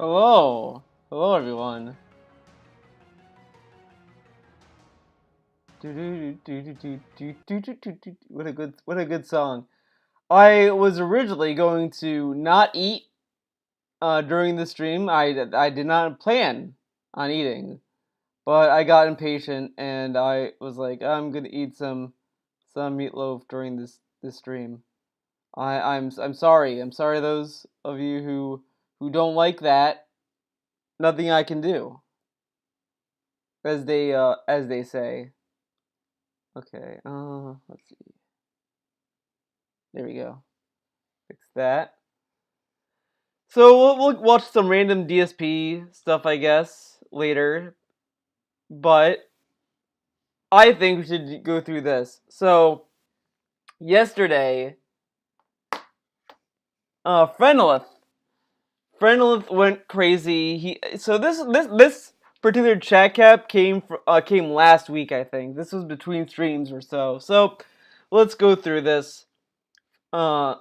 Hello, hello everyone. What a good song. I was originally going to not eat during the stream. I did not plan on eating, but I got impatient and I was like, I'm gonna eat some meatloaf during this stream. I'm sorry. I'm sorry those of you who don't like that. Nothing I can do, as they say. Okay, let's see. There we go. Fix that. So we'll watch some random DSP stuff, I guess, later. But I think we should go through this. So yesterday, Frenolith went crazy. This particular chat cap came last week, I think. This was between streams or so. So let's go through this. Uh,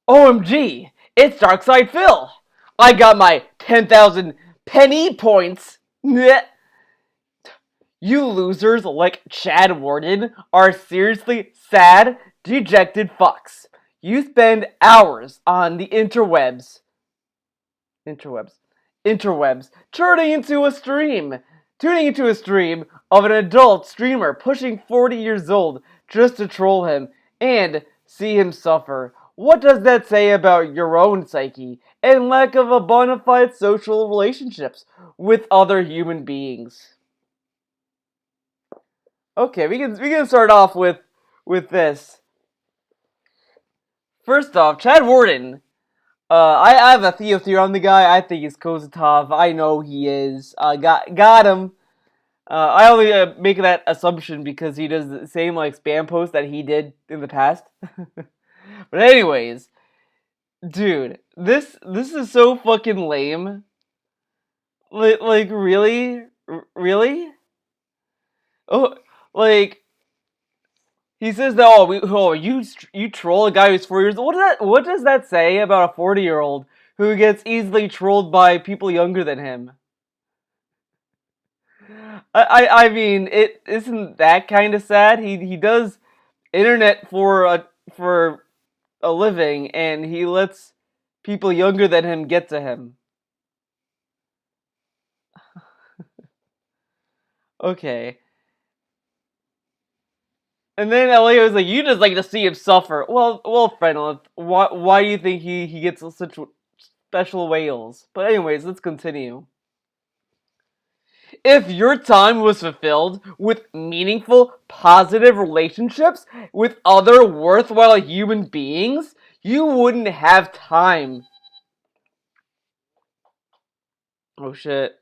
OMG, it's Darkside Phil. I got my 10,000 penny points. You losers like Chad Warden are seriously sad, dejected fucks. You spend hours on the interwebs, tuning into a stream of an adult streamer pushing 40 years old just to troll him and see him suffer. What does that say about your own psyche and lack of a bona fide social relationships with other human beings? Okay, we can start off with this. First off, Chad Warden. I have a theory on the guy. I think he's Kozatov. I know he is. Got him. I only make that assumption because he does the same like spam post that he did in the past. But anyways, dude, this is so fucking lame. Like really, really? Oh, like he says that you troll a guy who's 4 years old. What does that say about a 40-year-old who gets easily trolled by people younger than him? I mean, it isn't that kind of sad. He does internet for a living, and he lets people younger than him get to him. Okay. And then Elio was like, "You just like to see him suffer." Well, friend, why do you think he gets such special whales? But anyways, let's continue. If your time was fulfilled with meaningful, positive relationships with other worthwhile human beings, you wouldn't have time. Oh shit.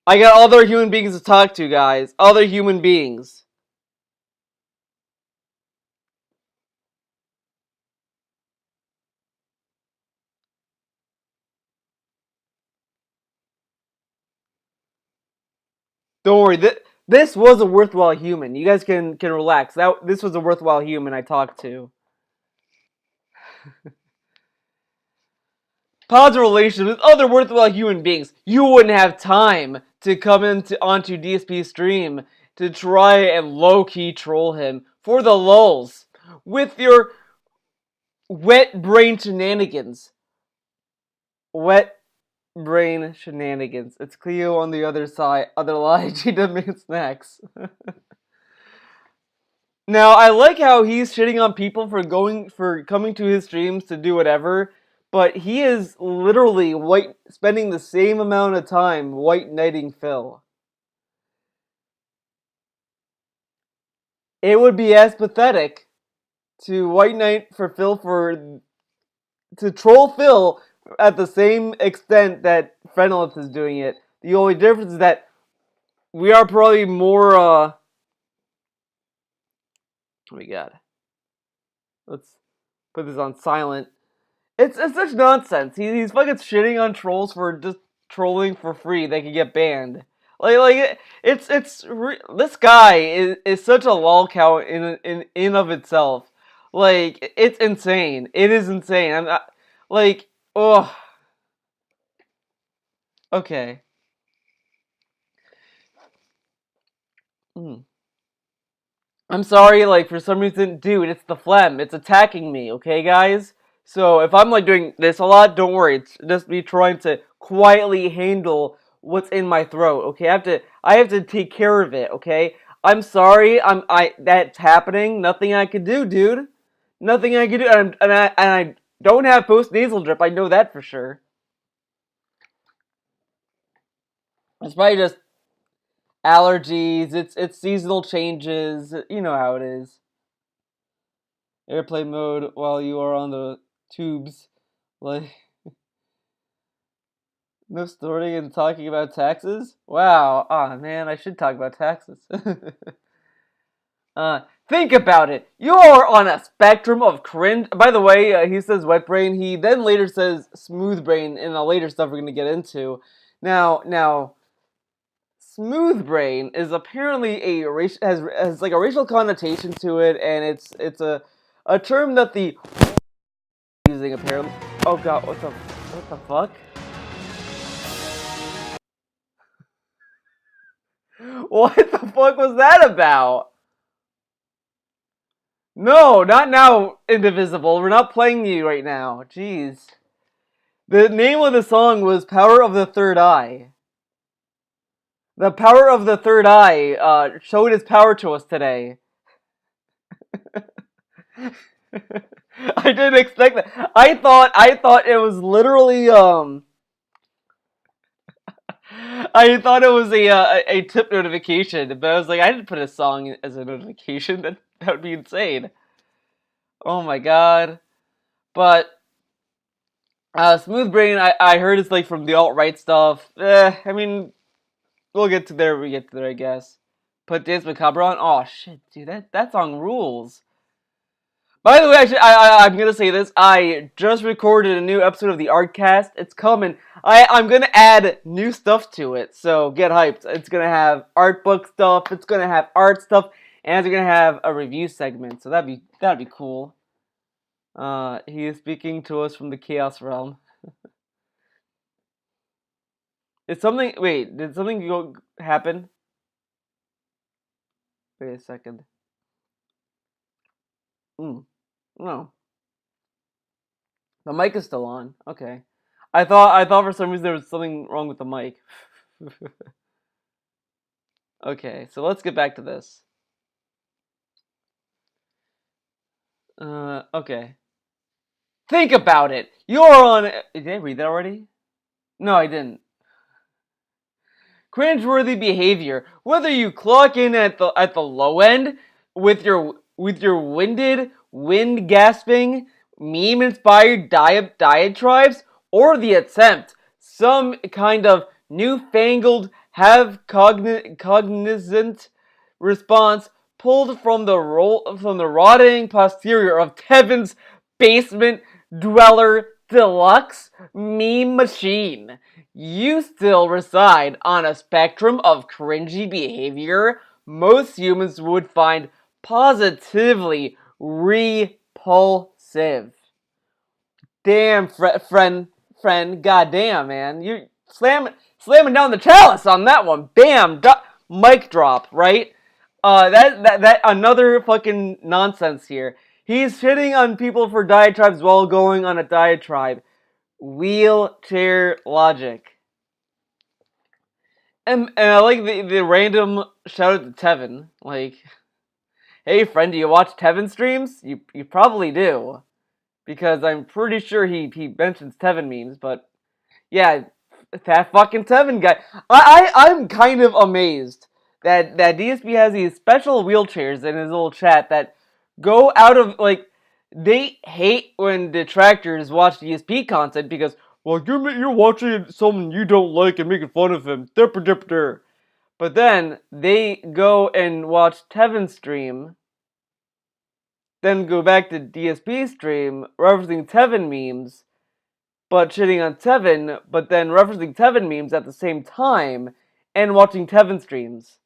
I got other human beings to talk to, guys. Other human beings. Don't worry. This was a worthwhile human. You guys can relax. This was a worthwhile human I talked to. Positive relations with other worthwhile human beings. You wouldn't have time to come onto DSP's stream to try and low-key troll him for the lulz with your wet brain shenanigans. Wet brain shenanigans. It's Cleo on the other line. She does make snacks. Now, I like how he's shitting on people for coming to his streams to do whatever, but he is literally spending the same amount of time white knighting Phil. It would be as pathetic to white knight for Phil to troll Phil at the same extent that Frenolith is doing it. The only difference is that we are probably more oh my god. Let's put this on silent. It's such nonsense. He's fucking shitting on trolls for just trolling for free. They can get banned. This guy is such a lolcow in of itself. Like it's insane. It is insane. I'm not like oh. Okay. Mm. I'm sorry, like, for some reason, dude, it's the phlegm. It's attacking me, okay, guys? So, if I'm, like, doing this a lot, don't worry. It's just me trying to quietly handle what's in my throat, okay? I have to take care of it, okay? I'm sorry, that's happening. Nothing I can do, dude. Nothing I can do. And I don't have post-nasal drip. I know that for sure. It's probably just allergies. It's seasonal changes. You know how it is. Airplane mode while you are on the tubes. Like, no snorting and talking about taxes? Wow. Oh man, I should talk about taxes. Think about it. You're on a spectrum of cringe. By the way, he says wet brain. He then later says smooth brain in the later stuff we're gonna get into. Now, smooth brain is apparently has like a racial connotation to it, and it's a term that the using apparently. Oh god, what the fuck? What the fuck was that about? No, not now, Indivisible. We're not playing you right now. Jeez. The name of the song was Power of the Third Eye. The Power of the Third Eye showed its power to us today. I didn't expect that. I thought it was literally I thought it was a tip notification, but I was like, I didn't put a song as a notification. That would be insane. Oh my god. But Smooth Brain, I heard it's like from the alt-right stuff. I mean, we'll get to there when we get to there, I guess. Put Dance Macabre on? Oh shit, dude, that song rules. By the way, I'm gonna say this. I just recorded a new episode of the Artcast. It's coming. I'm gonna add new stuff to it, so get hyped. It's gonna have art book stuff. It's gonna have art stuff, and it's gonna have a review segment. So that'd be cool. He is speaking to us from the Chaos Realm. Did something? Wait, did something happen? Wait a second. No, the mic is still on. Okay. I thought for some reason there was something wrong with the mic. Okay, so let's get back to this. Okay. Think about it. You're on. Did I read that already? No, I didn't. Cringeworthy behavior. Whether you clock in at the low end with your winded, wind gasping, meme inspired diatribes, or the attempt, some kind of newfangled have cognizant response pulled from the rotting posterior of Tevin's basement dweller deluxe meme machine. You still reside on a spectrum of cringy behavior most humans would find positively repulsive. Damn, goddamn, man. You're slamming down the chalice on that one. Bam, mic drop, right? That another fucking nonsense here. He's shitting on people for diatribes while going on a diatribe. Wheelchair logic. And I like the random shout out to Tevin. Like, hey friend, do you watch Tevin streams? You probably do. Because I'm pretty sure he mentions Tevin memes, but yeah, that fucking Tevin guy. I'm kind of amazed that DSP has these special wheelchairs in his little chat that go out of like they hate when detractors watch DSP content because well you're watching someone you don't like and making fun of him. But then they go and watch Tevin stream, then go back to DSP stream referencing Tevin memes but shitting on Tevin, but then referencing Tevin memes at the same time and watching Tevin streams.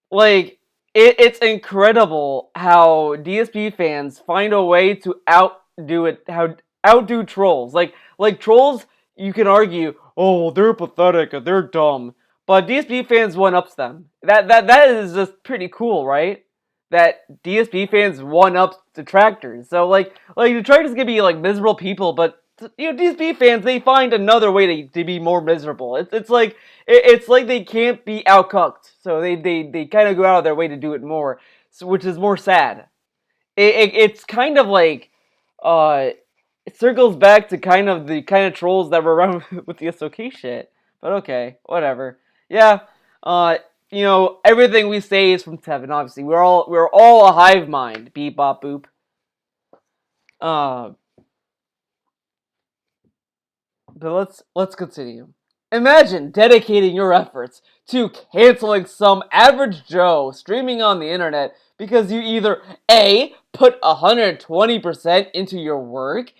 Like, it's incredible how DSP fans find a way to outdo trolls. Like trolls, you can argue, oh, well, they're pathetic or they're dumb. But DSP fans one-ups them. That is just pretty cool, right? That DSP fans one-up detractors. So like detractors can be like miserable people, but DSP fans, they find another way to be more miserable. It's like they can't be outcooked, so they kind of go out of their way to do it more, so, which is more sad. It's kind of like uh it circles back to kind of the kind of trolls that were around with the SOK shit. But okay, whatever. Yeah, uh, everything we say is from Tevin. Obviously, we're all a hive mind. Beep bop boop. Uh, but let's continue. Imagine dedicating your efforts to canceling some average Joe streaming on the internet because you either A, put 120% into your work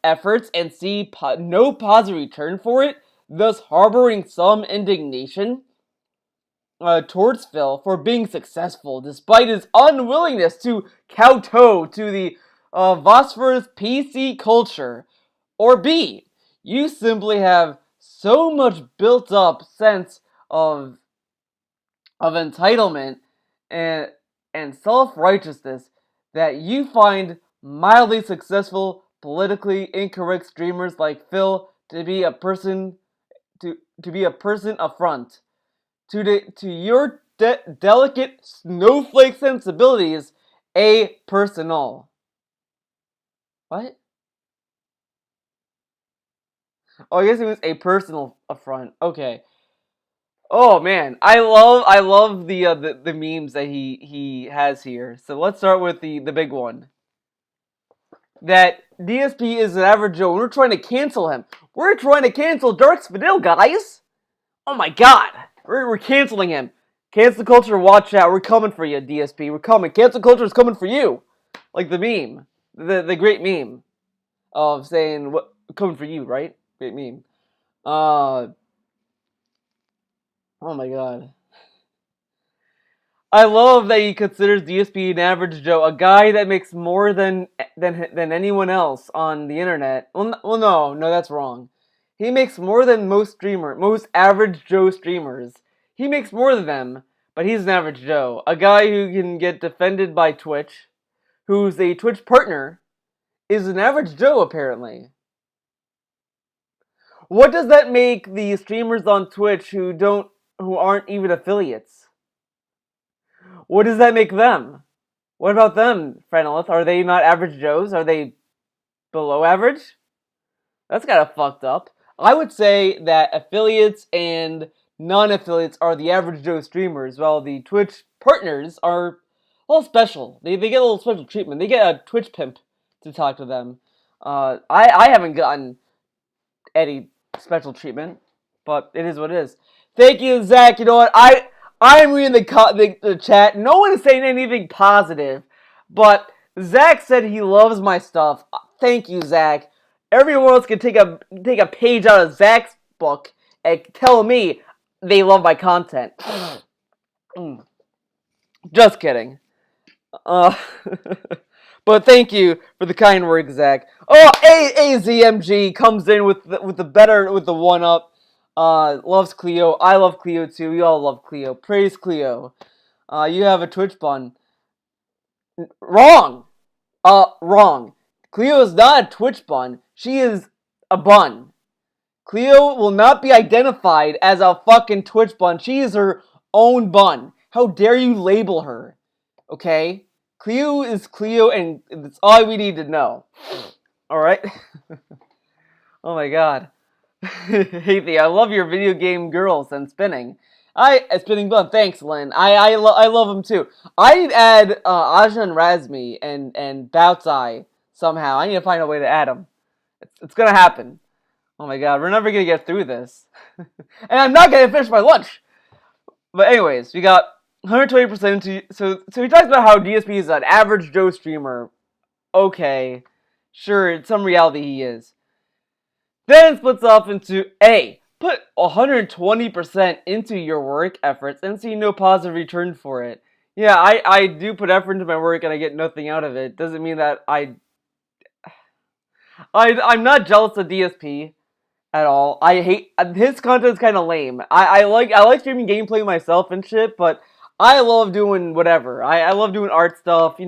efforts and see no positive return for it, thus harboring some indignation towards Phil for being successful despite his unwillingness to kowtow to the Phosphorus PC culture, or B, you simply have so much built up sense of entitlement and self-righteousness that you find mildly successful politically incorrect streamers like Phil to be a person affront to your delicate snowflake sensibilities, a personal. What? Oh, I guess it was a personal affront. Okay. Oh man, I love the memes that he has here. So let's start with the big one. That DSP is an average Joe. We're trying to cancel him. We're trying to cancel Dark Spadil, guys. Oh my god, we're canceling him. Cancel culture, watch out. We're coming for you, DSP. We're coming. Cancel culture is coming for you. Like the meme, the great meme of saying what coming for you, right? Great meme. Uh, oh my god. I love that he considers DSP an average Joe, a guy that makes more than anyone else on the internet. Well, no, that's wrong. He makes more than most average Joe streamers. He makes more than them, but he's an average Joe, a guy who can get defended by Twitch, who's a Twitch partner, is an average Joe apparently. What does that make the streamers on Twitch who aren't even affiliates? What does that make them? What about them, Frenelith? Are they not average Joes? Are they below average? That's kind of fucked up. I would say that affiliates and non-affiliates are the average Joe streamers, while the Twitch partners are a little special. They get a little special treatment. They get a Twitch pimp to talk to them. I haven't gotten any special treatment, but it is what it is. Thank you, Zach. You know what? I'm reading the chat. No one is saying anything positive, but Zach said he loves my stuff. Thank you, Zach. Everyone else can take a page out of Zach's book and tell me they love my content. Just kidding. But thank you for the kind words, Zach. Oh, AZMG comes in with the one up. Loves Cleo. I love Cleo too. We all love Cleo. Praise Cleo. You have a Twitch bun. Wrong. Wrong. Cleo is not a Twitch bun. She is a bun. Cleo will not be identified as a fucking Twitch bun. She is her own bun. How dare you label her? Okay? Cleo is Cleo, and that's all we need to know. Alright? Oh my god. Hey, Thea, I love your video game girls and spinning. Spinning bun. Thanks, Lynn. I love them too. I add Aja and Razmi and Boutsai somehow. I need to find a way to add them. It's gonna happen. Oh my god, we're never gonna get through this. And I'm not gonna finish my lunch. But anyways, we got 120% so he talks about how DSP is an average Joe streamer. Okay, sure, in some reality he is. Then it splits off into A, put 120% into your work efforts and see no positive return for it. Yeah, I do put effort into my work and I get nothing out of it. Doesn't mean that I'm not jealous of DSP at all. I hate his content's kind of lame. I like streaming gameplay myself and shit, but I love doing whatever. I love doing art stuff.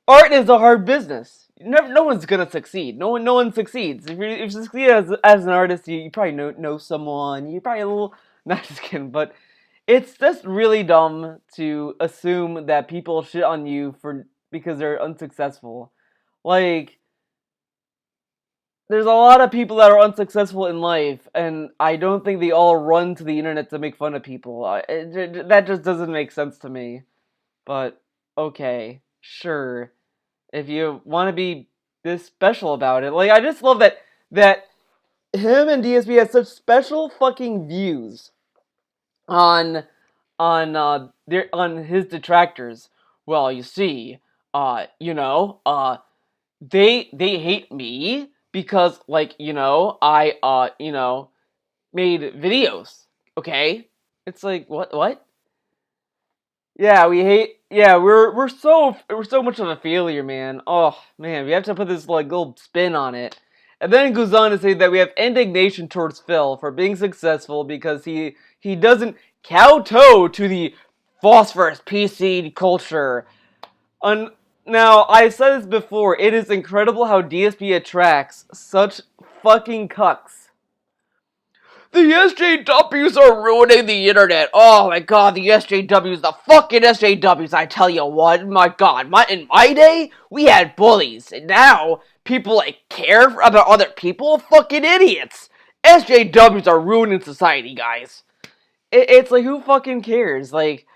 Art is a hard business. No one's gonna succeed. No one succeeds. If you succeed as an artist, you probably know someone. You probably a little not just kidding, but it's just really dumb to assume that people shit on you for because they're unsuccessful. Like, there's a lot of people that are unsuccessful in life, and I don't think they all run to the internet to make fun of people. That just doesn't make sense to me. But okay, sure. If you want to be this special about it, like I just love that him and DSP has such special fucking views on on his detractors. Well, you see, they hate me because I made videos. Okay? It's like what? Yeah, we hate yeah, we're so much of a failure, man. Oh man, we have to put this like little spin on it. And then it goes on to say that we have indignation towards Phil for being successful because he doesn't kowtow to the phosphorus PC culture. Un- Now, I said this before, it is incredible how DSP attracts such fucking cucks. The SJWs are ruining the internet. Oh my god, the SJWs, the fucking SJWs, I tell you what, my god, in my day, we had bullies, and now people care about other people? Fucking idiots. SJWs are ruining society, guys. It's like, who fucking cares? Like,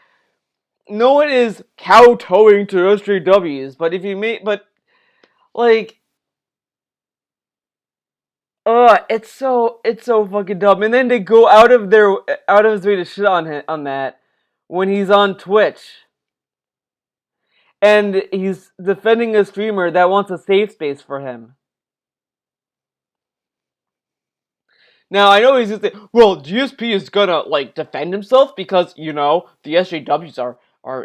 no one is kowtowing to SJWs, but if you make, but like, it's so fucking dumb. And then they go out of his way to shit on him on that when he's on Twitch and he's defending a streamer that wants a safe space for him. Now I know he's just saying, well, GSP is gonna defend himself because the SJWs are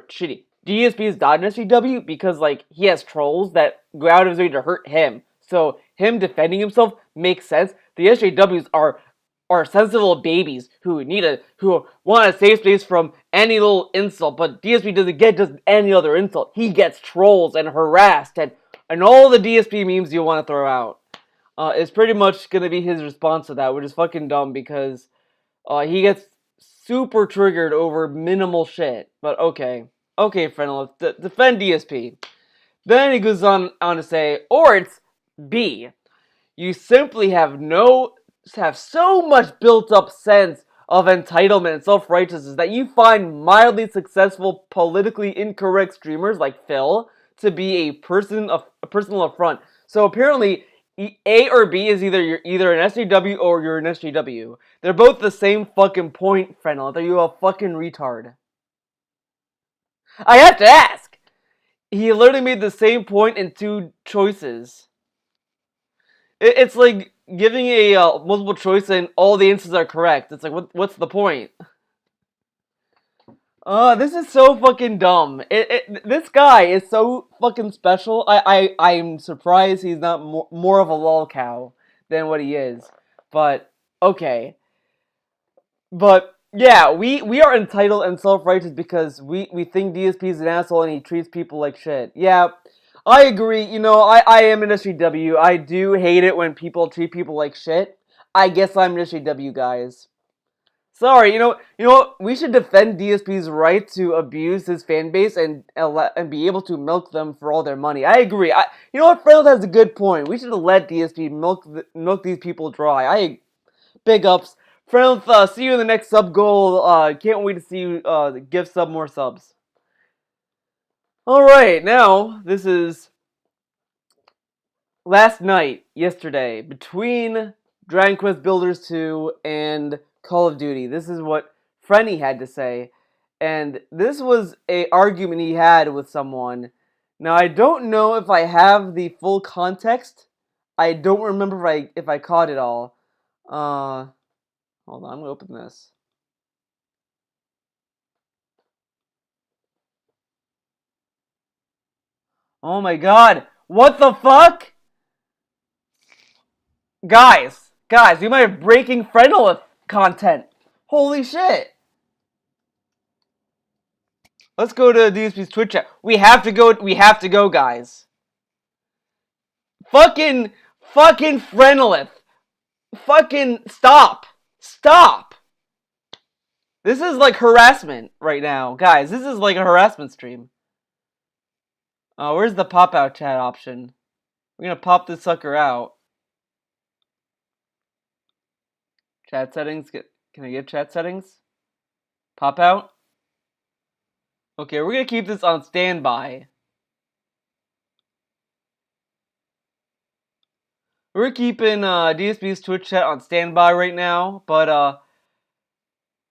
shitty. DSP is not an SJW because he has trolls that go out of his way to hurt him. So him defending himself makes sense. The SJWs are sensible babies who want a safe space from any little insult, but DSP doesn't get just any other insult. He gets trolls and harassed and all the DSP memes you want to throw out. Is pretty much gonna be his response to that, which is fucking dumb because he gets super triggered over minimal shit. But okay, friend, let's defend DSP. Then he goes on to say, or it's B. You simply have so much built up sense of entitlement and self-righteousness that you find mildly successful, politically incorrect streamers like Phil to be a personal affront. So apparently, A or B is you're either an SJW or you're an SJW. They're both the same fucking point, Frenel. Are you a fucking retard? I have to ask. He literally made the same point in two choices. It's like giving a multiple choice and all the answers are correct. It's like, what's the point? This is so fucking dumb. This guy is so fucking special. I'm surprised he's not more of a lol cow than what he is. But okay. But yeah, we are entitled and self-righteous because we think DSP is an asshole and he treats people like shit. Yeah, I agree. I am an SJW. I do hate it when people treat people like shit. I guess I'm an SJW, guys. Sorry, what? We should defend DSP's right to abuse his fan base and be able to milk them for all their money. I agree. You know what? Fredo has a good point. We should let DSP milk these people dry. Big ups. Friends, see you in the next sub goal. Can't wait to see you give sub more subs. Alright, now, this is last night, yesterday, between Dragon Quest Builders 2 and Call of Duty. This is what Frenny had to say. And this was a argument he had with someone. Now, I don't know if I have the full context. I don't remember if I caught it all. Hold on, I'm gonna open this. Oh my god! What the fuck? Guys, Guys, we might have breaking Frenolith content. Holy shit. Let's go to DSP's Twitch chat. We have to go, guys. Fucking Frenolith. Fucking stop. Stop. This is like harassment right now. Guys, this is like a harassment stream. Where's the pop out chat option? We're gonna pop this sucker out. Chat settings. Can I get chat settings? Pop out? Okay, we're gonna keep this on standby. We're keeping DSP's Twitch chat on standby right now, but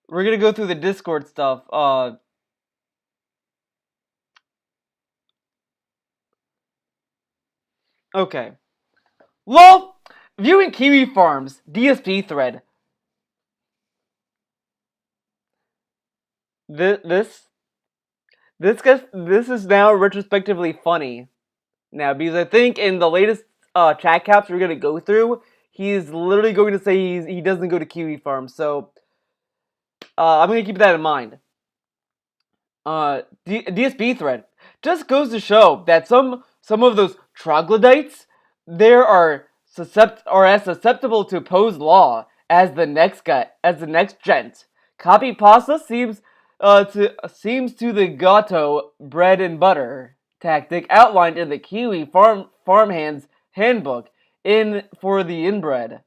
we're gonna go through the Discord stuff. Okay. LOL! Viewing Kiwi Farms DSP thread. This is now retrospectively funny. Now, because I think in the latest chat caps we're gonna go through, he's literally going to say he doesn't go to Kiwi Farms. So I'm gonna keep that in mind. DSP thread just goes to show that some of those troglodytes there are as susceptible to opposed law as the next gent. Copy pasta seems to the gato bread and butter tactic outlined in the Kiwi farmhand's handbook for the inbred.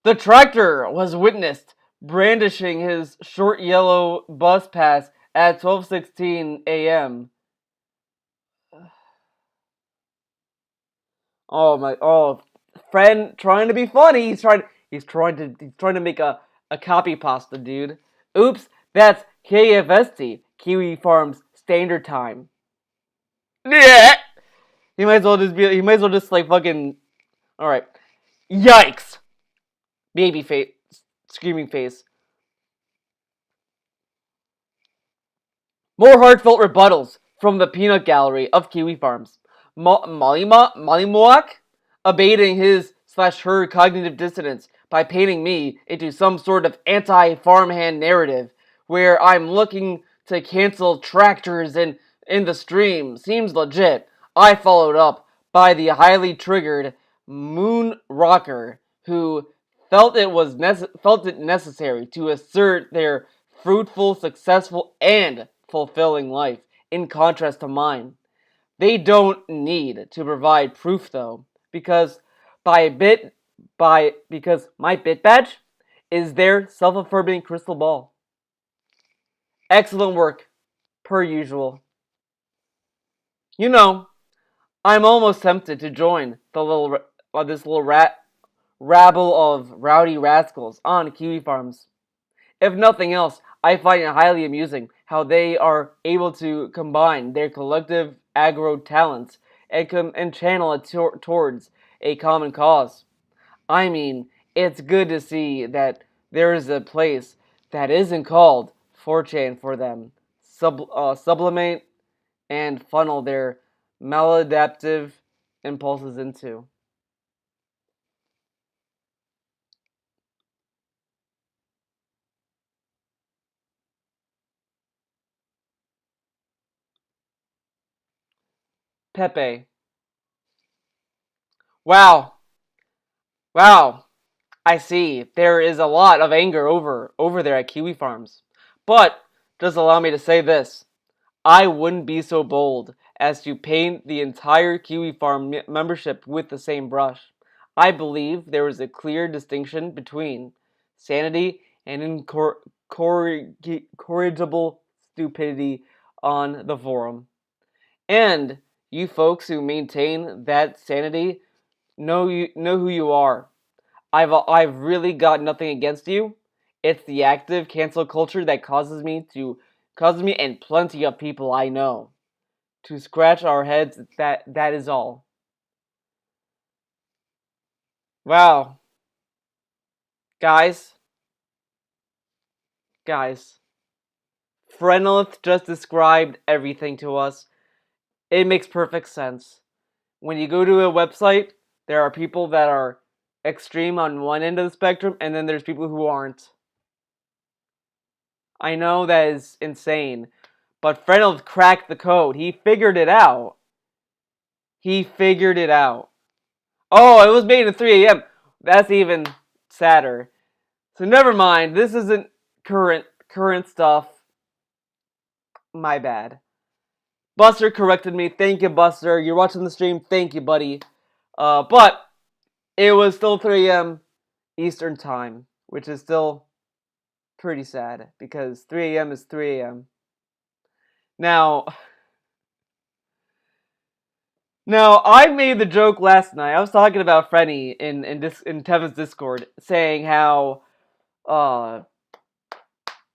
The tractor was witnessed brandishing his short yellow bus pass at 12:16 a.m. Friend trying to be funny. He's trying to make a copy pasta, dude. Oops, that's KFST, Kiwi Farms Standard Time. Yeah. He might as well just like fucking. All right. Yikes. Baby face, screaming face. More heartfelt rebuttals from the peanut gallery of Kiwi Farms. Mollymoak abating his/her cognitive dissonance by painting me into some sort of anti-farmhand narrative where I'm looking to cancel tractors in the stream seems legit. I followed up by the highly triggered Moon Rocker who felt it necessary to assert their fruitful, successful, and fulfilling life, in contrast to mine. They don't need to provide proof though, because because my bit badge is their self-affirming crystal ball. Excellent work, per usual. You know, I'm almost tempted to join this little rabble of rowdy rascals on Kiwi Farms. If nothing else, I find it highly amusing how they are able to combine their collective aggro talents and channel it towards a common cause. I mean, it's good to see that there is a place that isn't called 4chan for them. Sublimate and funnel their maladaptive impulses into. Pepe. Wow. Wow. I see. There is a lot of anger over there at Kiwi Farms. But just allow me to say this. I wouldn't be so bold as to paint the entire Kiwi Farm membership with the same brush. I believe there is a clear distinction between sanity and incorrigible stupidity on the forum. And you folks who maintain that sanity know who you are. I've really got nothing against you. It's the active cancel culture that causes me and plenty of people I know to scratch our heads. That is all. Wow, guys, Frenolith just described everything to us. It makes perfect sense. When you go to a website, there are people that are extreme on one end of the spectrum, and then there's people who aren't. I know that is insane, but Reynolds cracked the code. He figured it out. He figured it out. Oh, it was made at 3 a.m. That's even sadder. So never mind. This isn't current stuff. My bad. Buster corrected me. Thank you, Buster. You're watching the stream. Thank you, buddy. But it was still 3 a.m. Eastern time, which is still pretty sad because 3 a.m. is 3 a.m. Now, I made the joke last night. I was talking about Frenny in Tevin's Discord, saying how, oh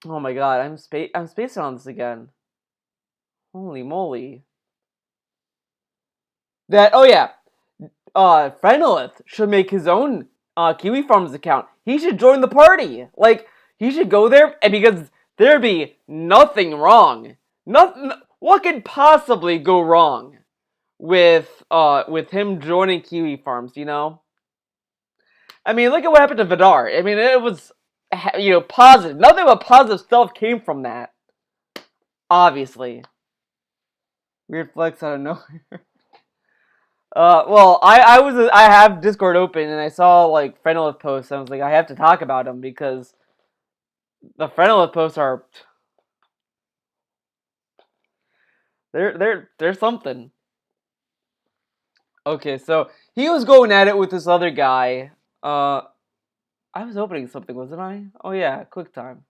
my god, I'm spacing on this again. Holy moly. Frenolith should make his own Kiwi Farms account. He should join the party. Like, he should go there, and because there'd be nothing wrong. What could possibly go wrong with him joining Kiwi Farms, you know? I mean, look at what happened to Vidar. I mean, it was, positive. Nothing but positive stuff came from that. Obviously. Weird flex out of nowhere. Well, I have Discord open, and I saw, like, Frenolith posts, and I was like, I have to talk about them, because the Frenolith posts are... They're something. Okay, so, he was going at it with this other guy. I was opening something, wasn't I? Oh yeah, QuickTime.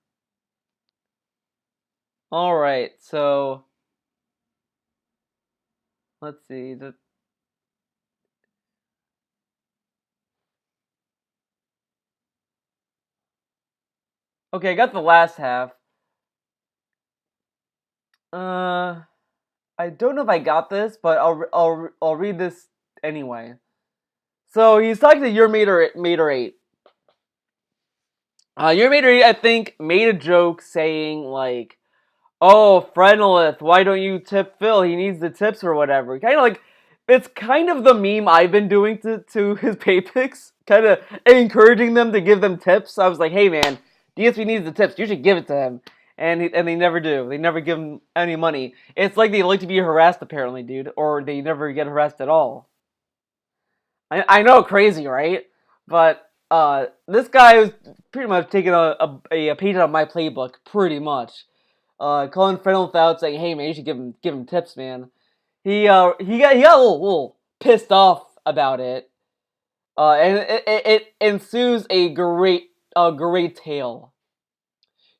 Alright, so... Let's see. Okay, I got the last half. I don't know if I got this, but I'll read this anyway. So he's talking to Your Mater 8. Your Mater 8, I think, made a joke saying, like, oh, Frenolith, why don't you tip Phil? He needs the tips or whatever. Kind of like, it's kind of the meme I've been doing to his pay picks. Kind of encouraging them to give them tips. I was like, hey man, DSP needs the tips. You should give it to him. And they never do. They never give him any money. It's like they like to be harassed, apparently, dude. Or they never get harassed at all. I know, crazy, right? But this guy was pretty much taking a page out of my playbook, pretty much. Calling Frenolith out, saying, "Hey man, you should give him tips, man." He got a little pissed off about it, and it ensues a great tale.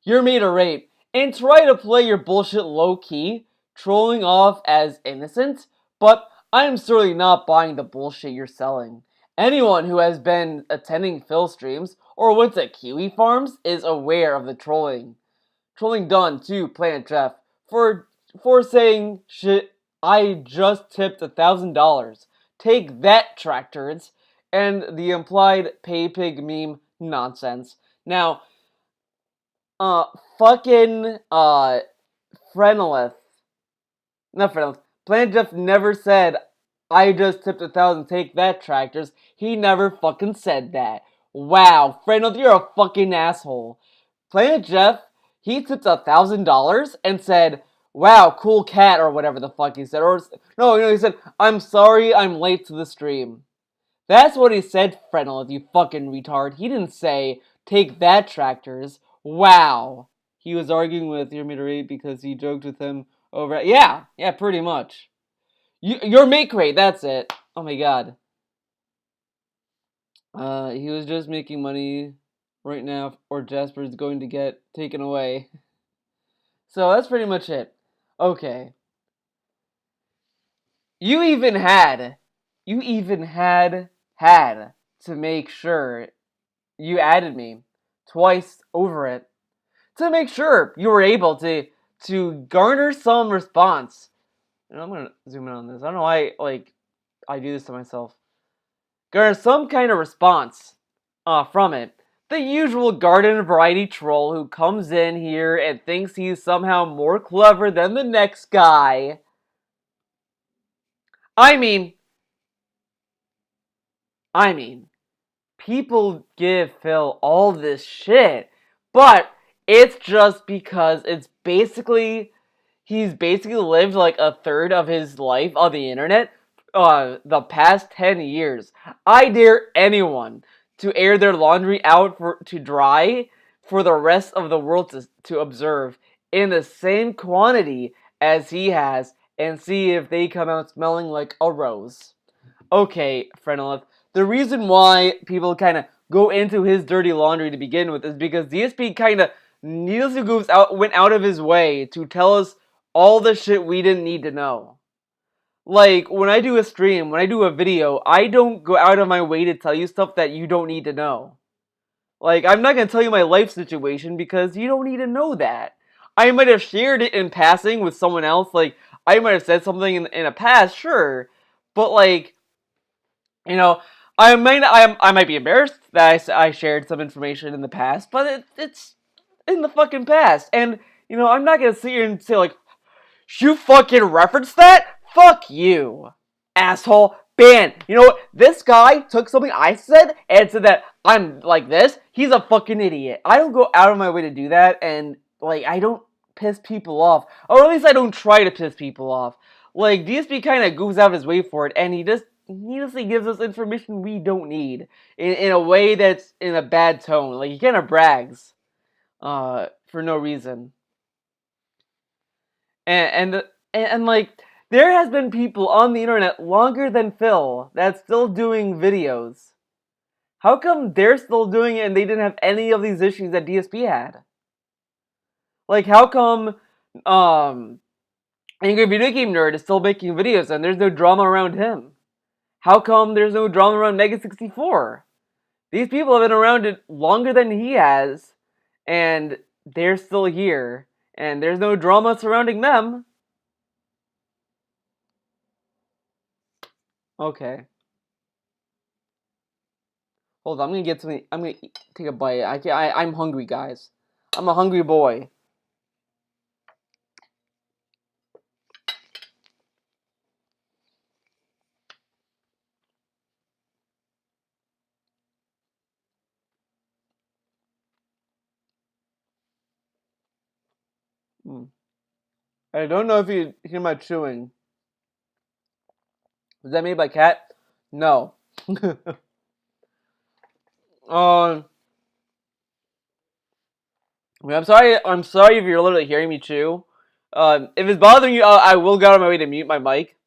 You're made a rape, and try to play your bullshit low key, trolling off as innocent, but I'm certainly not buying the bullshit you're selling. Anyone who has been attending Phil streams or went to Kiwi Farms is aware of the trolling. Trolling done to Planet Jeff for saying shit. I just tipped $1,000. Take that, tractors, and the implied pay pig meme nonsense. Now, fucking Frenolith, not Frenolith. Planet Jeff never said, I just tipped 1,000. Take that, tractors. He never fucking said that. Wow, Frenolith, you're a fucking asshole. Planet Jeff, he tipped $1,000 and said, wow, cool cat, or whatever the fuck he said. Or, no, he said, I'm sorry I'm late to the stream. That's what he said, Frenolith, you fucking retard. He didn't say, take that, tractors. Wow. He was arguing with Your Meter 8 because he joked with him over... Yeah, pretty much. Your make rate, that's it. Oh my god. He was just making money right now, or Jasper's going to get taken away. So that's pretty much it. Okay. You even had to make sure you added me twice over it to make sure you were able to garner some response. And I'm gonna zoom in on this. I don't know why I do this to myself. Garner some kind of response from it. The usual garden variety troll who comes in here and thinks he's somehow more clever than the next guy. I mean, people give Phil all this shit, but it's just because he's basically lived like a third of his life on the internet the past 10 years. I dare anyone to air their laundry out to dry for the rest of the world to observe in the same quantity as he has and see if they come out smelling like a rose. Okay, Frenolith, the reason why people kind of go into his dirty laundry to begin with is because DSP kind of needlessly went out of his way to tell us all the shit we didn't need to know. Like, when I do a stream, when I do a video, I don't go out of my way to tell you stuff that you don't need to know. Like, I'm not going to tell you my life situation because you don't need to know that. I might have shared it in passing with someone else, like, I might have said something in a past, sure, but like, you know, I might be embarrassed that I shared some information in the past, but it's in the fucking past, and, you know, I'm not going to sit here and say, like, you fucking referenced that? Fuck you, asshole. Ban. You know what? This guy took something I said and said that I'm like this. He's a fucking idiot. I don't go out of my way to do that, and, like, I don't piss people off. Or at least I don't try to piss people off. Like, DSP kind of goes out of his way for it, and he just needlessly gives us information we don't need. In a way that's in a bad tone. Like, he kind of brags. For no reason. And like, there has been people on the internet longer than Phil that's still doing videos. How come they're still doing it and they didn't have any of these issues that DSP had? Like, how come Angry Video Game Nerd is still making videos and there's no drama around him? How come there's no drama around Mega64? These people have been around it longer than he has, and they're still here, and there's no drama surrounding them. Okay. Hold on, I'm gonna get something. I'm gonna take a bite. I'm hungry, guys. I'm a hungry boy. I don't know if you hear my chewing. Was that made by cat? No. I mean, I'm sorry. I'm sorry if you're literally hearing me chew. If it's bothering you, I will go out of my way to mute my mic.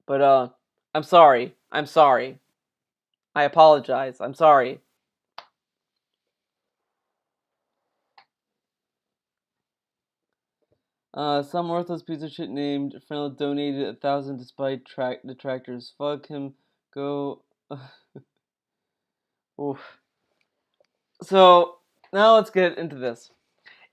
But I'm sorry. I'm sorry. I apologize. I'm sorry. Some worthless piece of shit named Fennel donated 1,000 despite detractors. Fuck him. Go. Oof. So, now let's get into this.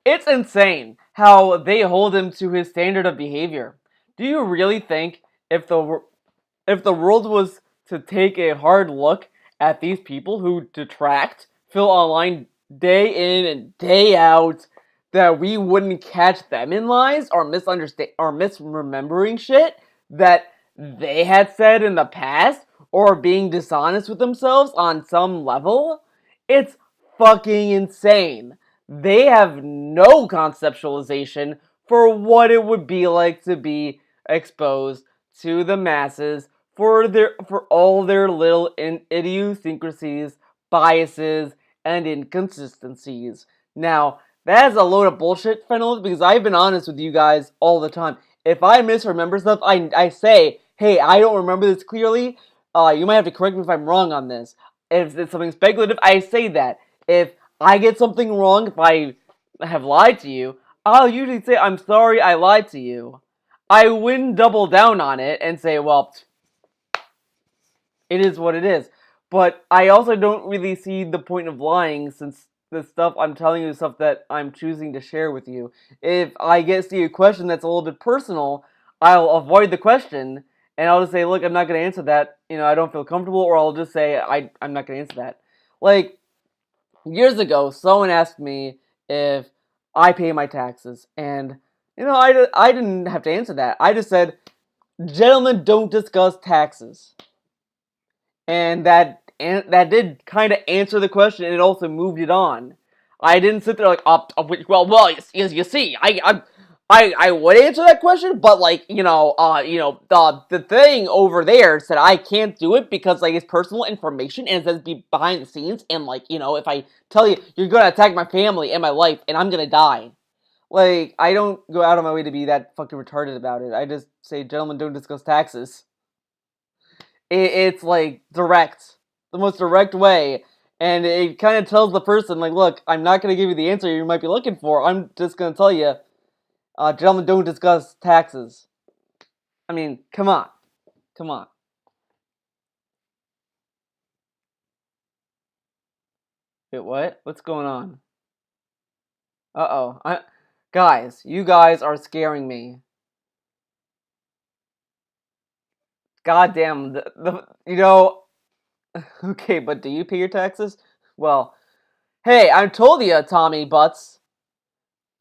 It's insane how they hold him to his standard of behavior. Do you really think if the world was to take a hard look at these people who detract Phil online day in and day out, that we wouldn't catch them in lies or misremembering shit that they had said in the past or being dishonest with themselves on some level? It's fucking insane. They have no conceptualization for what it would be like to be exposed to the masses for all their little idiosyncrasies, biases, and inconsistencies. Now, that is a load of bullshit, Fennel, because I've been honest with you guys all the time. If I misremember stuff, I say, hey, I don't remember this clearly. You might have to correct me if I'm wrong on this. If it's something speculative, I say that. If I get something wrong, if I have lied to you, I'll usually say, I'm sorry I lied to you. I wouldn't double down on it and say, well, it is what it is. But I also don't really see the point of lying, since the stuff I'm telling you is stuff that I'm choosing to share with you. If I see a question that's a little bit personal, I'll avoid the question, and I'll just say, look, I'm not going to answer that. I don't feel comfortable, or I'll just say, I'm not going to answer that. Like, years ago, someone asked me if I pay my taxes, and, I didn't have to answer that. I just said, gentlemen don't discuss taxes. and that did kind of answer the question, and it also moved it on. I didn't sit there like, well, you see, I would answer that question, but like, the thing over there said I can't do it because like it's personal information and it says be behind the scenes, and like, if I tell you you're gonna attack my family and my life and I'm gonna die. Like, I don't go out of my way to be that fucking retarded about it. I just say, gentlemen, don't discuss taxes. It's like direct, the most direct way, and it kind of tells the person like, look, I'm not gonna give you the answer you might be looking for. I'm just gonna tell you, gentlemen, don't discuss taxes. I mean, come on, come on. Wait, what? What's going on? Uh-oh. Guys, you guys are scaring me. Goddamn, okay, but do you pay your taxes? Well, hey, I told you, Tommy Butts.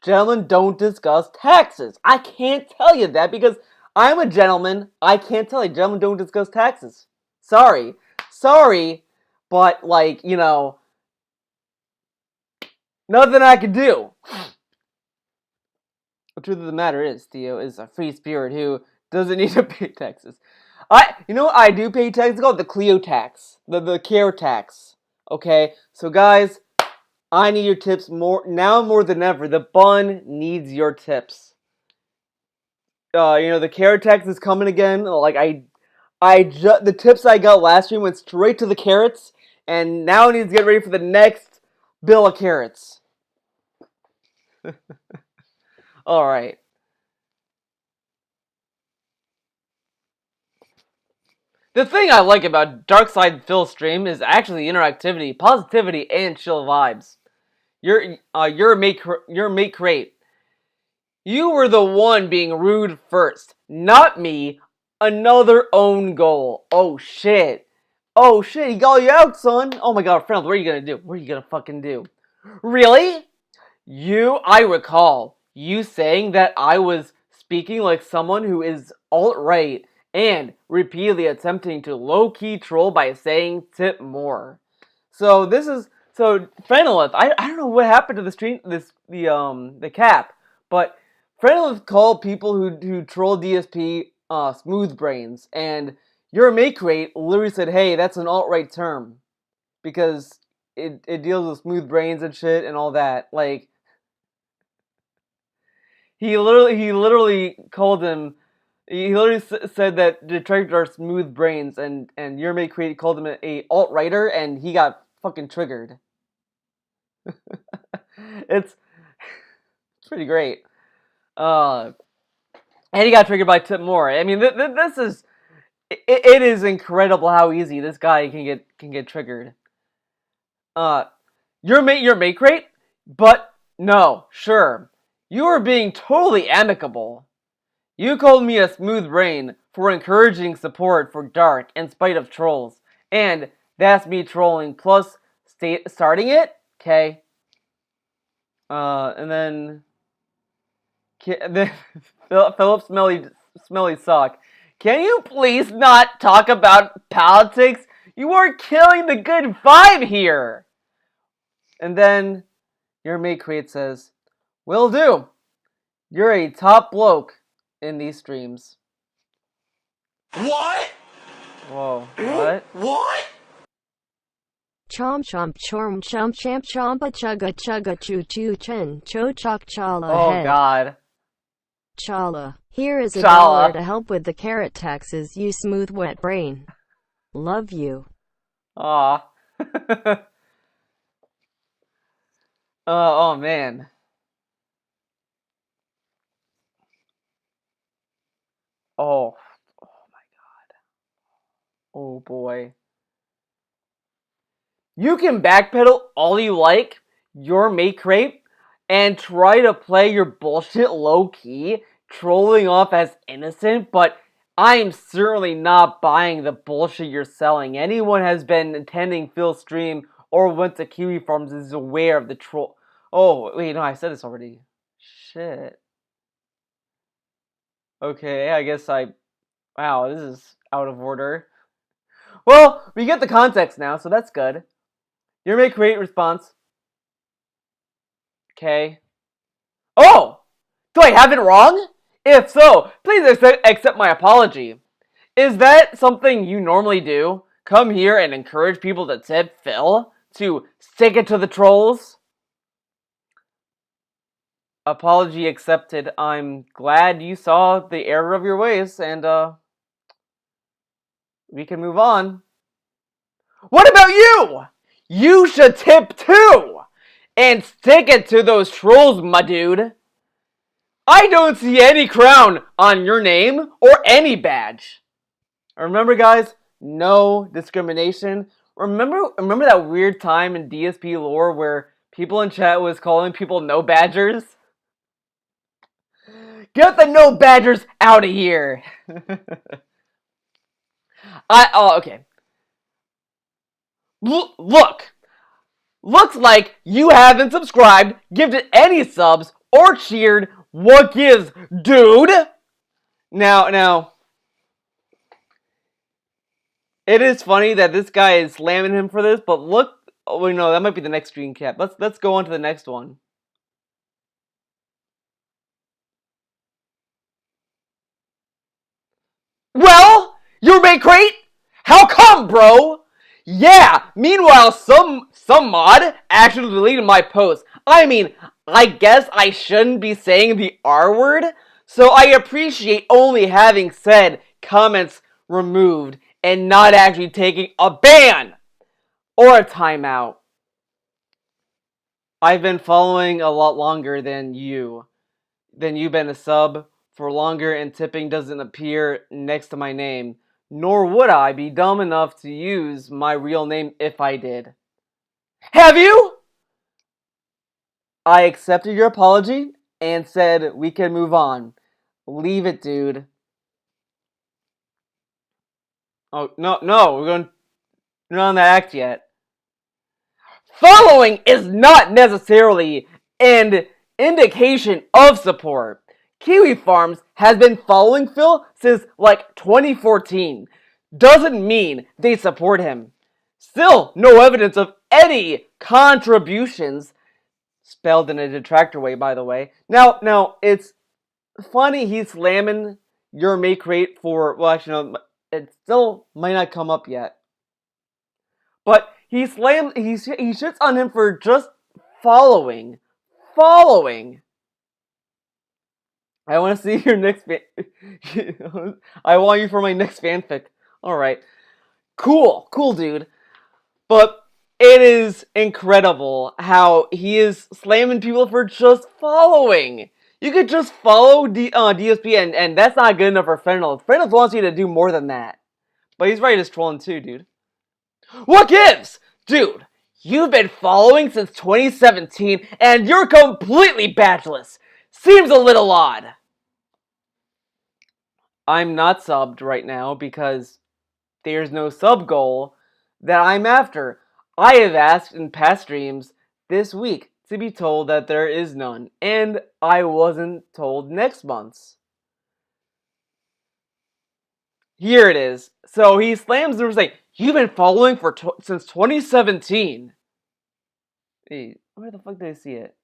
Gentlemen don't discuss taxes. I can't tell you that because I'm a gentleman. I can't tell you. Gentlemen don't discuss taxes. Sorry. Sorry, but like, nothing I can do. The truth of the matter is, Theo is a free spirit who doesn't need to pay taxes. You know what I do pay taxes? It's called the Clio tax. The care tax. Okay? So guys, I need your tips more than ever. The bun needs your tips. The carrot tax is coming again. Like the tips I got last stream went straight to the carrots, and now I need to get ready for the next bill of carrots. All right. The thing I like about Darkside Phil's stream is actually interactivity, positivity, and chill vibes. Your mate crate. You were the one being rude first, not me. Another own goal. Oh shit. Oh shit, he got you out, son. Oh my god, friend, what are you gonna do? What are you gonna fucking do? Really? I recall you saying that I was speaking like someone who is alt-right and repeatedly attempting to low-key troll by saying tip more. So Frenolith, I don't know what happened to the stream, the cap, but Frenolith called people who troll DSP smooth brains, and your make rate literally said, hey, that's an alt-right term because it deals with smooth brains and shit and all that. Like, he literally called him. He literally said that detractors are smooth brains, and your mate created called him a alt-righter, and he got fucking triggered. it's pretty great. And he got triggered by Tip Moore. I mean, this is it is incredible how easy this guy can get triggered. Your mate crate, but no, sure, you are being totally amicable. You called me a smooth brain for encouraging support for Dark in spite of trolls. And that's me trolling plus starting it? Okay. And then Philip Smelly Sock. Can you please not talk about politics? You are killing the good vibe here. And then your mate crate says, will do. You're a top bloke in these streams. What? Whoa, what? What? Chomp chomp chomp chomp champ chompa chugga chugga choo choo chen cho chok chala Oh head. god. Chala. Here is $1 Chala. to help with the carrot taxes, you smooth wet brain. Love you. Aw. Oh man. Oh. Oh my god. Oh boy. You can backpedal all you like, your mate crate, and try to play your bullshit low key, trolling off as innocent, but I'm certainly not buying the bullshit you're selling. Anyone has been attending Phil's stream or went to Kiwi Farms is aware of the troll. Oh, wait, no, I said this already. Shit. Okay, I guess wow, this is out of order. Well, we get the context now, so that's good. Your may create response. Okay. Oh! Do I have it wrong? If so, please accept my apology. Is that something you normally do? Come here and encourage people to tip Phil? To stick it to the trolls? Apology accepted. I'm glad you saw the error of your ways, and we can move on. What about you? You should tip too! And stick it to those trolls, my dude. I don't see any crown on your name or any badge. Remember, guys, no discrimination. Remember that weird time in DSP lore where people in chat was calling people no badgers? Get the no badgers out of here. Okay. Look. Looks like you haven't subscribed, gifted any subs, or cheered. What gives, dude? Now, it is funny that this guy is slamming him for this, but look. Oh, wait, no, that might be the next screen cap. Let's go on to the next one. Well, you make crate? How come, bro? Yeah. Meanwhile, some mod actually deleted my post. I mean, I guess I shouldn't be saying the R word, so I appreciate only having said comments removed and not actually taking a ban or a timeout. I've been following a lot longer than you've been a sub for longer, and tipping doesn't appear next to my name. Nor would I be dumb enough to use my real name if I did. Have you? I accepted your apology and said we can move on. Leave it, dude. Oh, no, we're not on that act yet. Following is not necessarily an indication of support. Kiwi Farms has been following Phil since like 2014. Doesn't mean they support him. Still, no evidence of any contributions, spelled in a detractor way, by the way. Now, it's funny he's slamming your make rate for, well, actually, no, it still might not come up yet. But he shits on him for just following. I want to see your next I want you for my next fanfic. Alright. Cool, dude. But it is incredible how he is slamming people for just following. You could just follow DSP and that's not good enough for Frenels. Frenels wants you to do more than that. But he's right, he's trolling too, dude. What gives? Dude, you've been following since 2017 and you're completely badgeless. Seems a little odd. I'm not subbed right now because there's no sub goal that I'm after. I have asked in past streams this week to be told that there is none, and I wasn't told next month's. Here it is. So he slams the saying, "You've been following since 2017." Hey, where the fuck did I see it?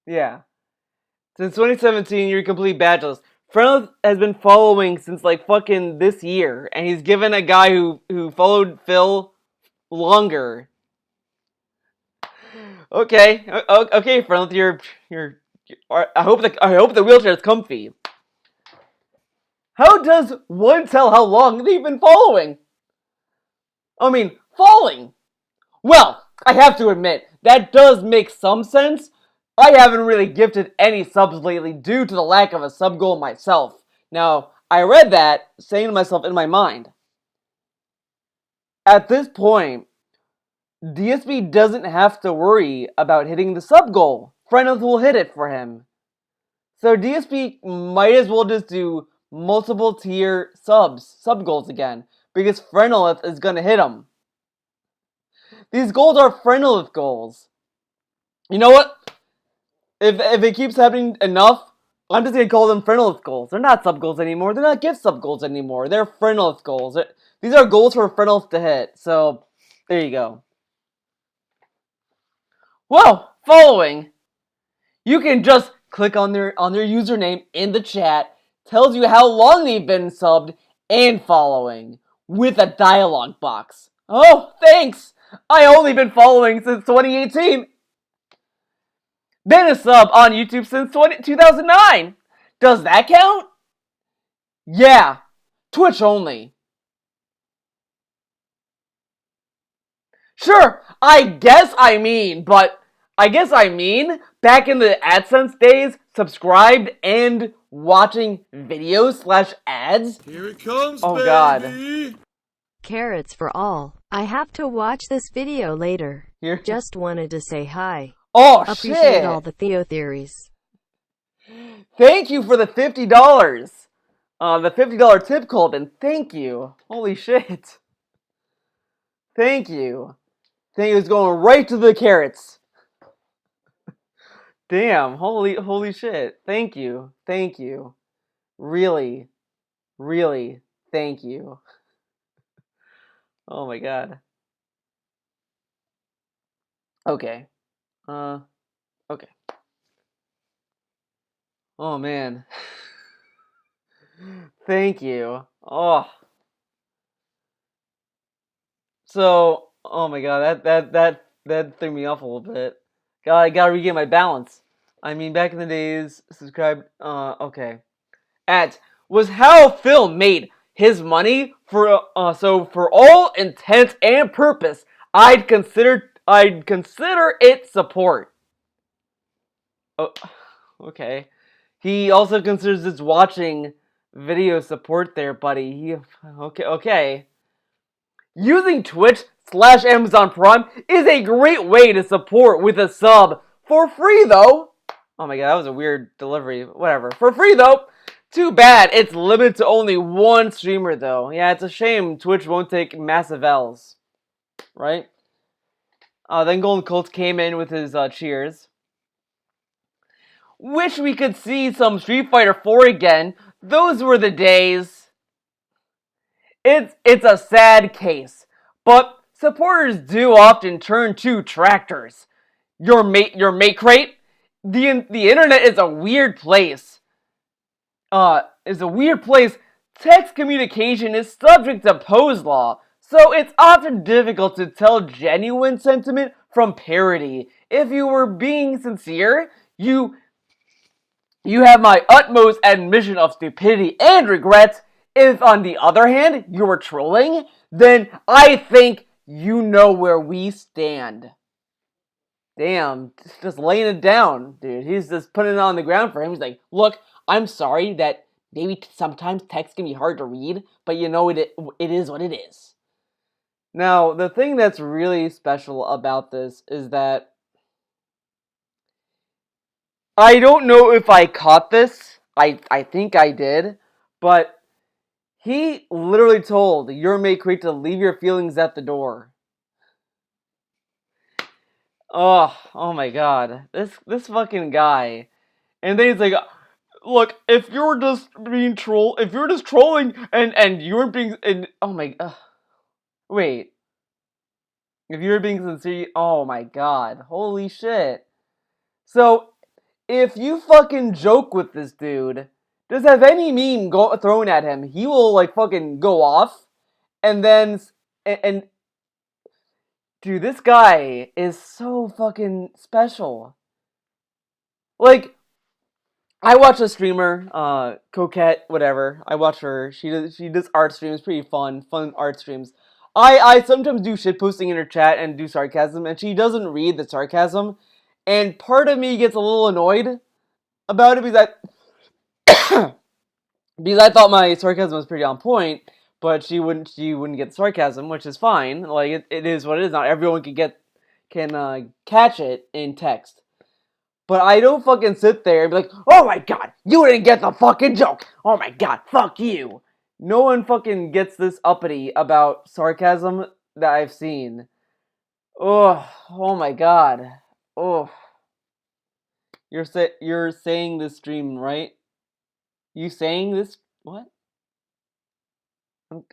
Yeah. Since 2017, you're complete badgeless. Frenel has been following since like fucking this year, and he's given a guy who followed Phil longer. Okay, Frenel, you're I hope the wheelchair is comfy. How does one tell how long they've been following? I mean, falling. Well, I have to admit, that does make some sense. I haven't really gifted any subs lately due to the lack of a sub goal myself. Now, I read that, saying to myself in my mind, at this point, DSP doesn't have to worry about hitting the sub goal. Frenels will hit it for him. So DSP might as well just do multiple tier sub goals again, because Frenel is gonna hit them. These goals are Frenel goals. You know what? If it keeps happening enough, I'm just gonna call them friendless goals. They're not sub goals anymore. They're not gift sub goals anymore. They're friendless goals. These are goals for friendless to hit. So there you go. Well, following, you can just click on their username in the chat. Tells you how long they've been subbed and following with a dialogue box. Oh, thanks. I only been following since 2018. Been a sub on YouTube since 2009. Does that count? Yeah. Twitch only. Sure, I guess I mean back in the AdSense days, subscribed and watching videos / ads. Here it comes, Oh, baby! God. Carrots for all. I have to watch this video later. Here. Just wanted to say hi. Oh, Appreciate shit. all the Theo theories. Thank you for the $50. The $50 tip, Colton. Thank you. Holy shit. Thank you. Thank you. It's going right to the carrots. Damn. Holy shit. Thank you. Thank you. Really. Really. Thank you. Oh my god. Okay. Okay. Oh man. Thank you. Oh. So, oh my god, that threw me off a little bit. I gotta regain my balance. I mean, back in the days, subscribe. Okay. Was how Phil made his money for. So for all intents and purpose, I'd consider it support. Oh, okay. He also considers this watching video support there, buddy. Okay. Using Twitch / Amazon Prime is a great way to support with a sub. For free, though. Oh my god, that was a weird delivery. Whatever. For free, though. Too bad it's limited to only one streamer, though. Yeah, it's a shame Twitch won't take massive L's. Right? Then Golden Colt came in with his cheers. Wish we could see some Street Fighter 4 again. Those were the days. It's a sad case, but supporters do often turn to tractors. Your mate crate. The internet is a weird place. Text communication is subject to Poe's law, so it's often difficult to tell genuine sentiment from parody. If you were being sincere, you have my utmost admission of stupidity and regret. If, on the other hand, you were trolling, then I think you know where we stand. Damn, just laying it down, dude. He's just putting it on the ground for him. He's like, look, I'm sorry that maybe sometimes text can be hard to read, but you know it is what it is. Now, the thing that's really special about this is that I don't know if I caught this. I think I did, but he literally told your mate crate to leave your feelings at the door. Oh my god. This fucking guy. And then he's like, look, if you're just trolling and you weren't being, oh my, wait. If you were being sincere, oh my god. Holy shit. So, if you fucking joke with this dude, just have any meme thrown at him, he will like fucking go off, and then and dude, this guy is so fucking special. Like, I watch a streamer, Coquette, whatever. I watch her. She does art streams, pretty fun art streams. I sometimes do shit posting in her chat and do sarcasm, and she doesn't read the sarcasm, and part of me gets a little annoyed about it because I thought my sarcasm was pretty on point, but she wouldn't get sarcasm, which is fine. Like it is what it is. Not everyone can catch it in text. But I don't fucking sit there and be like, oh my god, you didn't get the fucking joke. Oh my god, fuck you. No one fucking gets this uppity about sarcasm that I've seen. Oh my god. Oh. You're saying this stream, right? You saying this? What?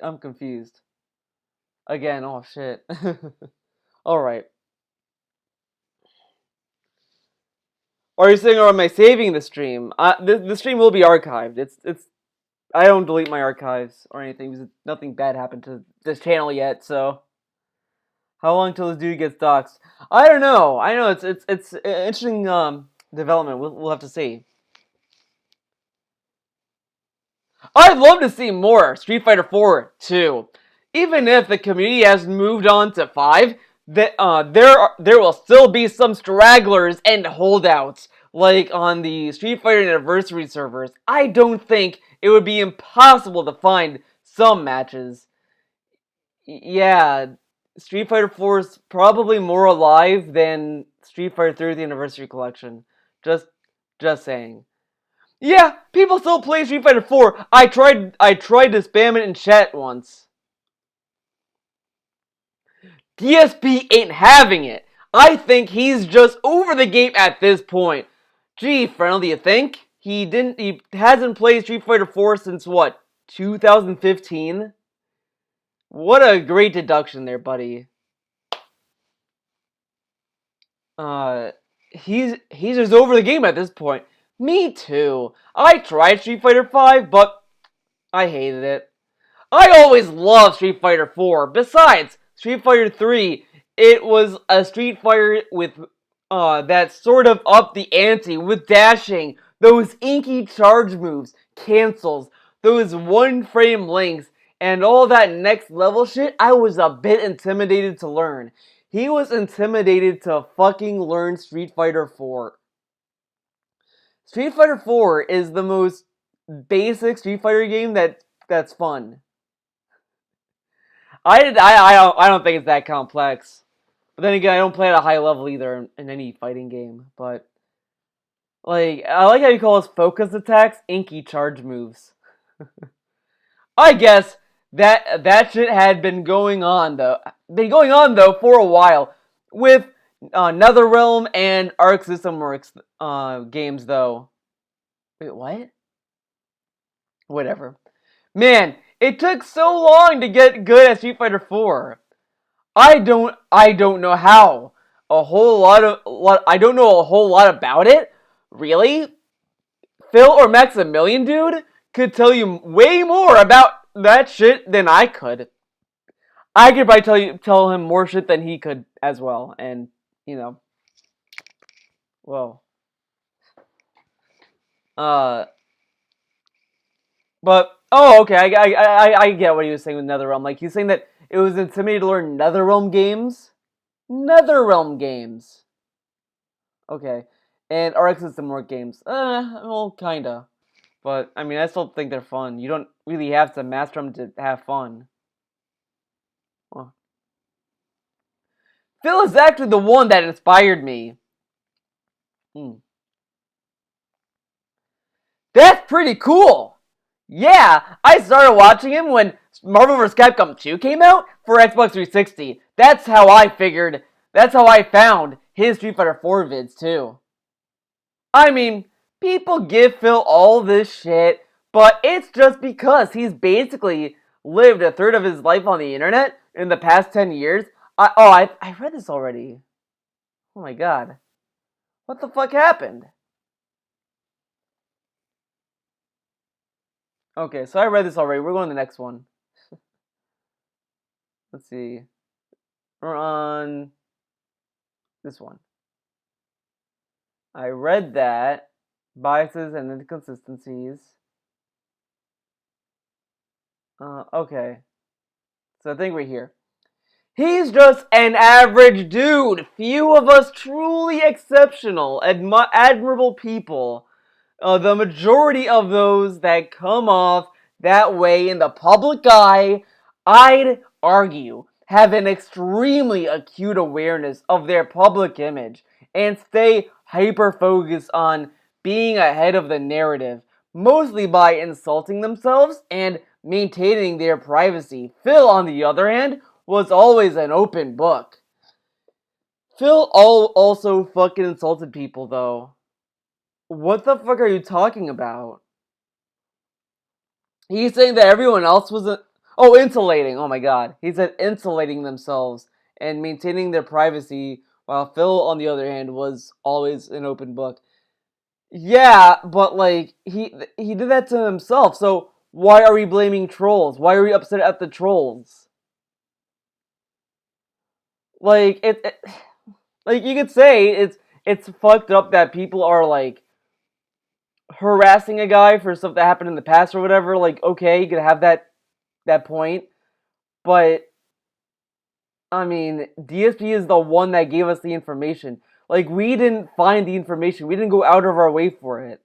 I'm confused. Again, oh shit. Alright. Or are you saying, or am I saving the stream? The stream will be archived. It's. I don't delete my archives or anything because nothing bad happened to this channel yet. So, how long till this dude gets doxxed? I don't know. I know it's an interesting development. We'll have to see. I'd love to see more Street Fighter 4 too. Even if the community has moved on to 5, there will still be some stragglers and holdouts, like on the Street Fighter Anniversary servers. I don't think it would be impossible to find some matches. Yeah, Street Fighter 4 is probably more alive than Street Fighter 30th Anniversary Collection. Just, just saying. Yeah, people still play Street Fighter 4. I tried to spam it in chat once. DSP ain't having it. I think he's just over the game at this point. Gee, Fresnel, do you think? He hasn't played Street Fighter 4 since what? 2015? What a great deduction there, buddy. He's just over the game at this point. Me too. I tried Street Fighter 5, but I hated it. I always loved Street Fighter 4. Besides, Street Fighter 3, it was a Street Fighter with that sort of up the ante with dashing, those inky charge moves, cancels, those one frame lengths, and all that next level shit. I was a bit intimidated to learn. He was intimidated to fucking learn Street Fighter 4. Street Fighter 4 is the most basic Street Fighter game that's fun. I don't think it's that complex. But then again, I don't play at a high level either in any fighting game. But like, I like how you call us focus attacks, inky charge moves. I guess that shit had been going on though for a while with NetherRealm and Arc System Works games though. Wait, what? Whatever. Man, it took so long to get good at Street Fighter 4. I don't know how. I don't know a whole lot about it. Really? Phil or Maximilian dude could tell you way more about that shit than I could. I could probably tell him more shit than he could as well, and you know. Well. But oh, okay, I get what he was saying with NetherRealm. Like he's saying that it was intimidating to learn NetherRealm games. NetherRealm games. Okay, and RX System Work games. Well, kinda. But I mean, I still think they're fun. You don't really have to master them to have fun. Well, Phil is actually the one that inspired me. That's pretty cool. Yeah, I started watching him when Marvel vs. Capcom 2 came out for Xbox 360. That's how I found his Street Fighter 4 vids too. I mean, people give Phil all this shit, but it's just because he's basically lived a third of his life on the internet in the past 10 years. I read this already. Oh my god. What the fuck happened? Okay, so I read this already. We're going to the next one. Let's see. We're on this one. I read that. Biases and inconsistencies. Okay. So I think we're here. He's just an average dude. Few of us truly exceptional, admirable people. The majority of those that come off that way in the public eye, I'd argue, have an extremely acute awareness of their public image and stay hyper-focused on being ahead of the narrative, mostly by insulting themselves and maintaining their privacy. Phil, on the other hand, was always an open book. Phil also fucking insulted people, though. What the fuck are you talking about? He's saying that everyone else was insulating. Oh my god. He said insulating themselves and maintaining their privacy, while Phil, on the other hand, was always an open book. Yeah, but like he did that to himself. So why are we blaming trolls? Why are we upset at the trolls? Like it like you could say it's fucked up that people are like harassing a guy for stuff that happened in the past or whatever. Like, okay, you could have that point, but I mean, DSP is the one that gave us the information. Like, we didn't find the information. We didn't go out of our way for it.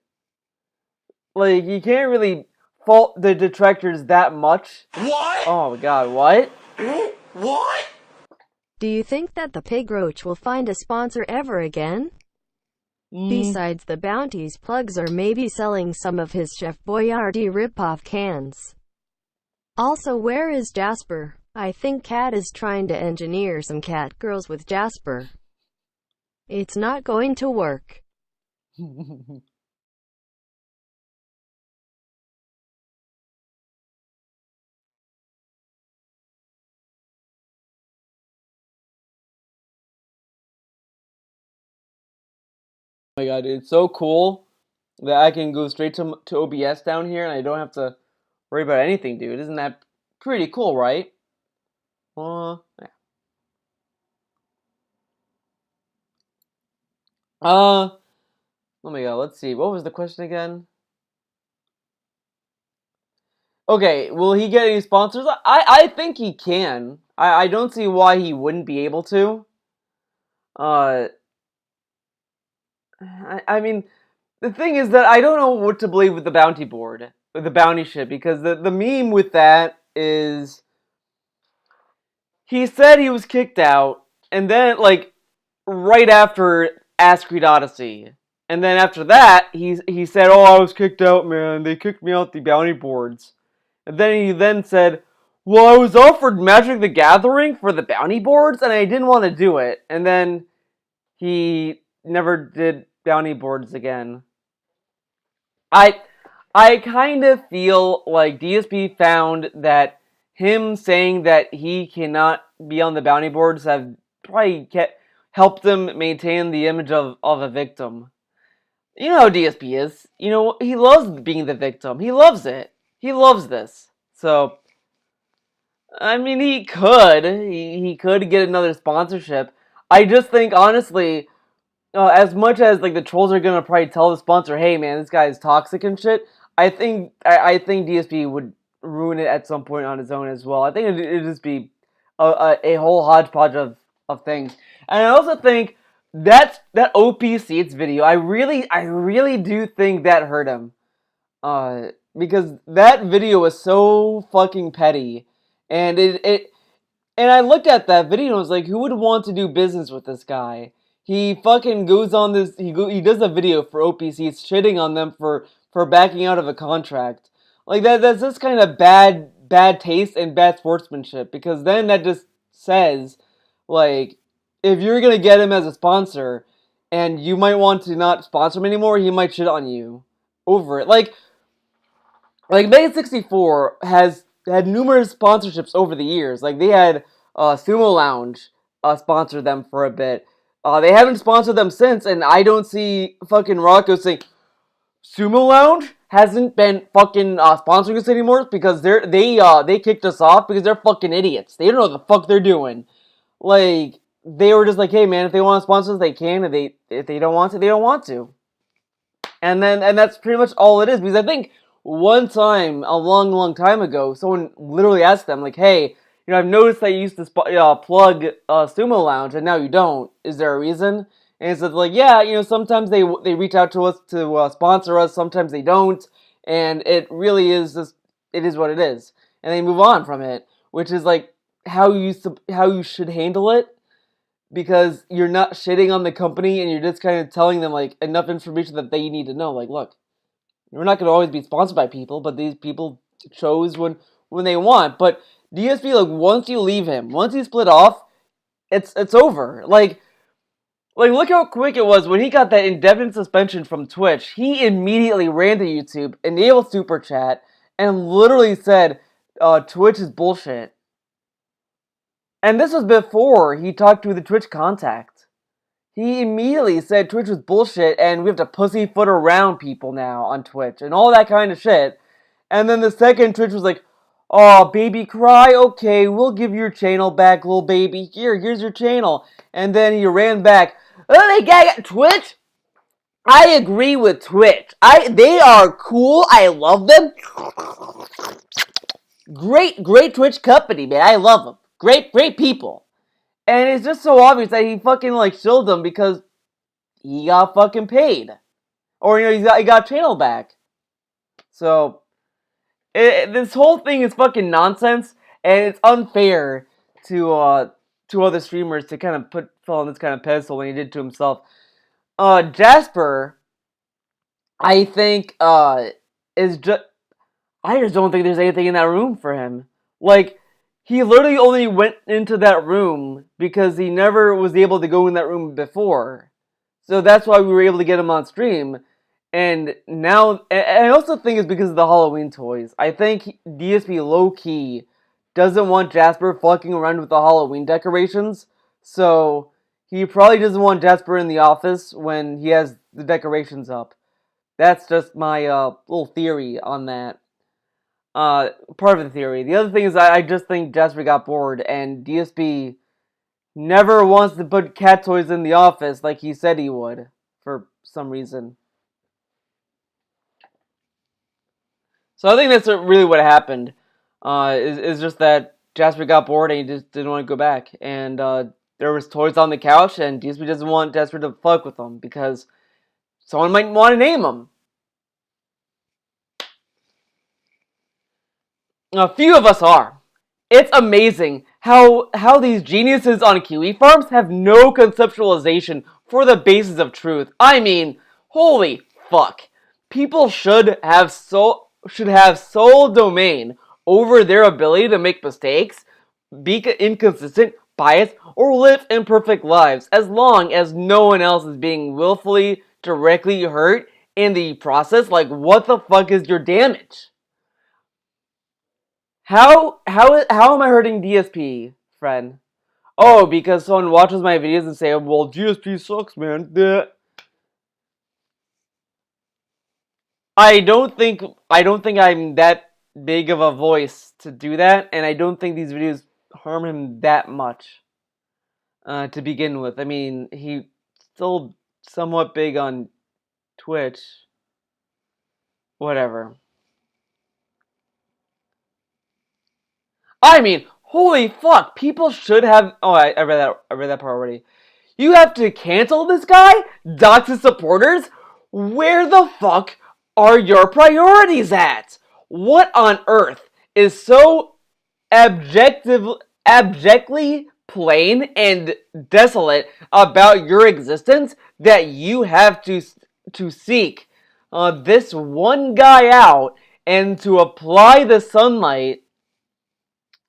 Like, you can't really fault the detractors that much. What? Oh my god, what? What? Do you think that the pig roach will find a sponsor ever again? Besides the bounties, plugs are maybe selling some of his Chef Boyardee ripoff cans. Also, where is Jasper? I think Cat is trying to engineer some cat girls with Jasper. It's not going to work. Oh my god, dude, it's so cool that I can go straight to OBS down here and I don't have to worry about anything, dude. Isn't that pretty cool, right? Yeah. Oh my god, let's see. What was the question again? Okay, will he get any sponsors? I think he can. I don't see why he wouldn't be able to. Uh, I mean, the thing is that I don't know what to believe with the bounty board, with the bounty ship, because the meme with that is he said he was kicked out, and then, like, right after Ask Creed Odyssey. And then after that, he said, "Oh, I was kicked out, man. They kicked me out the bounty boards." And then he then said, "Well, I was offered Magic the Gathering for the bounty boards, and I didn't want to do it." And then he never did bounty boards again. I I kind of feel like DSP found that him saying that he cannot be on the bounty boards have probably helped him maintain the image of a victim. You know how DSP is. You know, he loves being the victim. He loves it. He loves this. So, I mean, he could. He could get another sponsorship. I just think, honestly, as much as like the trolls are gonna probably tell the sponsor, "Hey, man, this guy is toxic and shit," I think DSP would ruin it at some point on his own as well. I think it'd just be a whole hodgepodge of things. And I also think that OP Seats video, I really do think that hurt him. Because that video was so fucking petty, and and I looked at that video and was like, who would want to do business with this guy? He fucking goes on this. He does a video for OPCs shitting on them for backing out of a contract. Like that's just kind of bad taste and bad sportsmanship, because then that just says, like, if you're gonna get him as a sponsor and you might want to not sponsor him anymore, he might shit on you over it. Like Mega 64 has had numerous sponsorships over the years. Like they had Sumo Lounge sponsor them for a bit. They haven't sponsored them since, and I don't see fucking Rocco saying Sumo Lounge hasn't been fucking sponsoring us anymore because they kicked us off because they're fucking idiots. They don't know what the fuck they're doing. Like they were just like, hey man, if they want to sponsor us, they can. If they don't want to, they don't want to. And that's pretty much all it is. Because I think one time, a long time ago, someone literally asked them, like, hey, you know, I've noticed that you used to plug Sumo Lounge and now you don't. Is there a reason? And it's like, yeah, you know, sometimes they reach out to us to sponsor us, sometimes they don't, and it really is just, it is what it is. And they move on from it, which is like how you should handle it, because you're not shitting on the company and you're just kind of telling them like enough information that they need to know. Like, look, we're not going to always be sponsored by people, but these people chose when they want. But DSP, like, once you leave him, once you split off, it's over. Like look how quick it was when he got that indefinite suspension from Twitch. He immediately ran to YouTube, enabled Super Chat, and literally said, Twitch is bullshit. And this was before he talked to the Twitch contact. He immediately said Twitch was bullshit and we have to pussyfoot around people now on Twitch and all that kind of shit. And then the second Twitch was like, oh, baby cry, okay, we'll give your channel back, little baby. Here's your channel. And then he ran back, oh my god, Twitch? I agree with Twitch. They are cool, I love them. Great Twitch company, man, I love them. Great people. And it's just so obvious that he fucking, like, shilled them because he got fucking paid. Or, you know, he got channel back. So, this whole thing is fucking nonsense, and it's unfair to other streamers to kind of put Phil on this kind of pedestal when he did to himself. Jasper, I think, is just... I just don't think there's anything in that room for him. Like, he literally only went into that room because he never was able to go in that room before. So that's why we were able to get him on stream. And now, and I also think it's because of the Halloween toys. I think DSP low-key doesn't want Jasper fucking around with the Halloween decorations. So he probably doesn't want Jasper in the office when he has the decorations up. That's just my little theory on that. Part of the theory. The other thing is I just think Jasper got bored and DSP never wants to put cat toys in the office like he said he would for some reason. So I think that's really what happened. Is just that Jasper got bored and he just didn't want to go back. And there was toys on the couch and DSP doesn't want Jasper to fuck with them because someone might want to name them. A few of us are. It's amazing how these geniuses on Kiwi Farms have no conceptualization for the basis of truth. I mean, holy fuck. People should have sole domain over their ability to make mistakes, be inconsistent, biased, or live imperfect lives, as long as no one else is being willfully, directly hurt in the process. Like, what the fuck is your damage? How am I hurting DSP, friend? Oh, because someone watches my videos and say, well, DSP sucks, man. Duh. I don't think I'm that big of a voice to do that, and I don't think these videos harm him that much. To begin with, I mean, he's still somewhat big on Twitch. Whatever. I mean, holy fuck! People should have. Oh, I read that. I read that part already. You have to cancel this guy? Dox his supporters? Where the fuck are your priorities at? What on earth is so abjectly plain and desolate about your existence that you have to seek this one guy out and to apply the sunlight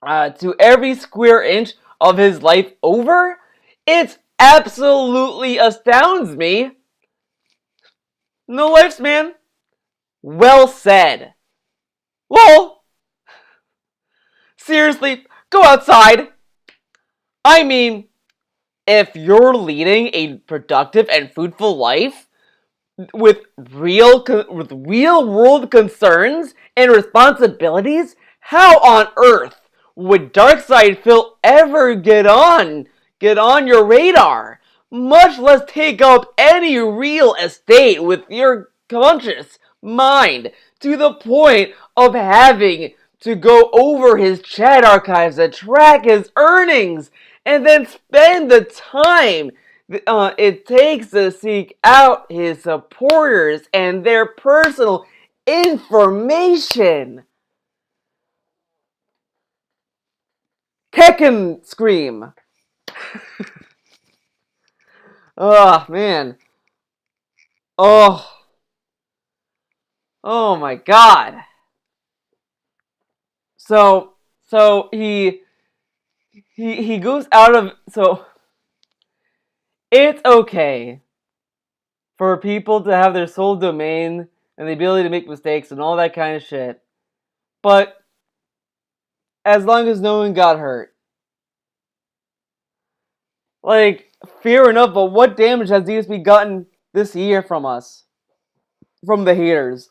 to every square inch of his life over? It absolutely astounds me. No lives, man. Well said. Lol. Seriously, go outside. I mean, if you're leading a productive and fruitful life with real world concerns and responsibilities, how on earth would Darkside Phil ever get on your radar? Much less take up any real estate with your conscious mind to the point of having to go over his chat archives to track his earnings and then spend the time it takes to seek out his supporters and their personal information. Tekken Scream. Oh, man. Oh. Oh my god. So he goes out of, so it's okay for people to have their sole domain and the ability to make mistakes and all that kind of shit. But as long as no one got hurt. Like, fair enough, but what damage has DSP gotten this year from us? From the haters?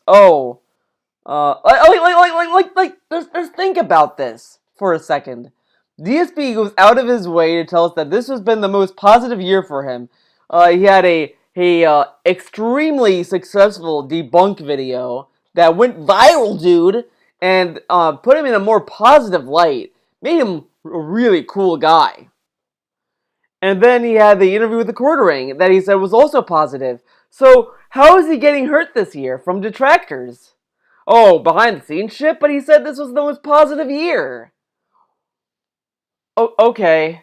Just think about this for a second. DSP goes out of his way to tell us that this has been the most positive year for him. He had a extremely successful debunk video that went viral, dude, and put him in a more positive light. Made him a really cool guy. And then he had the interview with the quartering that he said was also positive. So how is he getting hurt this year from detractors? Oh, behind the scenes shit, but he said this was the most positive year. Oh, okay.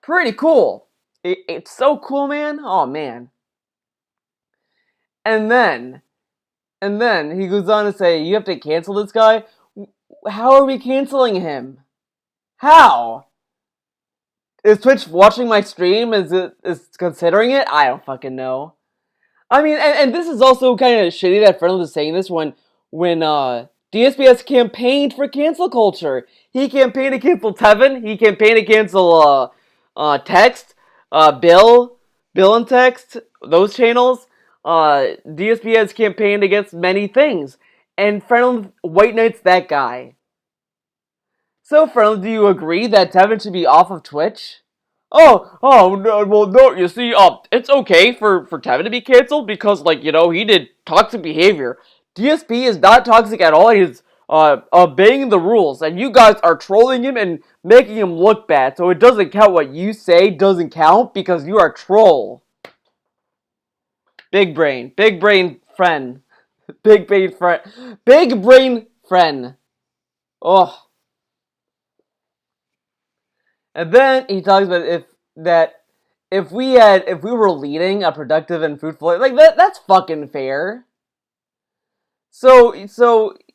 Pretty cool. It's so cool, man. Oh, man. And then he goes on to say, you have to cancel this guy? How are we canceling him? How? Is Twitch watching my stream? Is considering it? I don't fucking know. I mean, and this is also kind of shitty that Fernald is saying this when DSP has campaigned for cancel culture. He campaigned to cancel Tevin. He campaigned to cancel Text, Bill and Text, those channels. DSP has campaigned against many things, and Fernald White Knight's that guy. So, Fernald, do you agree that Tevin should be off of Twitch? Oh, no, well, no, you see, it's okay for Tevin to be canceled because, like, you know, he did toxic behavior. DSP is not toxic at all. He's, obeying the rules, and you guys are trolling him and making him look bad, so it doesn't count. What you say doesn't count because you are a troll. Big brain friend. Big brain friend. Oh. And then he talks about if we were leading a productive and fruitful life, like that's fucking fair. So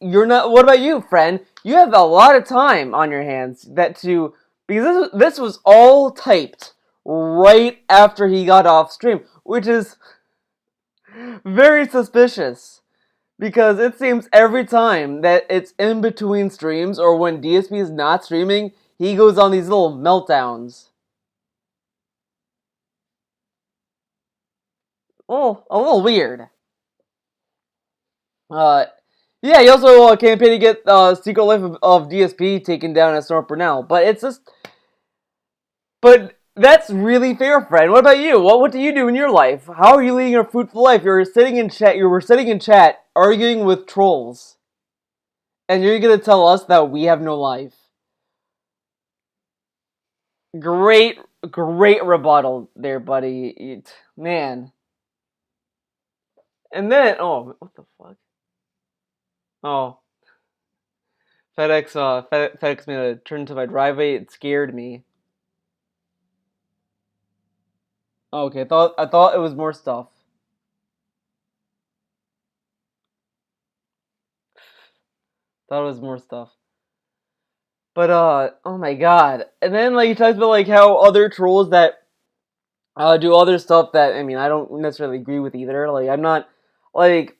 you're not. What about you, friend? You have a lot of time on your hands because this was all typed right after he got off stream, which is very suspicious. Because it seems every time that it's in between streams or when DSP is not streaming, he goes on these little meltdowns. Oh, a little weird. Yeah, he also campaigned to get Secret Life of DSP taken down at Snort Burnell. But that's really fair, friend. What about you? What do you do in your life? How are you leading a fruitful life? You were sitting in chat, arguing with trolls. And you're gonna tell us that we have no life. Great rebuttal there, buddy. Man. And then, what the fuck? Oh. FedEx made a turn to my driveway. It scared me. Okay, I thought it was more stuff. Thought it was more stuff. But oh my god. And then like he talks about like how other trolls that do other stuff that I mean I don't necessarily agree with either. Like I'm not like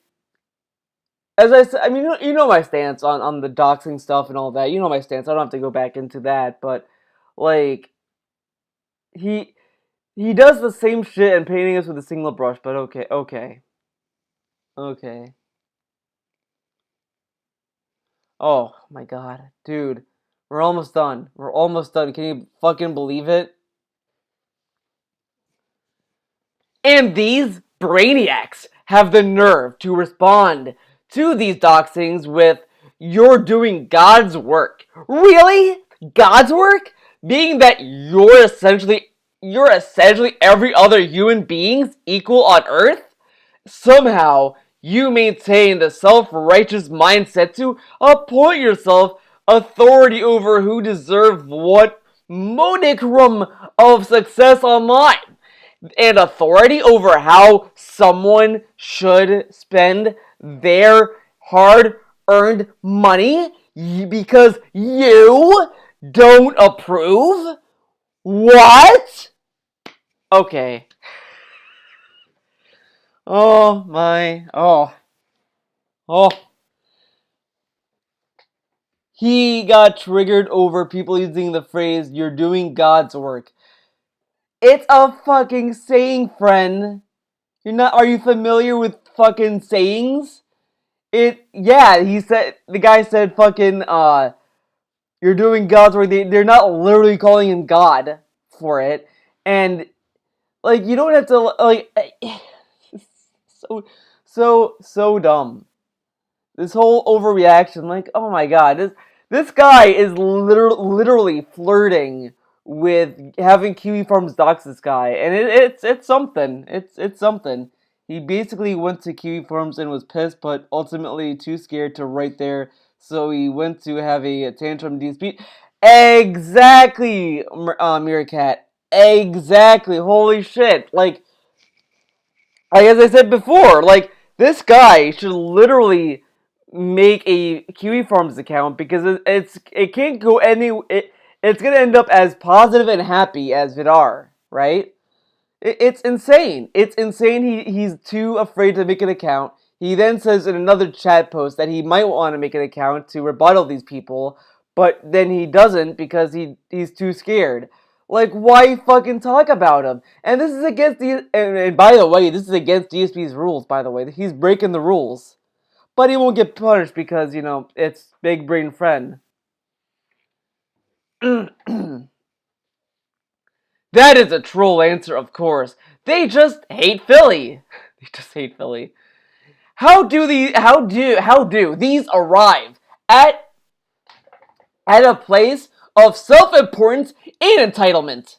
as I said, I mean you know my stance on the doxing stuff and all that. You know my stance. I don't have to go back into that, but like he does the same shit and painting us with a single brush, but okay. Oh my god, dude. We're almost done. Can you fucking believe it? And these brainiacs have the nerve to respond to these doxings with, "You're doing God's work." Really? God's work? Being that you're essentially every other human being's equal on Earth? Somehow, you maintain the self-righteous mindset to appoint yourself authority over who deserve what modicum of success online, and authority over how someone should spend their hard-earned money because you don't approve? What? Okay. Oh my. Oh. he got triggered over people using the phrase, "You're doing God's work." It's a fucking saying, friend. Are you familiar with fucking sayings? The guy said fucking, you're doing God's work. They're not literally calling him God for it. And, like, you don't have to, like, so dumb. This whole overreaction, like, oh my god, this guy is literally flirting with having Kiwi Farms dox this guy, and it's something. It's something. He basically went to Kiwi Farms and was pissed, but ultimately too scared to write there, so he went to have a tantrum DSP. Exactly, Meerkat. Exactly. Holy shit. Like as I said before, like, this guy should literally make a Kiwi Farms account because it can't go it's gonna end up as positive and happy as Vidar, right? It's insane. It's insane. He's too afraid to make an account. He then says in another chat post that he might want to make an account to rebuttal these people, but then he doesn't because he's too scared. Like, why fucking talk about him? And this is against and by the way, this is against DSP's rules, by the way. He's breaking the rules. But he won't get punished because, it's Big Brain Friend. That is a troll answer, of course. They just hate Philly. They just hate Philly. How do these arrive at a place of self-importance and entitlement?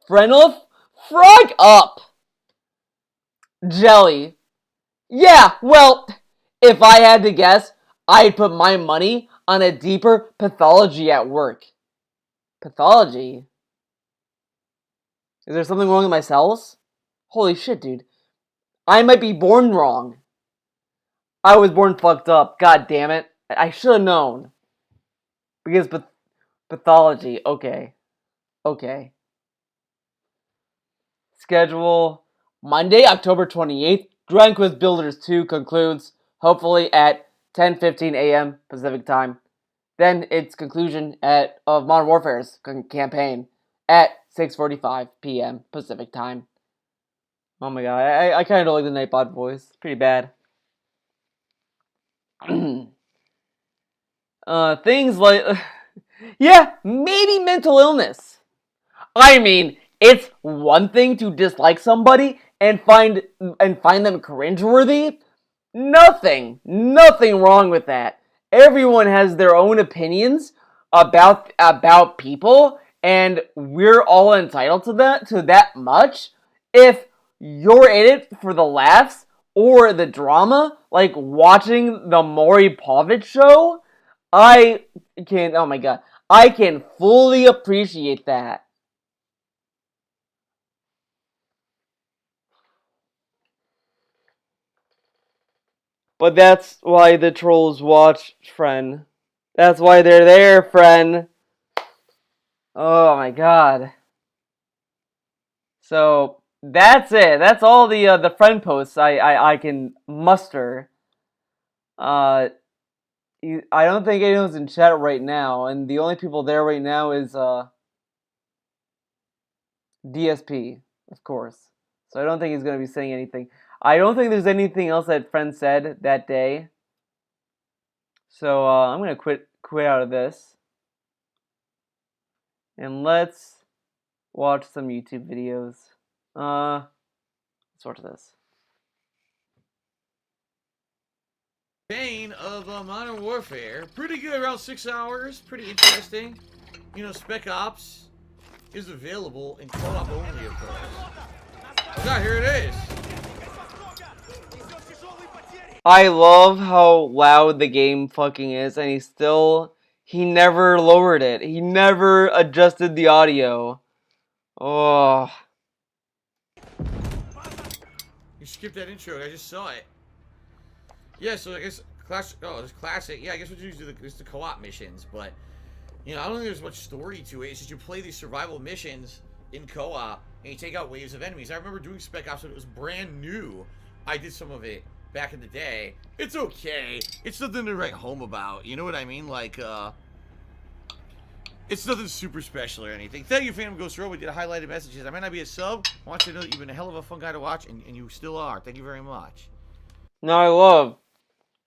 Frenulf, frog up. Jelly. Yeah, well, if I had to guess, I'd put my money on a deeper pathology at work. Pathology? Is there something wrong with my cells? Holy shit, dude. I might be born wrong. I was born fucked up. God damn it. I should have known. Because pathology. Okay. Schedule. Monday, October 28th. Grand Quiz Builders 2 concludes, hopefully at 10:15 a.m. Pacific Time. Then its conclusion of Modern Warfare's campaign at 6:45 p.m. Pacific Time. Oh my god, I kind of don't like the Nightbot voice. It's pretty bad. Things like, yeah, maybe mental illness. I mean, it's one thing to dislike somebody and find them cringeworthy. Nothing wrong with that. Everyone has their own opinions about people, and we're all entitled to that much. If you're in it for the laughs or the drama, like watching the Maury Povich show, I can fully appreciate that. But that's why the trolls watch, friend. That's why they're there, friend. Oh my god. So that's it. That's all the friend posts I can muster. I don't think anyone's in chat right now, and the only people there right now is DSP, of course. So I don't think he's gonna be saying anything. I don't think there's anything else that friend said that day. So I'm gonna quit out of this, and let's watch some YouTube videos. Let's watch this. Campaign of Modern Warfare. Pretty good, around 6 hours. Pretty interesting. Spec Ops is available in co-op only, of course. Oh, here it is. I love how loud the game fucking is, and he never lowered it. He never adjusted the audio. Oh. You skipped that intro. I just saw it. Yeah, so I guess it's classic. Yeah, I guess what you do is the co-op missions, but I don't think there's much story to it. It's just you play these survival missions in co-op and you take out waves of enemies. I remember doing Spec Ops when it was brand new. I did some of it back in the day. It's okay. It's nothing to write home about. You know what I mean? Like, it's nothing super special or anything. Thank you, Phantom Ghost Row. We did highlighted messages. I might not be a sub. I want you to know that you've been a hell of a fun guy to watch, and you still are. Thank you very much. Now I love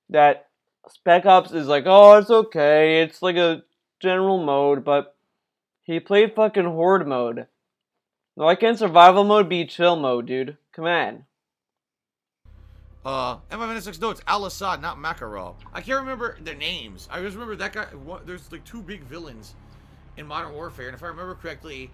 that Spec Ops is like, oh, it's okay. It's like a general mode, but he played fucking Horde mode. Why can't survival mode be chill mode, dude? Come on. MF96, no, it's Al-Assad, not Makarov. I can't remember their names. I just remember that guy. There's like two big villains in Modern Warfare, and if I remember correctly,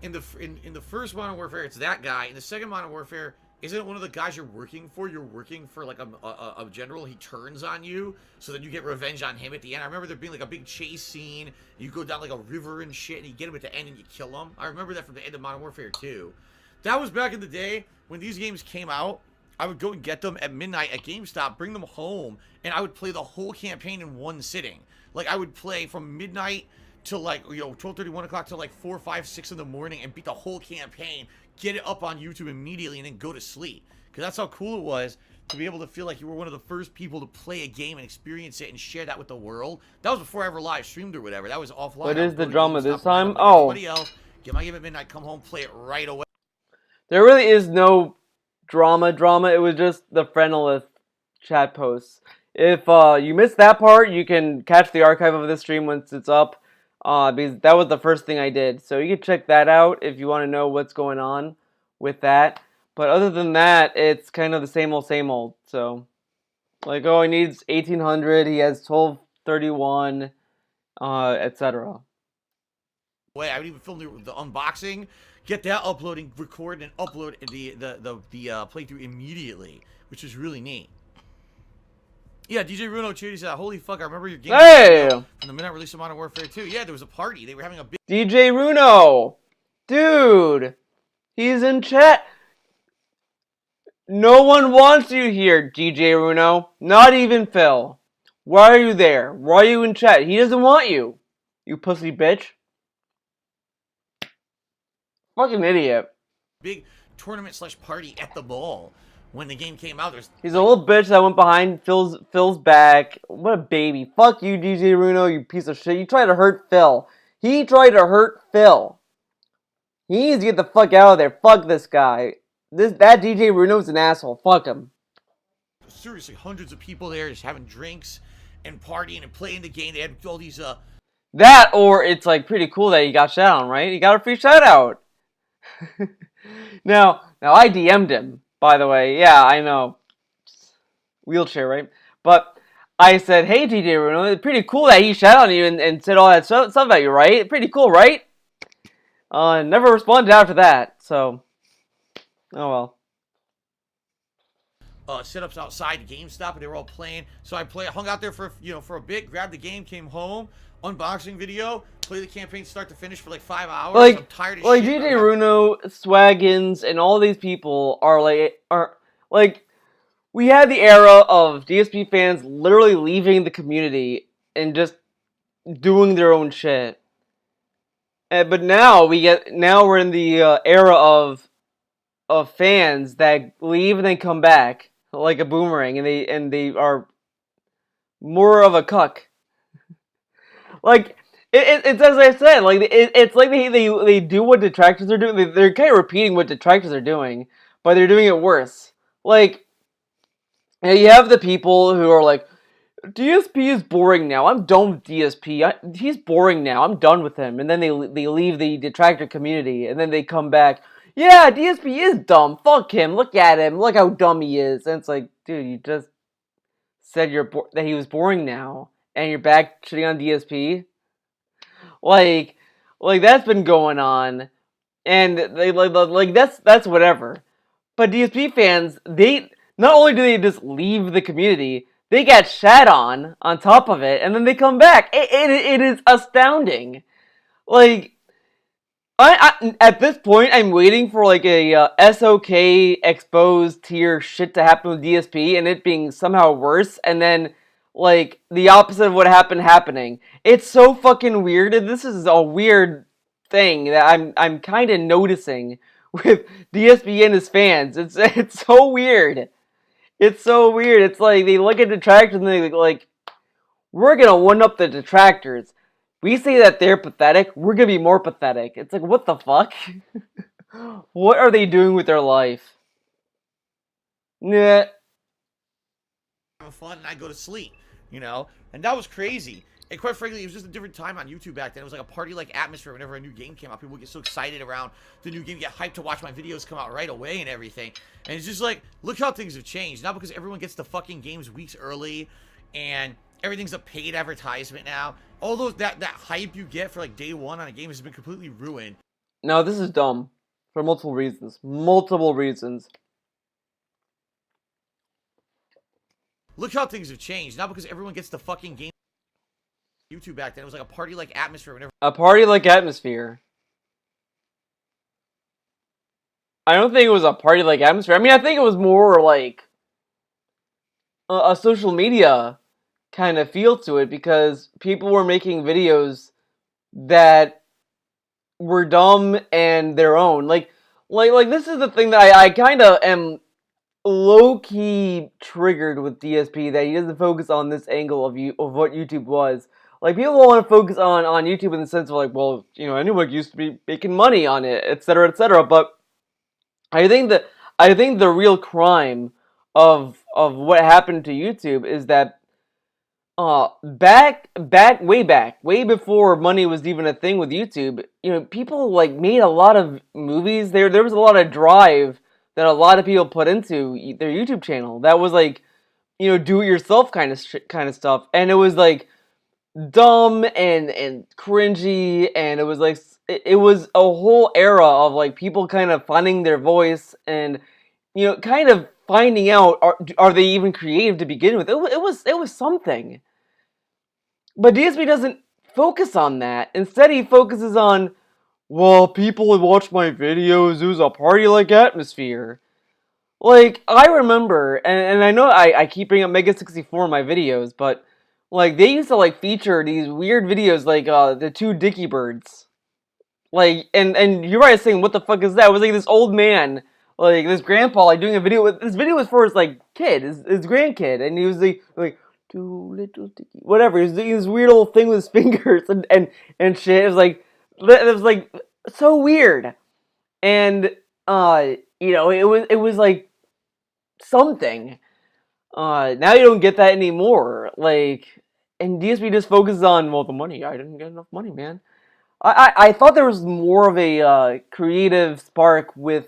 in the first Modern Warfare, it's that guy. In the second Modern Warfare, isn't it one of the guys you're working for? You're working for like a general. He turns on you, so then you get revenge on him at the end. I remember there being like a big chase scene. You go down like a river and shit, and you get him at the end and you kill him. I remember that from the end of Modern Warfare 2. That was back in the day when these games came out. I would go and get them at midnight at GameStop, bring them home, and I would play the whole campaign in one sitting. Like, I would play from midnight to, like, 12:30, 1 o'clock till, like, 4, 5, 6 in the morning and beat the whole campaign, get it up on YouTube immediately, and then go to sleep. Because that's how cool it was to be able to feel like you were one of the first people to play a game and experience it and share that with the world. That was before I ever live streamed or whatever. That was offline. What is the drama this time? Like oh. Else, get my game at midnight, come home, play it right away. There really is no drama. It was just the friendless chat posts. If you missed that part, you can catch the archive of this stream once it's up. Because that was the first thing I did. So you can check that out if you want to know what's going on with that. But other than that, it's kind of the same old. So, like, oh, he needs 1800, he has 1231, etc. I would even film the unboxing, get that uploading, record, and upload the playthrough immediately, which is really neat. Yeah, DJ Runo Charity said, holy fuck, I remember your game from the midnight release of Modern Warfare 2. Yeah, there was a party. They were having a big... DJ Runo! Dude! He's in chat! No one wants you here, DJ Runo. Not even Phil. Why are you there? Why are you in chat? He doesn't want you. You pussy bitch. Fucking idiot. Big tournament / party at the mall. When the game came out, he's a little bitch that went behind Phil's back. What a baby. Fuck you, DJ Runo, you piece of shit. You tried to hurt Phil. He tried to hurt Phil. He needs to get the fuck out of there. Fuck this guy. That DJ Runo's an asshole. Fuck him. Seriously, hundreds of people there just having drinks and partying and playing the game. They had all these That, or it's like pretty cool that he got shout on, right? He got a free shout out. Now I DM'd him. By the way, yeah, I know. Wheelchair, right? But I said, hey, DJ Runo, it's pretty cool that he shouted on you and said all that stuff about you, right? Pretty cool, right? Never responded after that, so... Oh, well. Setups outside GameStop, and they were all playing. So I hung out there for a bit, grabbed the game, came home, unboxing video, play the campaign start to finish for like 5 hours. Like, I'm tired of like shit. DJ Runo, Swaggins, and all these people are like we had the era of DSP fans literally leaving the community and just doing their own shit. But now we're in the era of fans that leave and then come back like a boomerang, and they are more of a cuck. Like it's as I said, like it's like they do what detractors are doing. They're kind of repeating what detractors are doing, but they're doing it worse. Like, you have the people who are like, DSP is boring now. I'm done with DSP. He's boring now. I'm done with him. And then they leave the detractor community, and then they come back. Yeah, DSP is dumb. Fuck him. Look at him. Look how dumb he is. And it's like, dude, you just said that he was boring now, and you're back shitting on DSP. Like that's been going on, and they like that's whatever. But DSP fans, they not only do they just leave the community, they get shat on top of it, and then they come back. It is astounding. Like, I at this point, I'm waiting for like a SOK exposed tier shit to happen with DSP, and it being somehow worse, and then like the opposite of what happening. It's so fucking weird, and this is a weird thing that I'm kind of noticing with DSP and his fans. It's so weird. It's so weird. It's like they look at detractors and they like, we're gonna one up the detractors. We say that they're pathetic, we're gonna be more pathetic. It's like, what the fuck? What are they doing with their life? Nah. Have fun, and I go to sleep, and that was crazy. And quite frankly, it was just a different time on YouTube back then. It was like a party-like atmosphere whenever a new game came out. People would get so excited around the new game, get hyped to watch my videos come out right away and everything. And it's just like, look how things have changed. Not because everyone gets the fucking games weeks early and everything's a paid advertisement now. All those that hype you get for like day one on a game has been completely ruined. No, this is dumb. For multiple reasons. Multiple reasons. Look how things have changed. Not because everyone gets the fucking game YouTube back then. It was like a party-like atmosphere whenever A party-like atmosphere. I don't think it was a party-like atmosphere. I mean, I think it was more like a social media kind of feel to it because people were making videos that were dumb and their own. Like this is the thing that I kind of am low-key triggered with DSP, that he doesn't focus on this angle of what YouTube was. Like, people want to focus on YouTube in the sense of like, well, anyone used to be making money on it, etc., etc. But I think the real crime of what happened to YouTube is that way before money was even a thing with YouTube, people like made a lot of movies. There was a lot of drive that a lot of people put into their YouTube channel. That was like, do it yourself kind of stuff, and it was like dumb and cringy, and it was like it was a whole era of like people kind of finding their voice and kind of finding out are they even creative to begin with. It was something. But DSP doesn't focus on that. Instead, he focuses on, well, people would watch my videos, it was a party-like atmosphere. Like, I remember, and I know I keep bringing up Mega 64 in my videos, but, like, they used to, like, feature these weird videos, like, the two Dicky Birds. Like, and you're right saying, what the fuck is that? It was, like, this old man, like, this grandpa, like, doing a video this video was for his, like, kid, his grandkid, and he was, like, two little sticky, whatever. He was doing this weird old thing with his fingers and shit. It was like so weird, and it was like something. Now you don't get that anymore. Like, and DSP just focuses on, well, the money. I didn't get enough money, man. I thought there was more of a creative spark with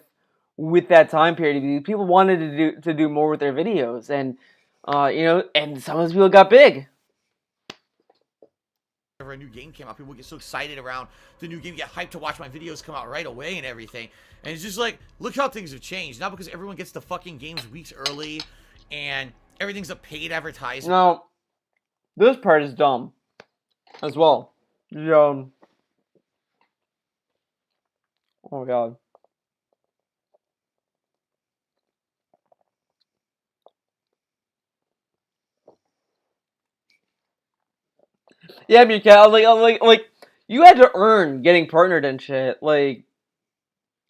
that time period. People wanted to do more with their videos, and and some of those people got big. Whenever a new game came out, people would get so excited around the new game, get hyped to watch my videos come out right away and everything. And it's just like, look how things have changed. Not because everyone gets the fucking games weeks early and everything's a paid advertisement. No, this part is dumb as well. Oh my god. Yeah, because like you had to earn getting partnered and shit. Like,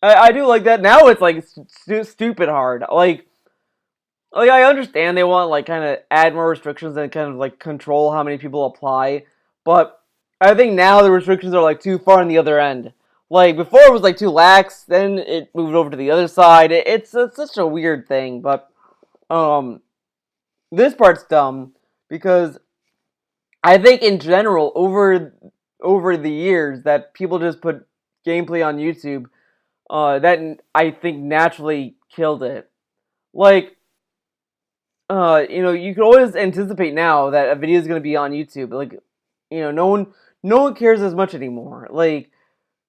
I do like that. Now it's like stupid hard. Like I understand they want like kind of add more restrictions and kind of like control how many people apply, but I think now the restrictions are like too far on the other end. Like, before it was like too lax, then it moved over to the other side. It's such a weird thing, but this part's dumb because I think in general over the years that people just put gameplay on YouTube, that I think naturally killed it. Like, you can always anticipate now that a video is going to be on YouTube. Like, no one cares as much anymore. Like,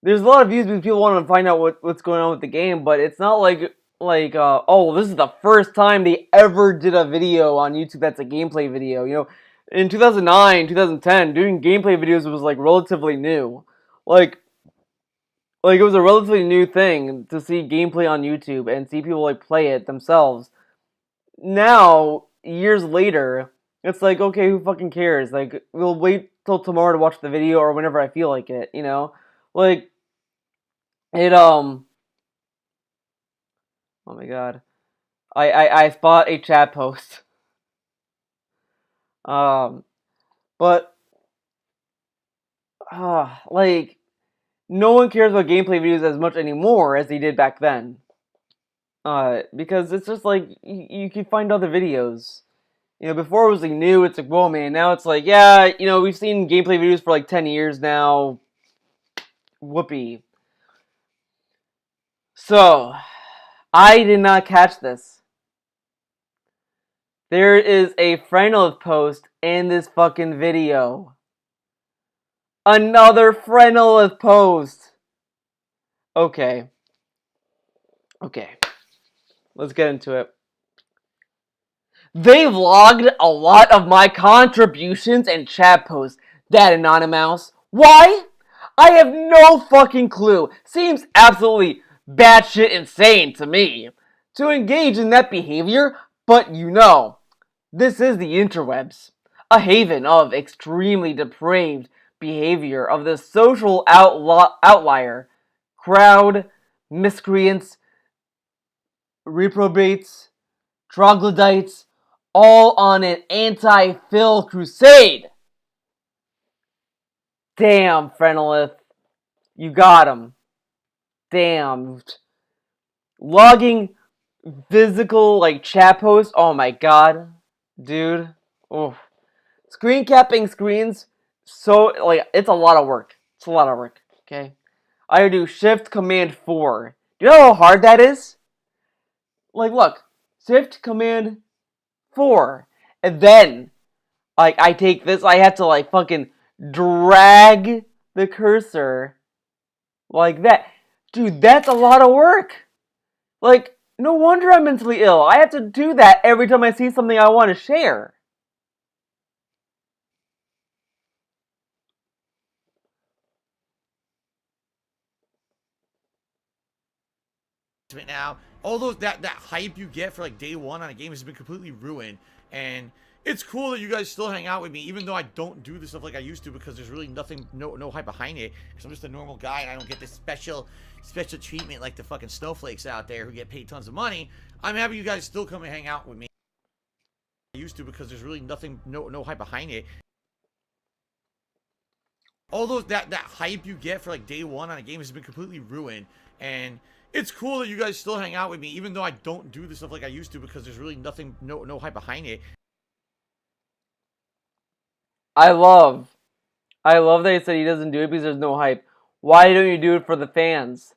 there's a lot of views because people want to find out what's going on with the game, but it's not like oh, this is the first time they ever did a video on YouTube that's a gameplay video. In 2009, 2010, doing gameplay videos was like relatively new. Like it was a relatively new thing to see gameplay on YouTube and see people like play it themselves. Now, years later, it's like, okay, who fucking cares? Like, we'll wait till tomorrow to watch the video or whenever I feel like it, Like, it, oh my god. I spot a chat post. But like, no one cares about gameplay videos as much anymore as they did back then. Because it's just like you can find other videos. You know, before it was like new, it's like, whoa, man. Now it's like, yeah, you know, we've seen gameplay videos for like 10 years now. Whoopee. So, I did not catch this. There is a friend post in this fucking video. Another friend post. Okay. Let's get into it. They've logged a lot of my contributions and chat posts. That anonymous. Why? I have no fucking clue. Seems absolutely batshit insane to me to engage in that behavior, but you know, this is the interwebs, a haven of extremely depraved behavior of the social outlier, crowd, miscreants, reprobates, troglodytes, all on an anti-Phil crusade. Damn, Frenolith, you got him. Damn. Logging physical, like, chat posts, oh my god. Dude. Oh. Screen capping screens, so, like, it's a lot of work. It's a lot of work, okay? I do Shift Command 4. Do you know how hard that is? Like, look. Shift Command 4. And then, like, I take this, I have to, like, fucking drag the cursor like that. Dude, that's a lot of work. Like, no wonder I'm mentally ill. I have to do that every time I see something I want to share. Now, all those that hype you get for like day one on a game has been completely ruined, and it's cool that you guys still hang out with me, even though I don't do the stuff like I used to, because there's really nothing, no hype behind it. Because I'm just a normal guy, and I don't get this special treatment like the fucking snowflakes out there who get paid tons of money. I'm happy you guys still come and hang out with me. I used to, because there's really nothing, no hype behind it. All those that hype you get for like day one on a game has been completely ruined, and it's cool that you guys still hang out with me, even though I don't do the stuff like I used to, because there's really nothing, no hype behind it. I love that he said he doesn't do it because there's no hype. Why don't you do it for the fans?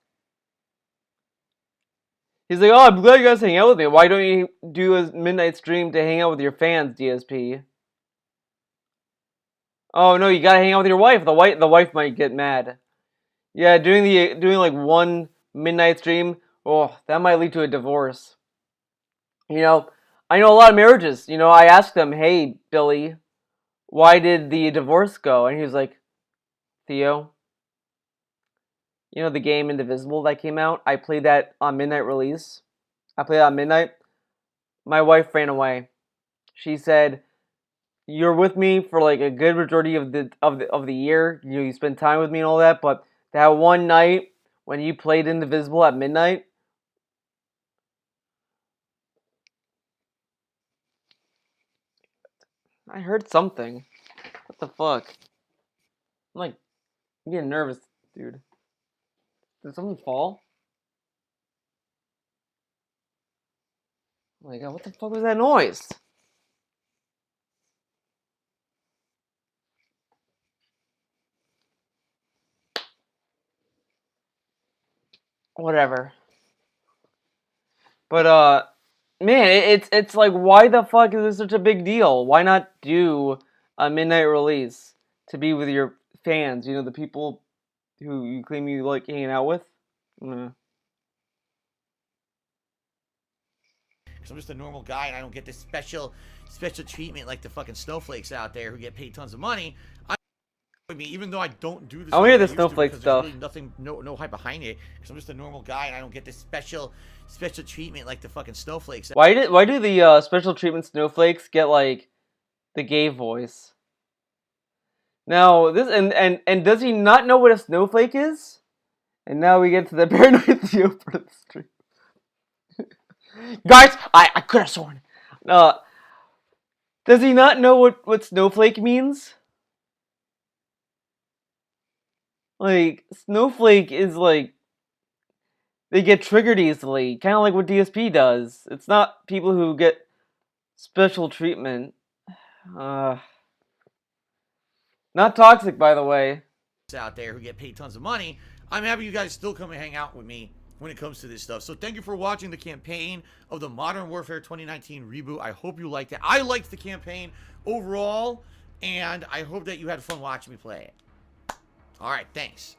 He's like, oh, I'm glad you guys hang out with me. Why don't you do a midnight stream to hang out with your fans, DSP? Oh no, you gotta hang out with your wife. The wife might get mad. Yeah, doing like one midnight stream, oh, that might lead to a divorce. You know, I know a lot of marriages. You know, I asked them, hey, Billy, why did the divorce go? And he was like, Theo, you know the game Indivisible that came out? I played that on midnight release. I played it on midnight. My wife ran away. She said, you're with me for like a good majority of the year. You know, you spend time with me and all that, but that one night when you played Indivisible at midnight, I heard something. What the fuck? I'm like, I'm getting nervous, dude. Did something fall? Oh my god, what the fuck was that noise? Whatever. But man, it's like, why the fuck is this such a big deal? Why not do a midnight release to be with your fans? You know, the people who you claim you like hanging out with. Mm. Because I'm just a normal guy, and I don't get this special treatment like the fucking snowflakes out there who get paid tons of money. With me, even though I don't do this. I want to hear the snowflake stuff. Really nothing, no hype behind it. Because I'm just a normal guy, and I don't get this special treatment like the fucking snowflakes. Why do the special treatment snowflakes get like the gay voice? Now this and does he not know what a snowflake is? And now we get to the paranoid Theo for the stream. Guys, I could have sworn. Does he not know what snowflake means? Like, snowflake is like, they get triggered easily, kind of like what DSP does. It's not people who get special treatment. Not toxic, by the way. Out there who get paid tons of money. I'm happy you guys still come and hang out with me when it comes to this stuff. So thank you for watching the campaign of the Modern Warfare 2019 reboot. I hope you liked it. I liked the campaign overall, and I hope that you had fun watching me play it. All right, thanks.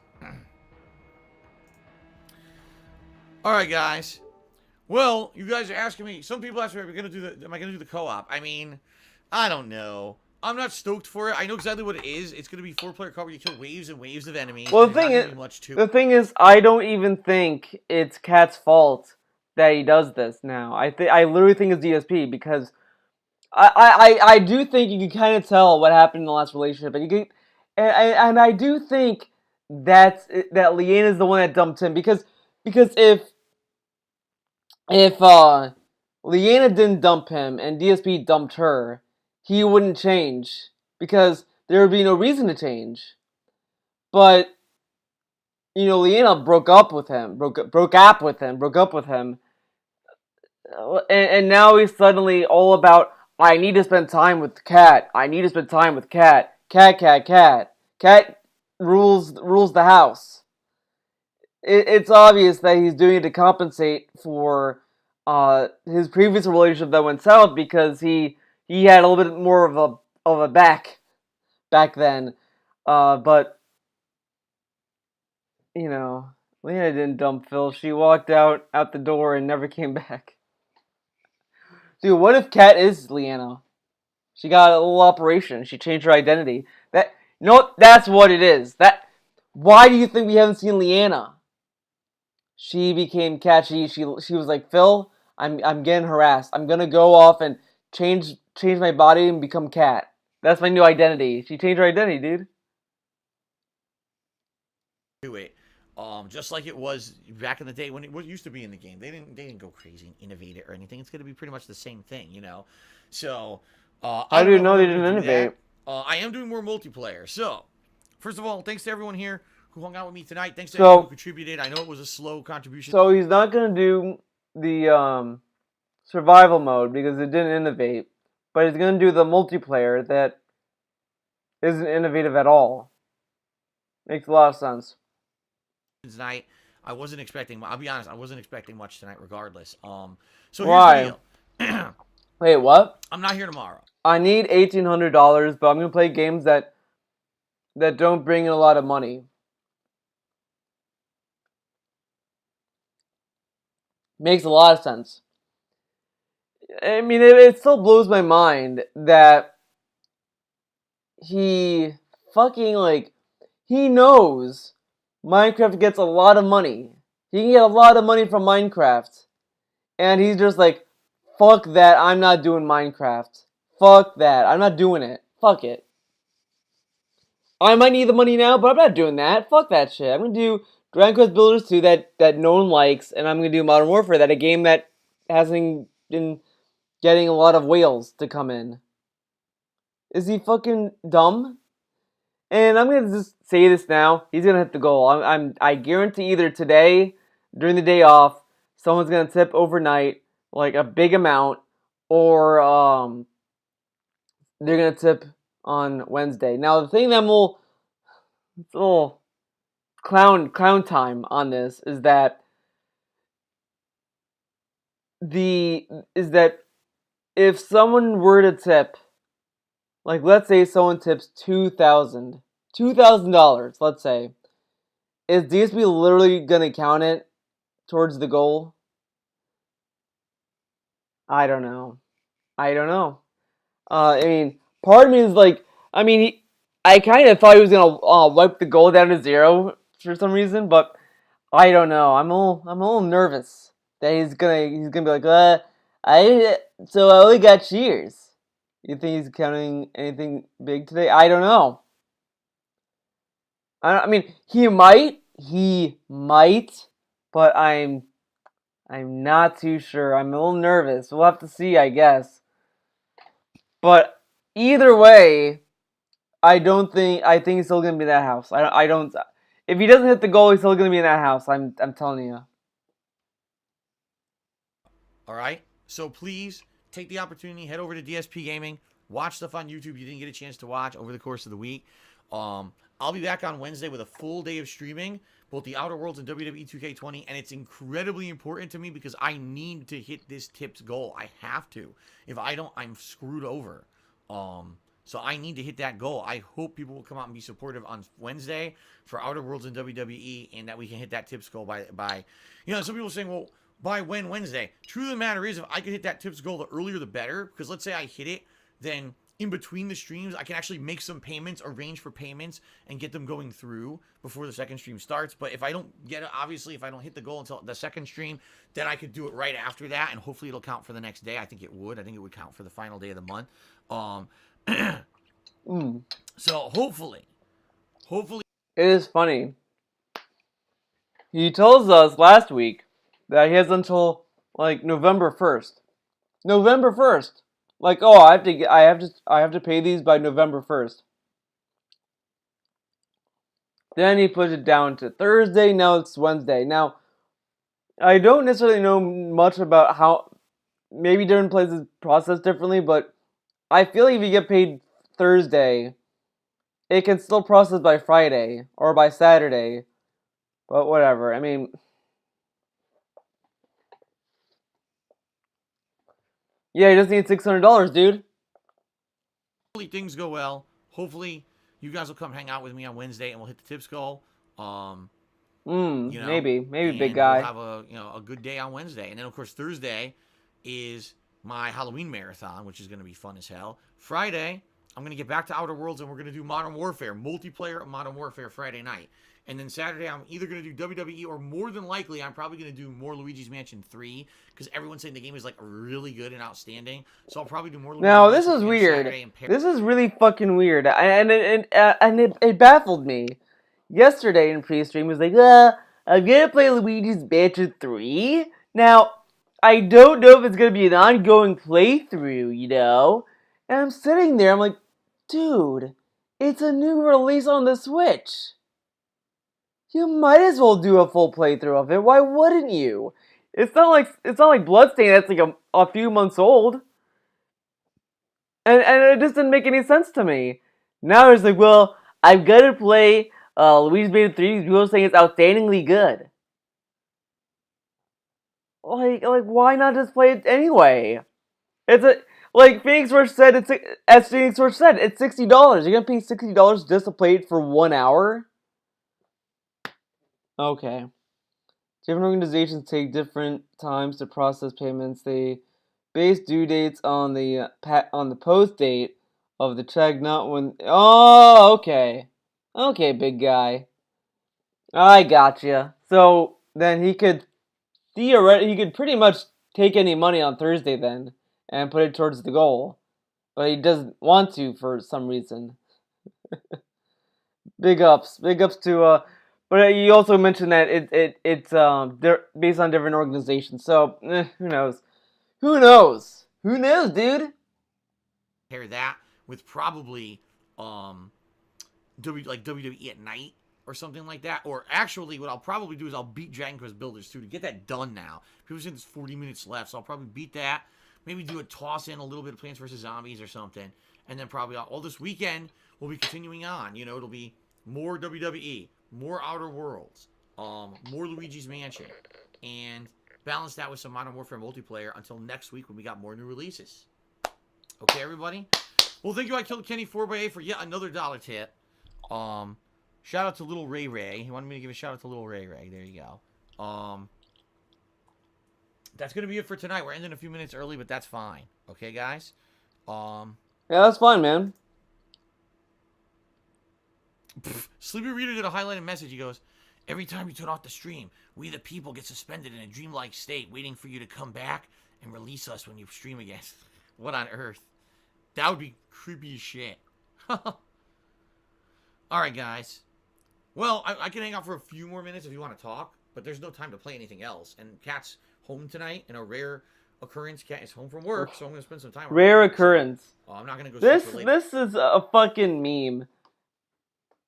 All right, guys. Well, you guys are asking me. Some people ask me, am I gonna do the co-op? I mean, I don't know. I'm not stoked for it. I know exactly what it is. It's gonna be 4-player co-op where you kill waves and waves of enemies. Well, the thing is, I don't even think it's Cat's fault that he does this now. I literally think it's DSP because I do think you can kind of tell what happened in the last relationship, and I do think that Leanna's the one that dumped him because if Leanna didn't dump him and DSP dumped her, he wouldn't change because there would be no reason to change. But Leanna broke up with him, and now he's suddenly all about, I need to spend time with Cat. Cat rules the house. It's obvious that he's doing it to compensate for his previous relationship that went south because he had a little bit more of a back then. But Lena didn't dump Phil. She walked out the door and never came back. Dude, what if Kat is Leanna? She got a little operation. She changed her identity. That's what it is. Why do you think we haven't seen Leanna? She became Kat. She was like, Phil, I'm getting harassed. I'm gonna go off and change my body and become Kat. That's my new identity. She changed her identity, dude. Do it. Just like it was back in the day when it used to be in the game. They didn't go crazy and innovate it or anything. It's gonna be pretty much the same thing, So, how do you know they didn't innovate? I am doing more multiplayer. So, first of all, thanks to everyone here who hung out with me tonight. Thanks to everyone who contributed. I know it was a slow contribution. So he's not gonna do the survival mode because it didn't innovate, but he's gonna do the multiplayer that isn't innovative at all. Makes a lot of sense. Tonight, I wasn't expecting. I'll be honest, I wasn't expecting much tonight, regardless. So why? Here's the deal. Wait, what? I'm not here tomorrow. I need $1,800, but I'm gonna play games that don't bring in a lot of money. Makes a lot of sense. I mean, it still blows my mind that he fucking he knows Minecraft gets a lot of money. He can get a lot of money from Minecraft. And he's just like, fuck that, I'm not doing Minecraft. Fuck that, I'm not doing it. Fuck it. I might need the money now, but I'm not doing that. Fuck that shit. I'm gonna do Dragon Quest Builders 2 that no one likes, and I'm gonna do Modern Warfare, that a game that hasn't been getting a lot of whales to come in. Is he fucking dumb? And I'm gonna just say this now. He's gonna hit the goal. I guarantee either today, during the day off, someone's gonna tip overnight, like a big amount, or they're gonna tip on Wednesday. Now the thing that it's a little clown time on this is that if someone were to tip, like let's say someone tips $2,000, let's say, is DSP literally gonna count it towards the goal? I don't know. I mean, part of me is like, I kind of thought he was gonna wipe the goal down to 0 for some reason, but I don't know. I'm a little nervous that he's gonna be like, I only got cheers. You think he's counting anything big today? I don't know. I mean, he might, but I I'm not too sure. I'm a little nervous. We'll have to see, I guess. But either way, I think he's still gonna be in that house. I don't. If he doesn't hit the goal, he's still gonna be in that house. I'm telling you. All right. So please take the opportunity, head over to DSP Gaming, watch stuff on YouTube you didn't get a chance to watch over the course of the week. I'll be back on Wednesday with a full day of streaming, both the Outer Worlds and WWE 2K20, and it's incredibly important to me because I need to hit this tips goal. I have to. If I don't, I'm screwed over. So I need to hit that goal. I hope people will come out and be supportive on Wednesday for Outer Worlds and WWE, and that we can hit that tips goal by some people are saying, well, by when Wednesday? Truth of the matter is, if I could hit that tips goal, the earlier the better, because let's say I hit it, then in between the streams, I can actually make some payments, arrange for payments, and get them going through before the second stream starts. But if I don't get it, obviously, if I don't hit the goal until the second stream, then I could do it right after that, and hopefully it'll count for the next day. I think it would. I think it would count for the final day of the month. So hopefully. It is funny. He tells us last week that he has until like November 1st. November 1st. Like, oh, I have to pay these by November 1st. Then he puts it down to Thursday. Now it's Wednesday. Now, I don't necessarily know much about how maybe different places process differently, but I feel like if you get paid Thursday, it can still process by Friday or by Saturday. But whatever. I mean, yeah, he just needs $600, dude. Hopefully things go well. Hopefully you guys will come hang out with me on Wednesday and we'll hit the tips goal. Maybe big guy. We'll have a good day on Wednesday, and then of course Thursday is my Halloween marathon, which is going to be fun as hell. Friday, I'm going to get back to Outer Worlds and we're going to do Modern Warfare, multiplayer Modern Warfare Friday night. And then Saturday, I'm either going to do WWE or more than likely, I'm probably going to do more Luigi's Mansion 3 because everyone's saying the game is like really good and outstanding. So I'll probably do more Luigi's Now, Mansion this is 3 weird. Saturday in Paris. This is really fucking weird. And it baffled me. Yesterday in pre-stream, he was like, I'm going to play Luigi's Mansion 3. Now, I don't know if it's going to be an ongoing playthrough, you know? And I'm sitting there, I'm like, dude, it's a new release on the Switch. You might as well do a full playthrough of it. Why wouldn't you? It's not like Bloodstain that's like a few months old. And it just didn't make any sense to me. Now it's like, well, I'm gonna play Luigi's Mansion 3. People are saying it's outstandingly good. Like why not just play it anyway? Like Phoenix Rush said, as Phoenix Rush said, it's $60. You're gonna pay $60 just to play it for 1 hour? Okay. Different organizations take different times to process payments. They base due dates on the post date of the check, not when. Oh, okay. Okay, big guy. I gotcha. So then he could pretty much take any money on Thursday then and put it towards the goal, but he doesn't want to for some reason. Big ups to But you also mentioned that it's they're based on different organizations, so who knows? Who knows, dude? Pair that with probably WWE at night or something like that. Or actually, what I'll probably do is I'll beat Dragon Quest Builders 2 to get that done now. People saying there's 40 minutes left, so I'll probably beat that. Maybe do a toss in a little bit of Plants vs. Zombies or something. And then probably all this weekend, we'll be continuing on. You know, it'll be more WWE, more Outer Worlds, more Luigi's Mansion, and balance that with some Modern Warfare multiplayer until next week when we got more new releases. Okay, everybody? Well, thank you, I Killed Kenny 4x8 for yet another dollar tip. Shout out to Little Ray Ray. He wanted me to give a shout out to Little Ray Ray. There you go. That's going to be it for tonight. We're ending a few minutes early, but that's fine. Okay, guys? Yeah, that's fine, man. Sleepy Reader did a highlighted message. He goes, every time you turn off the stream, we the people get suspended in a dreamlike state, waiting for you to come back and release us when you stream again. What on earth? That would be creepy as shit. Alright, guys. Well, I can hang out for a few more minutes if you want to talk, but there's no time to play anything else. And Cat's home tonight, in a rare occurrence. Cat is home from work, so I'm gonna spend some time. Rare occurrence. Oh, I'm not gonna go. This is a fucking meme.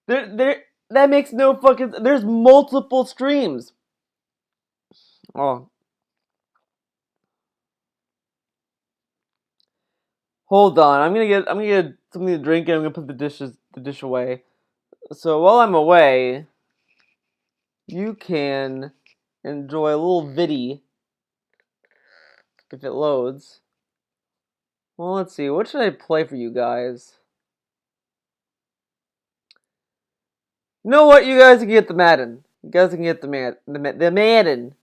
That makes no fucking. There's multiple streams. Oh. Hold on, I'm gonna get something to drink and I'm gonna put the dish away. So while I'm away, you can enjoy a little viddy if it loads. Well, let's see. What should I play for you guys? You know what? You guys can get the Madden. You guys can get the Madden.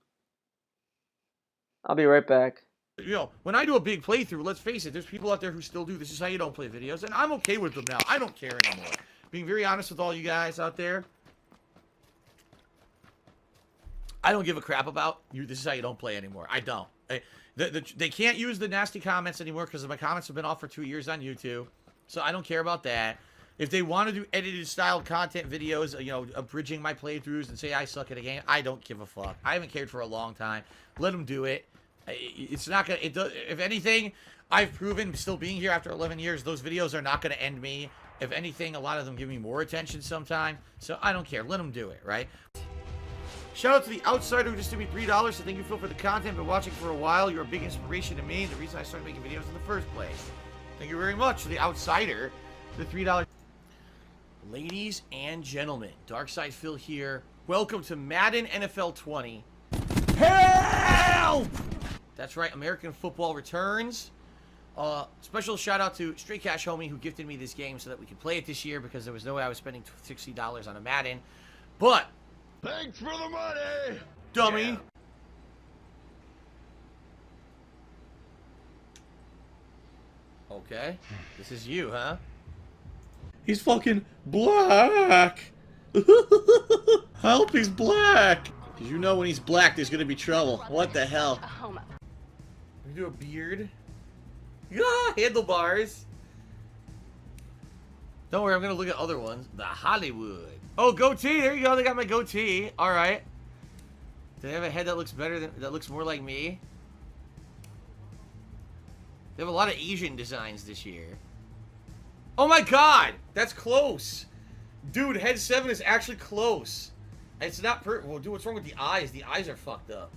I'll be right back. You know, when I do a big playthrough, let's face it, there's people out there who still do this is how you don't play videos, and I'm okay with them now. I don't care anymore. Being very honest with all you guys out there, I don't give a crap about you. This is how you don't play anymore. I don't. They can't use the nasty comments anymore because my comments have been off for 2 years on YouTube, so I don't care about that. If they want to do edited style content videos, you know, abridging my playthroughs and say I suck at a game, I don't give a fuck. I haven't cared for a long time. Let them do it. It's not gonna. If anything, I've proven still being here after 11 years, those videos are not gonna end me. If anything, a lot of them give me more attention sometime. So I don't care. Let them do it, right? Shout out to the Outsider who just gave me $3. So thank you, Phil, for the content. Been watching for a while. You're a big inspiration to me and the reason I started making videos in the first place. Thank you very much for the Outsider. The $3. Ladies and gentlemen, Darkside Phil here. Welcome to Madden NFL 20. Help! That's right, American football returns. Special shout out to Straight Cash Homie who gifted me this game so that we could play it this year because there was no way I was spending $60 on a Madden. But thanks for the money, dummy. Yeah. Okay, this is you, huh? He's fucking black. Help, he's black. Because you know when he's black, there's gonna be trouble. What the hell? We do a beard. Yeah, handlebars. Don't worry, I'm gonna look at other ones. The Hollywood. Oh, goatee. There you go. They got my goatee. All right. Do they have a head that looks better that looks more like me? They have a lot of Asian designs this year. Oh my God, that's close, dude. Head 7 is actually close. It's not well, dude. What's wrong with the eyes? The eyes are fucked up.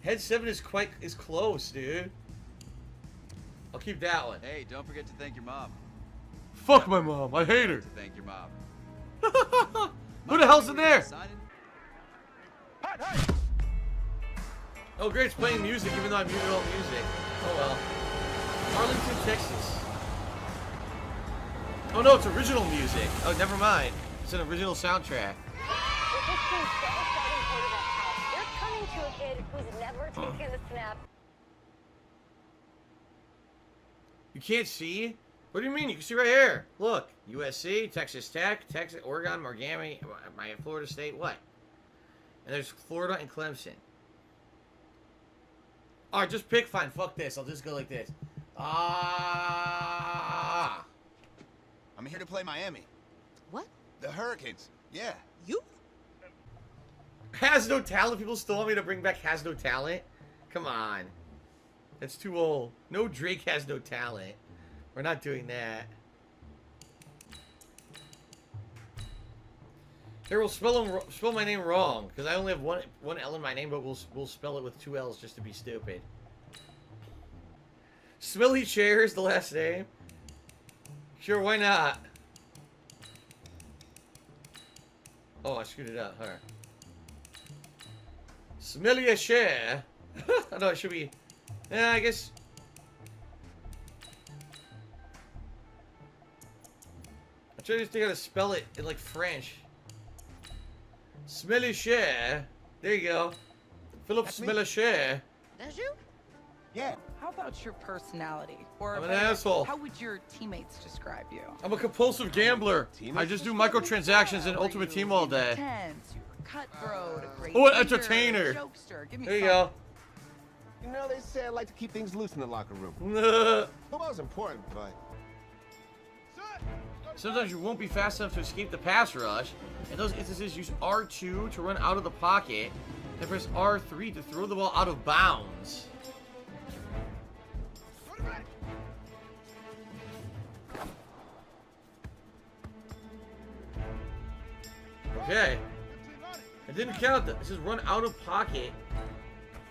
Head 7 is close, dude. I'll keep that one. Hey, don't forget to thank your mom. Fuck my mom. I hate her. To thank your mom. Who the hell's in there? Oh, great. It's playing music, even though I muted all music. Oh well. Arlington, Texas. Oh no, it's original music. Oh, never mind. It's an original soundtrack. They're coming to a kid who's never taken a snap. You can't see? What do you mean? You can see right here. Look. USC, Texas Tech, Texas, Oregon, Miami, Florida State, what? And there's Florida and Clemson. Alright, just pick. Fine, fuck this. I'll just go like this. Ah. I'm here to play Miami. What? The Hurricanes. Yeah. You? Has no talent. People still want me to bring back has no talent. Come on. That's too old. No, Drake has no talent. We're not doing that. Here, we'll spell my name wrong because I only have one L in my name, but we'll spell it with 2 L's just to be stupid. Smelly Chair is the last name. Sure, why not? Oh, I screwed it up. All right. Smelly Chair. No, it should be. Yeah, I guess. I'm trying to think how to spell it in like French. Smelly Chair. There you go. Philip Smelly Chair. That's you? Yeah. How about your personality? Or I'm an asshole. How would your teammates describe you? I'm a compulsive gambler. I just do microtransactions in Ultimate Team all day. Intense, you're cutthroat, a great Oh, an leader, entertainer. Jokester. Give me There you something. go. You know, they say I like to keep things loose in the locker room. Football's important, but... Sometimes you won't be fast enough to escape the pass rush. In those instances, use R2 to run out of the pocket, and press R3 to throw the ball out of bounds. Okay. I didn't count that. It says run out of pocket.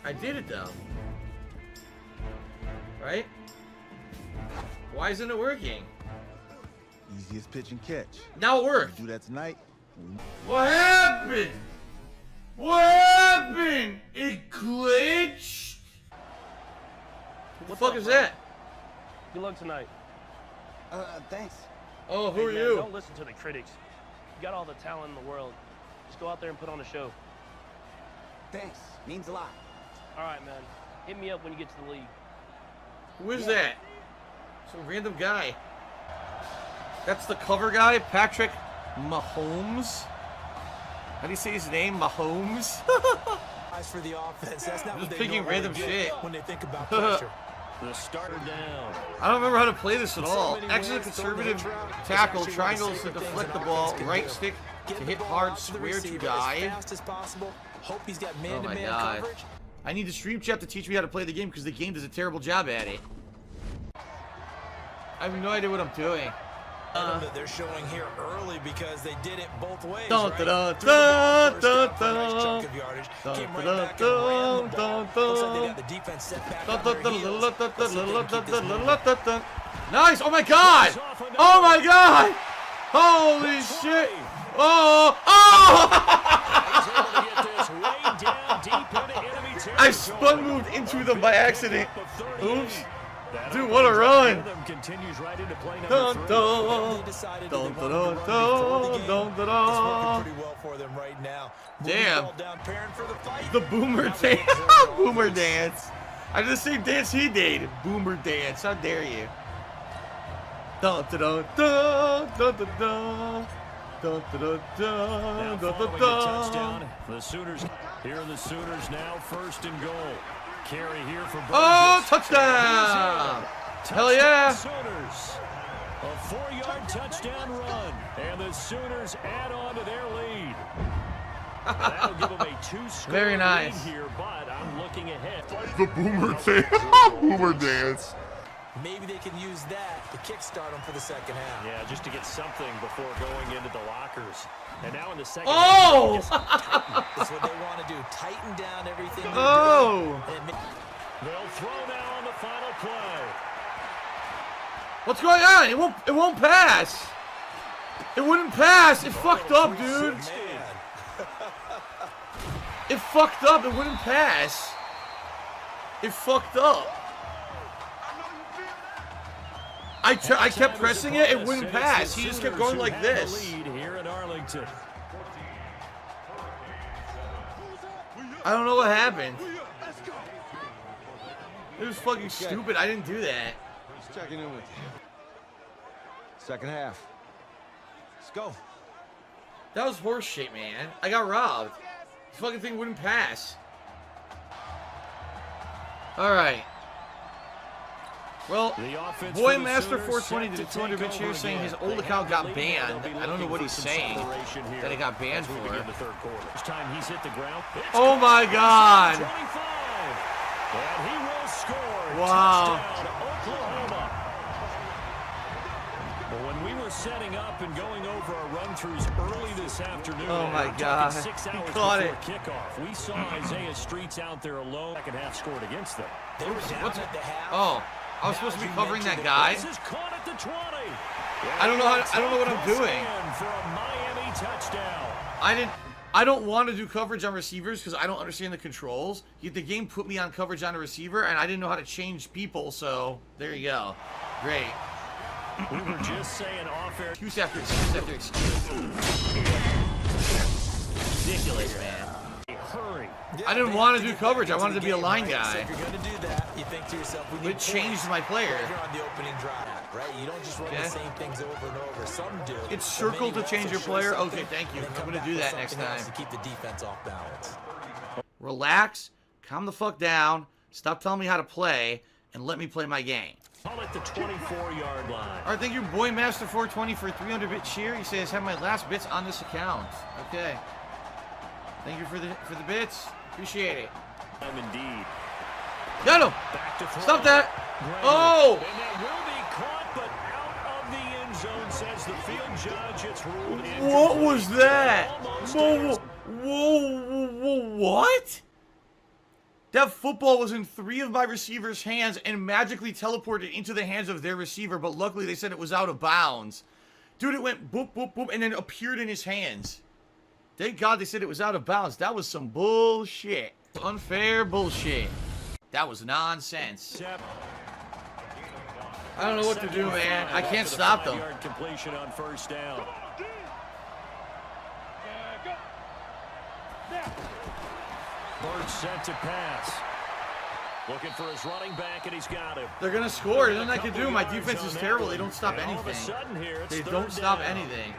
I did it though. Right? Why isn't it working? Easiest pitch and catch. Now it worked. Do that tonight. What happened? What happened? It glitched? What the fuck is that? Good luck tonight. Thanks. Oh, who Hey, are man, you? Don't listen to the critics. You got all the talent in the world. Just go out there and put on a show. Thanks. Means a lot. All right, man. Hit me up when you get to the league. Who is that? Some random guy. That's the cover guy, Patrick Mahomes. How do you say his name? Mahomes? As for the offense, that's not I'm what just they picking normally random get shit. when they think about pressure. The starter down. I don't remember how to play this at all. X is a conservative tackle, triangle is to deflect the ball, right stick to hit hard, square to dive. Hope he's got Oh my man-to-man god. coverage. I need the stream chat to teach me how to play the game because the game does a terrible job at it. I have no idea what I'm doing. That they're showing here early because they did it both ways. Dun, right? dun, dun, Threw the ball dun, first down for a nice dun, chunk of yardage, dun, came right dun, back and ran the ball. dun, Looks like they dun. got the defense set back Dun, on dun, their dun, heels. dun, Let's see if they can keep this moving. Nice! Oh my god! Oh my god! Holy shit! Oh! Oh! I spun moved into them by accident. Oops. Dude, what a run! Dun, dun, Decided dun, that they dun, wanted to dun, run before the game. dun, dun, It's working dun. pretty well for them right now. Damn. Ball down, pairing for the fight. The boomer dance. Boomer dance. I did the same dance he did. Boomer dance. How dare you? Dun dun dun dun dun dun dun. Dun, dun, dun, dun, dun, dun, dun. Touchdown. The Sooners. Here are the Sooners now first and goal. Carry here for Burgess. Oh, touchdown! Hell yeah! Sooners. A 4-yard touchdown run. And the Sooners add on to their lead. That'll give them a 2-score Very nice. lead here, but I'm looking ahead. The boomer dance. Boomer dance. Maybe they can use that to kickstart them for the second half. Yeah, just to get something before going into the lockers. And now in the second Oh! half, That's what they want to do. Tighten down everything they're Oh! doing. And they'll throw now on the final play. What's going on? It won't pass. It wouldn't pass. It fucked up, dude. It fucked up. It wouldn't pass. It fucked up. I kept pressing it. It wouldn't pass. He just kept going like this. Lead here in Arlington. I don't know what happened. It was fucking stupid. I didn't do that. Just checking in with you. Second half. Let's go. That was horse shit, man. I got robbed. This fucking thing wouldn't pass. Alright. Well, Boy Master 420 did a 200-bit share saying his old account got banned. I don't know what he's saying that it got banned for. Time he's hit the ground. Oh my god! 25. And he will score. Wow. Touchdown, Oklahoma. Well, when we were setting up and going over our run-throughs early this afternoon, Oh my god. 6 He hours caught before it. kickoff, we saw Isaiah Streets out there alone. Second half scored against them. they were down What's at the half. Oh, I was supposed to be covering that guy. This is caught at the 20. I don't know what I'm doing. For a Miami touchdown. I don't want to do coverage on receivers because I don't understand the controls. Yet the game put me on coverage on a receiver, and I didn't know how to change people. So there you go. Great. We were just saying off-air. Excuse after excuse after excuse. Ridiculous, man. Hurry. I didn't want to do coverage. I wanted to be a line So guy. if you're going to do that, you think to yourself, we need It changed points my player. right here on the opening drive, right? You don't just run Okay. the same things over and over. Some do. It's But circle maybe to change also your show player? something Okay, thank you. and then I'm come gonna back do with that next something else time. to keep the defense off balance. Relax, calm the fuck down, stop telling me how to play, and let me play my game. Call it the 24-yard line. All right, thank you, Boy Master 420 for 300-bit cheer. He says, "Have my last bits on this account." Okay. Thank you for the bits. Appreciate it. Indeed. Got him. Stop that. Oh. And that will be caught, but out of the end zone, says the field judge. It's ruled incomplete. What was that? Whoa, what? That football was in 3 of my receivers' hands and magically teleported into the hands of their receiver, but luckily they said it was out of bounds. Dude, it went boop, boop, boop, and then appeared in his hands. Thank God they said it was out of bounds. That was some bullshit. Unfair bullshit. That was nonsense. I don't know what to do, man. I can't stop them. Completion on first down. Bird set to pass. Looking for his running back, and he's got him. They're going to score. There's nothing I can do. My defense is terrible. They don't stop anything. They don't stop anything.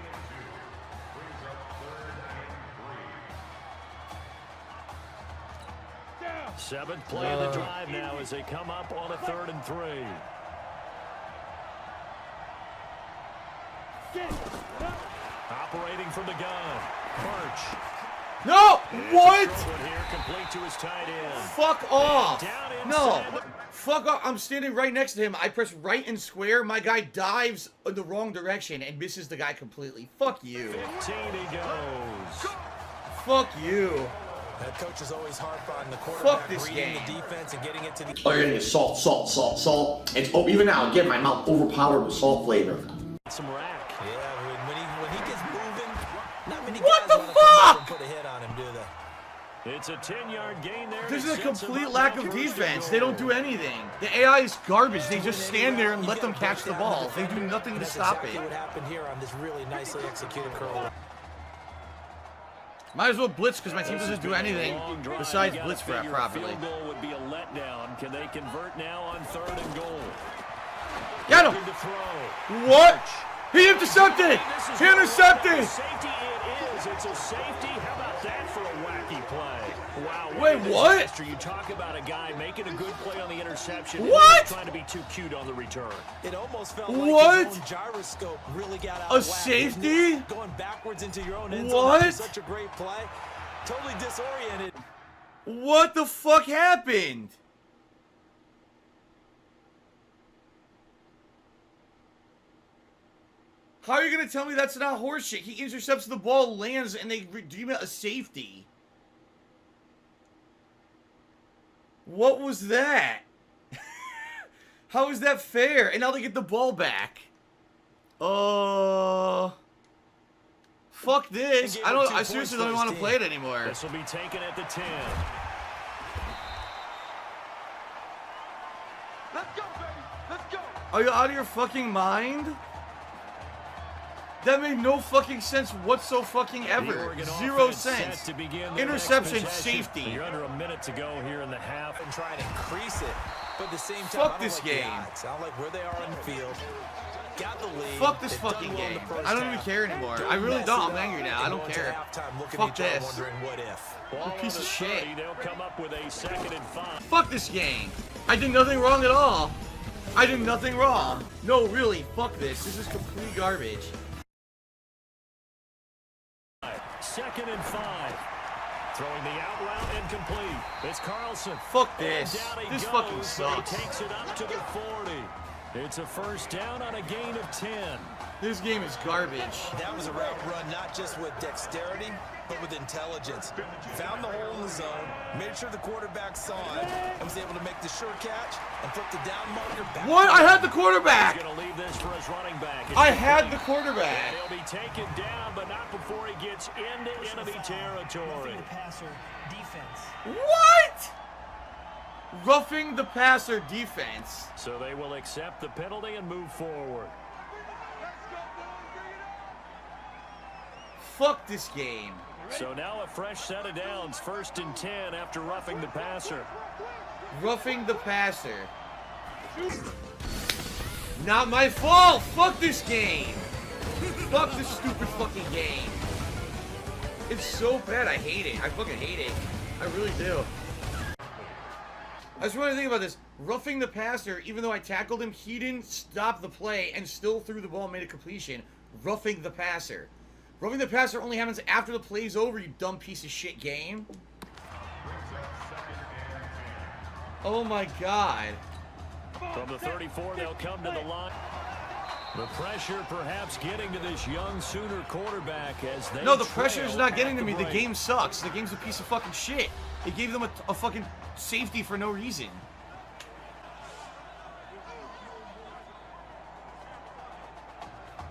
Seventh play of the drive now as they come up on a 3rd and 3. Operating from the gun. Birch. No! What? Here, complete to his tight end. Fuck off! No! Fuck off! I'm standing right next to him. I press right and square. My guy dives in the wrong direction and misses the guy completely. Fuck you. 15 he goes. Fuck you. That coach is always harp on the quarterback reading the defense and getting it to the... Oh, you're gonna get salt, salt, salt, salt. It's, oh, even now, again, my mouth overpowered with salt flavor. Some rack. Yeah, when he gets moving, not many what guys the want to come up and fuck? put a hit on him, do they? It's a 10-yard gain there. There's a complete lack of defense. They don't do anything. The AI is garbage. They just stand there and let them catch the ball. They do nothing to stop it. That's exactly what happened here on this really nicely executed curl. Might as well blitz because my team doesn't do anything besides blitz properly. Field goal would be a letdown. Can they convert now on 3rd and goal? Get him! What? He intercepted! He intercepted! Safety it is. It's a safety. How about that for a wacky play? Wow. Wait, what? After you talk about a guy making a good play on the interception, what? And trying to be too cute on the return. It almost felt what? like his own gyroscope really got out a of whack. Safety? Going backwards into your own end zone. What? Such a great play. Totally disoriented. What the fuck happened? How are you going to tell me that's not horseshit? He intercepts the ball, lands, and they deem it a safety. What was that? How is that fair? And now they get the ball back. Fuck this. I seriously don't want to play it anymore. This will be taken at the 10. Let's go, baby. Let's go. Are you out of your fucking mind? That made no fucking sense whatsoever. 0 sense. Interception, safety. You're under a minute to go here in the half. And try and increase it. But at the same time, fuck this game. I like where they are on the field. Got the lead. Fuck this fucking game. I don't even care anymore. I really don't. I'm angry now. I don't care. Fuck this. You piece of shit. They'll come up with a 2nd and 5. Fuck this game. I did nothing wrong at all. I did nothing wrong. No, really. Fuck this. This is complete garbage. 2nd and 5. Throwing the out route incomplete. It's Carlson. Fuck this. This fucking sucks. He takes it up to the 40. It's a first down on a gain of 10. This game is garbage. That was a route run not just with dexterity, but with intelligence. Found the hole in the zone, made sure the quarterback saw it, and was able to make the sure catch and flip the down marker back. What? I had the quarterback. He's going to leave this for his running back. I had the quarterback. He'll be taken down, but not before he gets into enemy territory. What? Roughing the passer defense. So they will accept the penalty and move forward. Fuck this game. So now a fresh set of downs, 1st and 10 after roughing the passer. Roughing the passer. Not my fault. Fuck this game. Fuck this stupid fucking game. It's so bad. I hate it. I fucking hate it. I really do. I just want to think about this. Roughing the passer, even though I tackled him, he didn't stop the play and still threw the ball and made a completion. Roughing the passer. Roughing the passer only happens after the play's over, you dumb piece of shit game. Oh my god. From the 34, they'll come to the line. The pressure perhaps getting to this young Sooner quarterback as they... No, the pressure's not getting to me. The game sucks. The game's a piece of fucking shit. It gave them a fucking safety for no reason.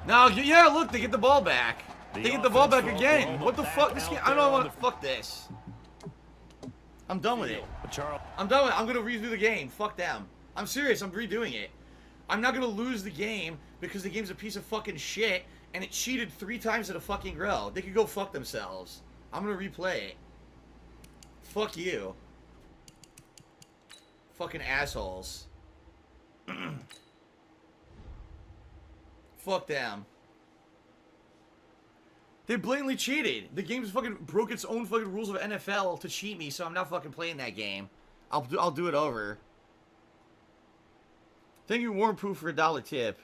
Now, yeah, look, they get the ball back. They get the ball back again. What the fuck? This game, I don't want to. Fuck this. I'm done with it. I'm done with it. I'm going to redo the game. Fuck them. I'm serious. I'm redoing it. I'm not going to lose the game because the game's a piece of fucking shit and it cheated 3 times in a fucking row. They could go fuck themselves. I'm going to replay it. Fuck you. Fucking assholes. Fuck them. They blatantly cheated. The game's fucking broke its own fucking rules of NFL to cheat me, so I'm not fucking playing that game. I'll do it over. Thank you, Warren Proof, for $1 tip.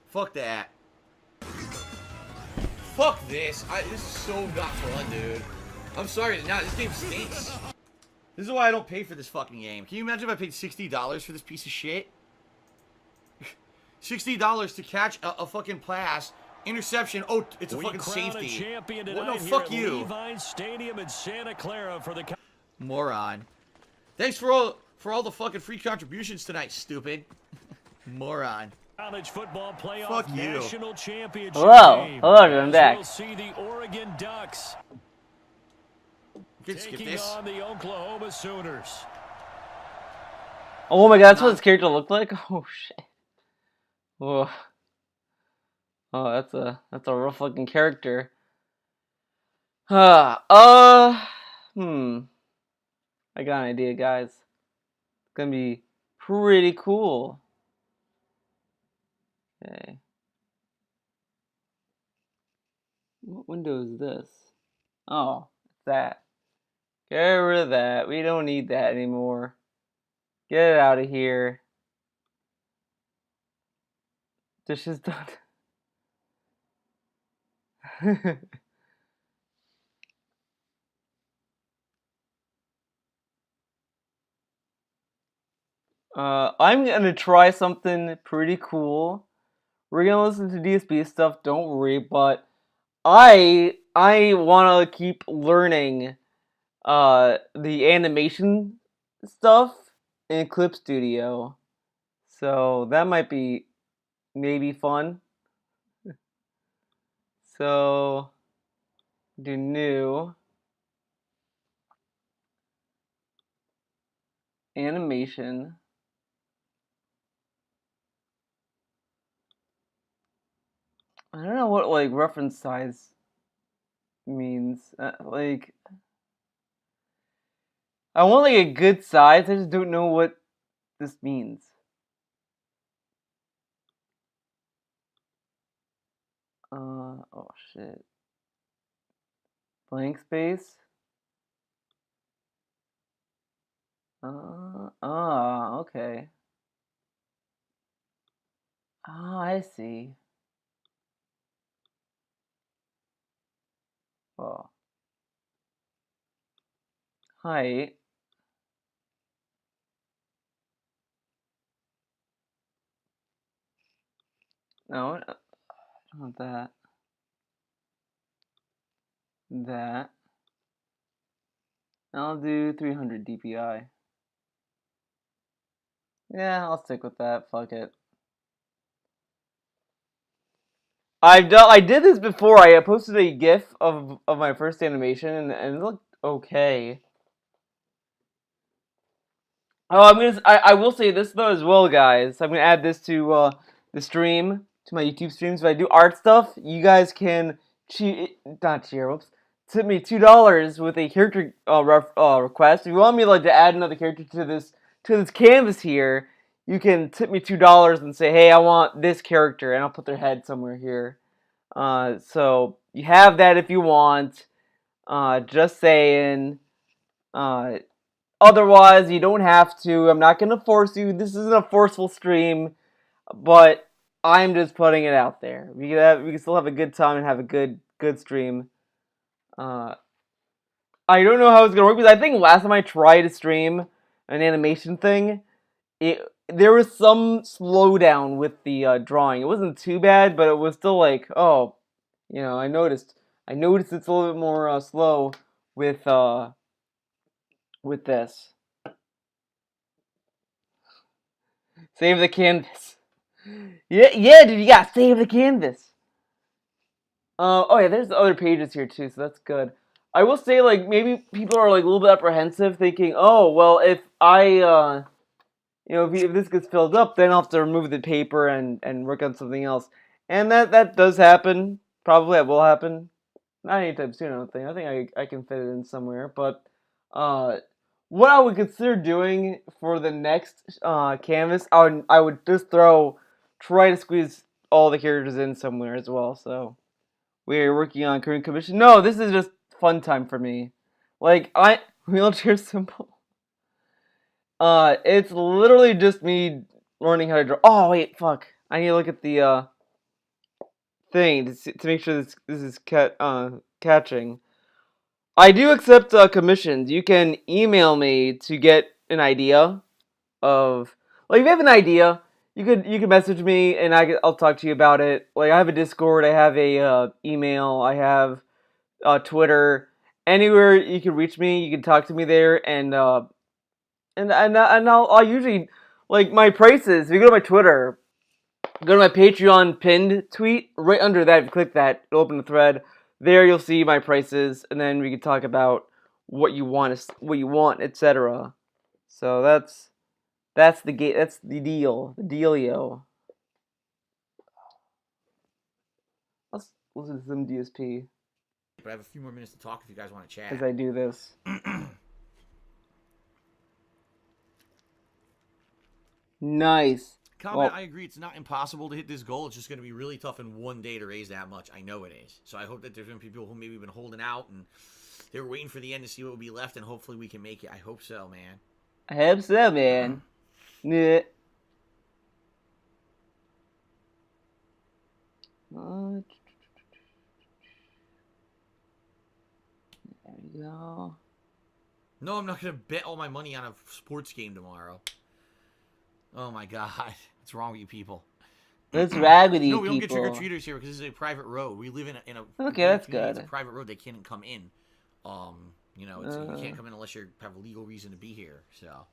Fuck that. Fuck this. This is so not fun, dude. I'm sorry. Now this game stinks. This is why I don't pay for this fucking game. Can you imagine if I paid $60 for this piece of shit? $60 to catch a fucking pass. Interception. Oh, it's a fucking safety. Well, no, fuck you. Levine Stadium in Santa Clara for the moron. Thanks for all the fucking free contributions tonight, stupid. Moron. College football playoff fuck you. National championship. Hello, I'm back. We'll see the Oregon Ducks taking on the Oklahoma Sooners. Oh my god, that's what this character looked like? Oh shit. Whoa. Oh, that's a rough looking character. I got an idea, guys. It's gonna be pretty cool. Okay. What window is this? Oh, it's that. Get rid of that. We don't need that anymore. Get it out of here. Dishes done. I'm gonna try something pretty cool. We're gonna listen to DSP stuff, don't worry, but I wanna keep learning the animation stuff in Clip Studio. So that might be maybe fun. So do new animation. I don't know what like reference size means. Like I want like a good size. I just don't know what this means. Oh shit. Blank space. Okay. I see. Oh. Height. No, I don't want that. That. I'll do 300 DPI. Yeah, I'll stick with that. Fuck it. I did this before. I posted a GIF of my first animation, and it looked okay. Oh, I will say this though as well, guys. I'm gonna add this to the stream, to my YouTube streams. If I do art stuff, you guys can tip me $2 with a character request. If you want me like to add another character to this canvas here, you can tip me $2 and say, hey, I want this character, and I'll put their head somewhere here. So you have that if you want. Just saying. Otherwise, you don't have to. I'm not gonna force you. This isn't a forceful stream, but I'm just putting it out there. We can still have a good time and have a good stream. I don't know how it's gonna work because I think last time I tried to stream an animation thing, there was some slowdown with the drawing. It wasn't too bad, but it was still like, oh, I noticed it's a little bit more slow with this. Save the canvas. Yeah, dude, you gotta save the canvas. Oh yeah, there's other pages here too, so that's good. I will say, like, maybe people are like a little bit apprehensive, thinking, oh, well, if I, if this gets filled up, then I'll have to remove the paper and work on something else. And that does happen. Probably that will happen. Not anytime soon, I don't think. I think I can fit it in somewhere. But what I would consider doing for the next canvas, I would just try to squeeze all the characters in somewhere as well. So we're working on current commission. No, this is just fun time for me. Like, wheelchair symbol. It's literally just me learning how to draw. Oh wait, fuck! I need to look at the thing to make sure this is catching. I do accept commissions. You can email me to get an idea of, like, if you have an idea, you could message me and I'll talk to you about it. Like, I have a Discord, I have a email, I have Twitter. Anywhere you can reach me, you can talk to me there, and I'll usually, like, my prices. If you go to my Twitter, go to my Patreon pinned tweet, right under that, if you click that, it'll open the thread. There you'll see my prices, and then we can talk about what you want, etc. So that's the deal, the dealio. Let's listen to some DSP. But I have a few more minutes to talk if you guys want to chat. As I do this. Nice. Comment, I agree. It's not impossible to hit this goal. It's just going to be really tough in one day to raise that much. I know it is. So I hope that there's been people who maybe been holding out and they were waiting for the end to see what would be left, and hopefully we can make it. I hope so, man. I hope so, man. Yeah. There we go. No, I'm not going to bet all my money on a sports game tomorrow. Oh my god. What's wrong with you people? What's wrong with you people? No, we don't get trick-or-treaters here because this is a private road. We live in a okay, that's good. It's a private road. They can't come in. You can't come in unless you have a legal reason to be here. So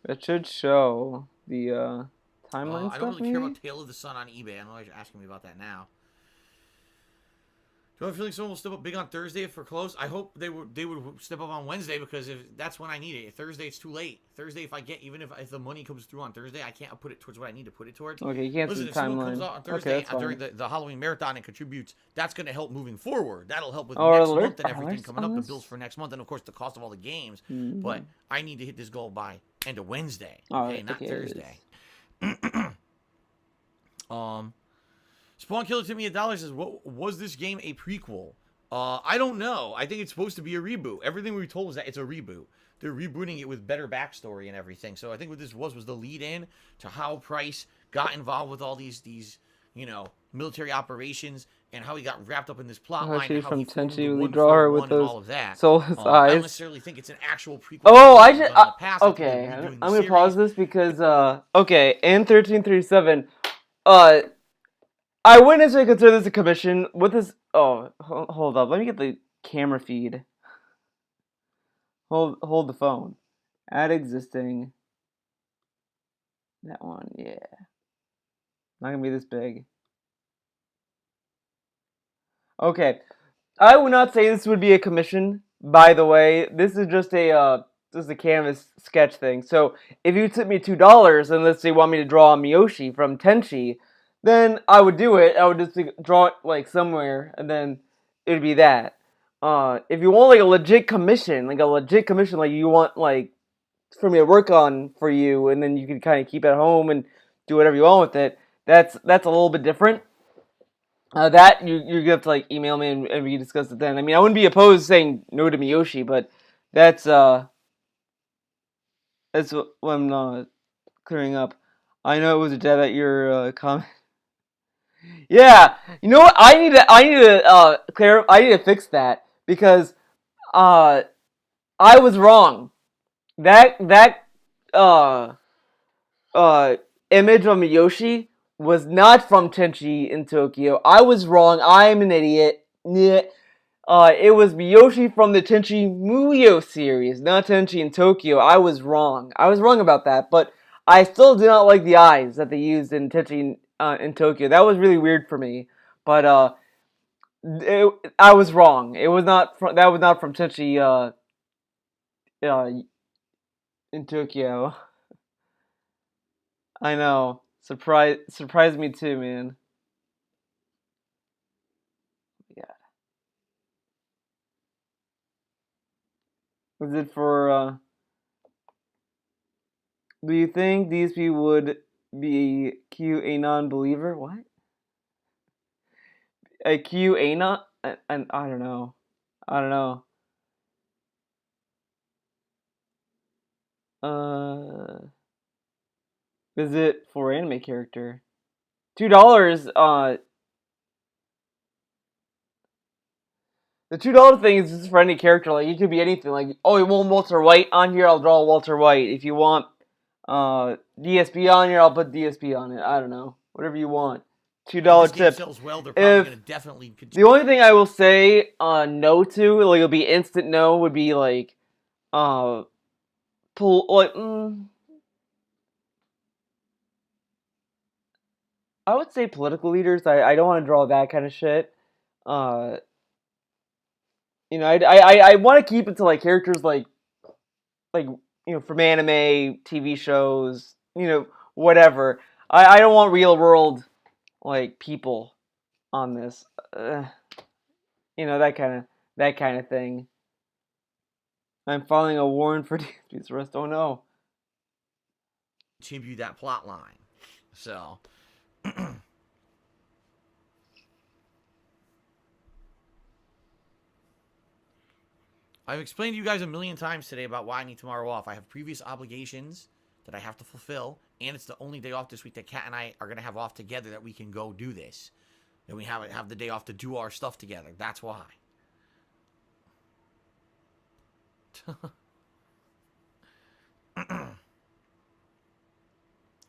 it should show the timeline stuff. I don't really care about Tale of the Sun on eBay. I know you're asking me about that now. Do I have a feeling someone will step up big on Thursday if we're close? I hope they would step up on Wednesday, because if that's when I need it. Thursday, it's too late. Thursday, if the money comes through on Thursday, I can't put it towards what I need to put it towards. Okay, you can't see the timeline. If someone comes out on Thursday during the Halloween marathon and contributes, that's going to help moving forward. That'll help with next month and everything coming up, the bills for next month, and of course the cost of all the games. But I need to hit this goal by end of Wednesday. Okay, not Thursday. Spawn Killer to me $1 says, was this game a prequel? I don't know. I think it's supposed to be a reboot. Everything we were told was that it's a reboot. They're rebooting it with better backstory and everything. So I think what this was the lead-in to how Price got involved with all these military operations, and how he got wrapped up in this plot line. She's how from he Tenchi. We draw her with those all of that. soulless eyes. I don't necessarily think it's an actual prequel. Oh, okay. I'm gonna pause this because okay, in 1337, I wouldn't necessarily consider this a commission. What this? Oh, hold up. Let me get the camera feed. Hold the phone. Add existing. That one, yeah. Not gonna be this big. Okay, I would not say this would be a commission. By the way, this is just a canvas sketch thing. So if you tip me $2 and let's say you want me to draw a Miyoshi from Tenchi, then I would do it. I would just draw it like somewhere, and then it would be that. If you want like a legit commission, like you want like for me to work on for you, and then you can kind of keep it at home and do whatever you want with it. That's a little bit different. That you're gonna have to like email me and we can discuss it then. I mean, I wouldn't be opposed to saying no to Miyoshi, but that's what I'm not clearing up. I know it was a jab at your comment. Yeah, you know what? I need to clear. I need to fix that because I was wrong. That uh image of Miyoshi was not from Tenchi in Tokyo. I was wrong. I'm an idiot. It was Miyoshi from the Tenchi Muyo series, not Tenchi in Tokyo. I was wrong. I was wrong about that, but I still do not like the eyes that they used in Tenchi in Tokyo. That was really weird for me. But I was wrong. It was not that was not from Tenchi in Tokyo. I know. Surprised me too, man. Yeah. Was it for do you think DSP would be Q a non-believer? What? A Q a not? And I don't know. I don't know. Is it for anime character? $2. The $2 thing is just for any character. Like it could be anything. Like, oh, you want Walter White on here? I'll draw Walter White. If you want DSP on here, I'll put DSP on it. I don't know. Whatever you want. $2 tip. Sells well, they're probably gonna definitely the only thing I will say no to, like it'll be instant no, would be like I would say political leaders. I don't want to draw that kind of shit. I want to keep it to like characters like from anime, TV shows, whatever. I don't want real world like people on this. That kind of thing. I'm filing a warrant for DSP's arrest. Oh no. Continue that plot line. So I've explained to you guys a million times today about why I need tomorrow off. I have previous obligations that I have to fulfill, and it's the only day off this week that Kat and I are going to have off together that we can go do this. That we have the day off to do our stuff together. That's why.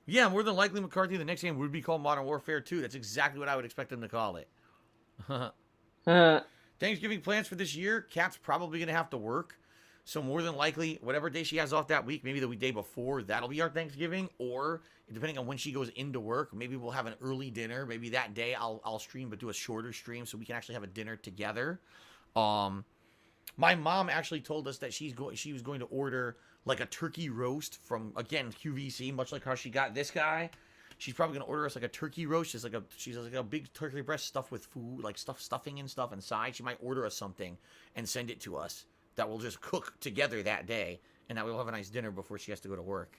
Yeah, more than likely, McCarthy, the next game would be called Modern Warfare 2. That's exactly what I would expect them to call it. Thanksgiving plans for this year. Kat's probably going to have to work. So more than likely, whatever day she has off that week, maybe the day before, that'll be our Thanksgiving. Or, depending on when she goes into work, maybe we'll have an early dinner. Maybe that day I'll stream, but do a shorter stream so we can actually have a dinner together. My mom actually told us that she was going to order like a turkey roast from, again, QVC, much like how she got this guy. She's probably going to order us like a turkey roast. She's like a big turkey breast stuffed with food, like stuffing and stuff inside. She might order us something and send it to us that we'll just cook together that day. And that we'll have a nice dinner before she has to go to work.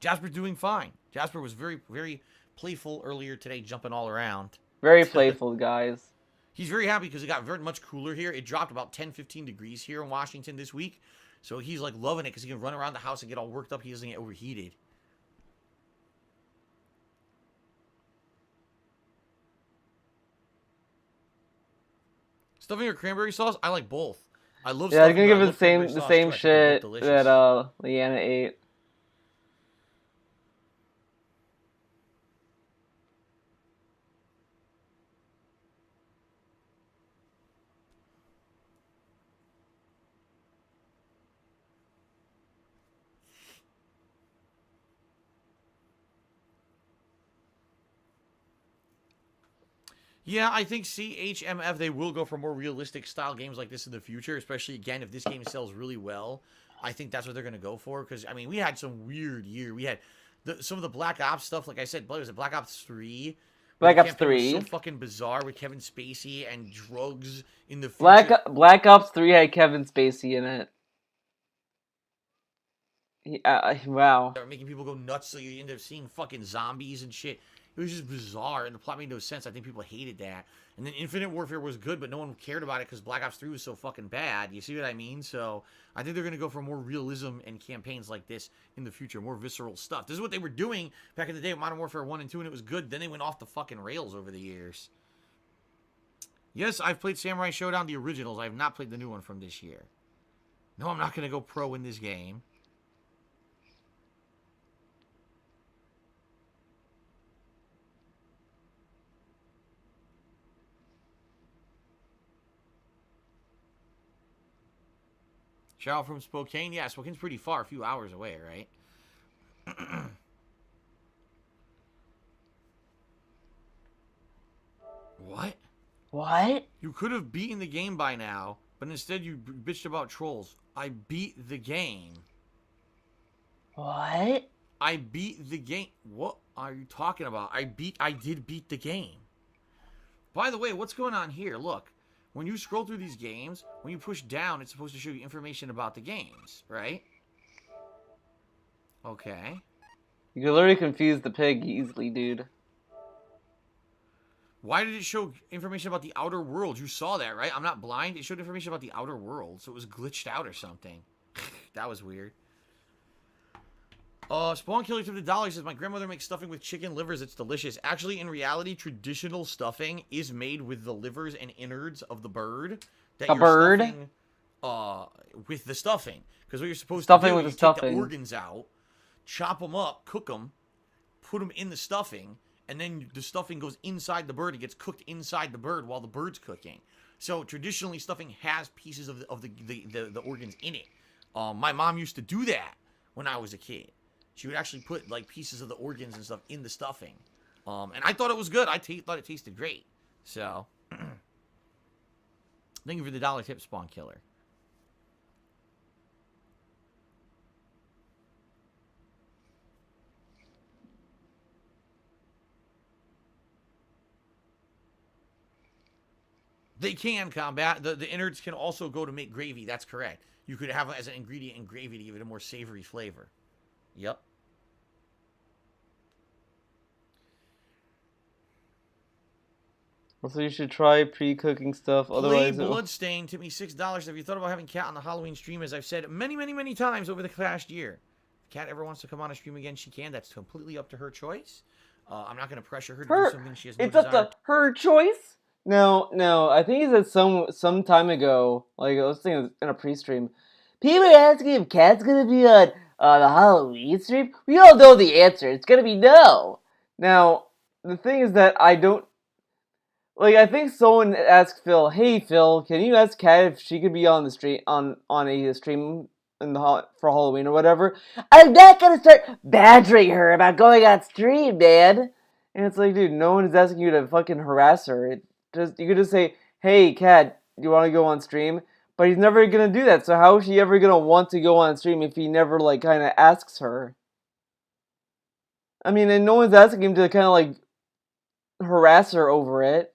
Jasper's doing fine. Jasper was very, very playful earlier today, jumping all around. Very playful, guys. He's very happy because it got very much cooler here. It dropped about 10, 15 degrees here in Washington this week. So he's like loving it because he can run around the house and get all worked up. He doesn't get overheated. Stuffing or cranberry sauce? I like both. I love. Yeah, I'm gonna give it the same shit that Leanna ate. Yeah, I think CHMF, they will go for more realistic style games like this in the future, especially, again, if this game sells really well. I think that's what they're going to go for, because, I mean, we had some weird year. We had some of the Black Ops stuff, like I said, was it Black Ops 3? Black Ops 3. Was so fucking bizarre with Kevin Spacey and drugs in the future. Black Ops 3 had Kevin Spacey in it. Wow. They're making people go nuts, so you end up seeing fucking zombies and shit. It was just bizarre, and the plot made no sense. I think people hated that. And then Infinite Warfare was good, but no one cared about it because Black Ops 3 was so fucking bad. You see what I mean? So I think they're going to go for more realism and campaigns like this in the future, more visceral stuff. This is what they were doing back in the day with Modern Warfare 1 and 2, and it was good. Then they went off the fucking rails over the years. Yes, I've played Samurai Showdown, the originals. I have not played the new one from this year. No, I'm not going to go pro in this game. Shout out from Spokane. Yeah, Spokane's pretty far, a few hours away, right? What? What? You could have beaten the game by now, but instead you bitched about trolls. I beat the game. What? I beat the game. What are you talking about? I did beat the game. By the way, what's going on here? Look. When you scroll through these games, when you push down, it's supposed to show you information about the games, right? Okay. You can literally confuse the pig easily, dude. Why did it show information about the outer world? You saw that, right? I'm not blind. It showed information about the outer world, so it was glitched out or something. That was weird. Spawn Killer to the dollar says, my grandmother makes stuffing with chicken livers. It's delicious. Actually, in reality, traditional stuffing is made with the livers and innards of the bird. That a bird? Stuffing, with the stuffing. Because what you're supposed stuffing to do with is the take stuffing. the organs out, chop them up, cook them, put them in the stuffing, and then the stuffing goes inside the bird. It gets cooked inside the bird while the bird's cooking. So traditionally, stuffing has pieces of the organs in it. My mom used to do that when I was a kid. She would actually put like pieces of the organs and stuff in the stuffing. And I thought it was good. I thought it tasted great. So, thank you for the dollar tip, Spawn Killer. They can combat. The innards can also go to make gravy. That's correct. You could have it as an ingredient in gravy to give it a more savory flavor. Yep. Also, you should try pre-cooking stuff. Otherwise, Bloodstain tipped me $6. Have you thought about having Kat on the Halloween stream? As I've said many, many, many times over the past year. If Kat ever wants to come on a stream again, she can. That's completely up to her choice. I'm not going to pressure her to do something she has no desire. It's up to her choice. No. I think he said some time ago. Like I was thinking in a pre-stream. People are asking if Kat's gonna be on the Halloween stream. We all know the answer. It's gonna be no. Now the thing is that I don't. Like, I think someone asked Phil, "Hey Phil, can you ask Kat if she could be on the stream on a stream for Halloween or whatever?" I'm not gonna start badgering her about going on stream, man. And it's like, dude, no one is asking you to fucking harass her. You could just say, "Hey Kat, do you want to go on stream?" But he's never gonna do that. So how is she ever gonna want to go on stream if he never like kind of asks her? I mean, and no one's asking him to kind of like harass her over it.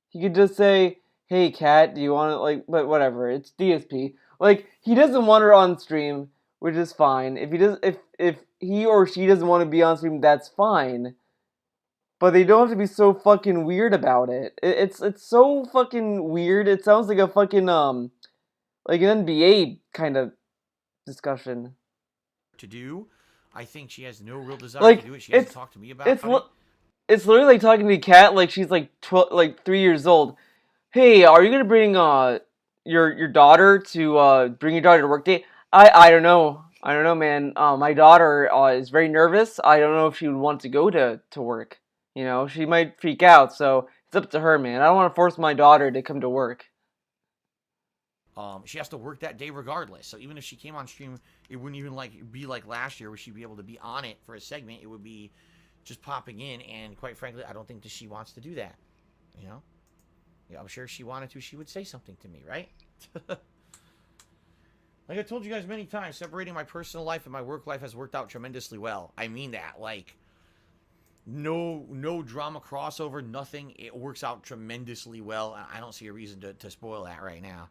He could just say, "Hey, Kat, do you want to, like," but whatever, it's DSP. Like, he doesn't want her on stream, which is fine. If he or she doesn't want to be on stream, that's fine. But they don't have to be so fucking weird about it. It's so fucking weird. It sounds like a fucking, like an NBA kind of discussion. To do, I think she has no real desire to do it. She hasn't talked to me about it. It's literally like talking to Kat like she's like 3 years old. Hey, are you gonna bring your daughter to bring your daughter to work day? I don't know. I don't know, man. My daughter is very nervous. I don't know if she would want to go to work. You know, she might freak out. So it's up to her, man. I don't want to force my daughter to come to work. She has to work that day regardless. So even if she came on stream, it wouldn't even be like last year where she'd be able to be on it for a segment. It would be just popping in, and quite frankly, I don't think that she wants to do that. You know? Yeah, I'm sure if she wanted to, she would say something to me, right? Like I told you guys many times, separating my personal life and my work life has worked out tremendously well. I mean that. Like, no drama crossover, nothing. It works out tremendously well. I don't see a reason to spoil that right now.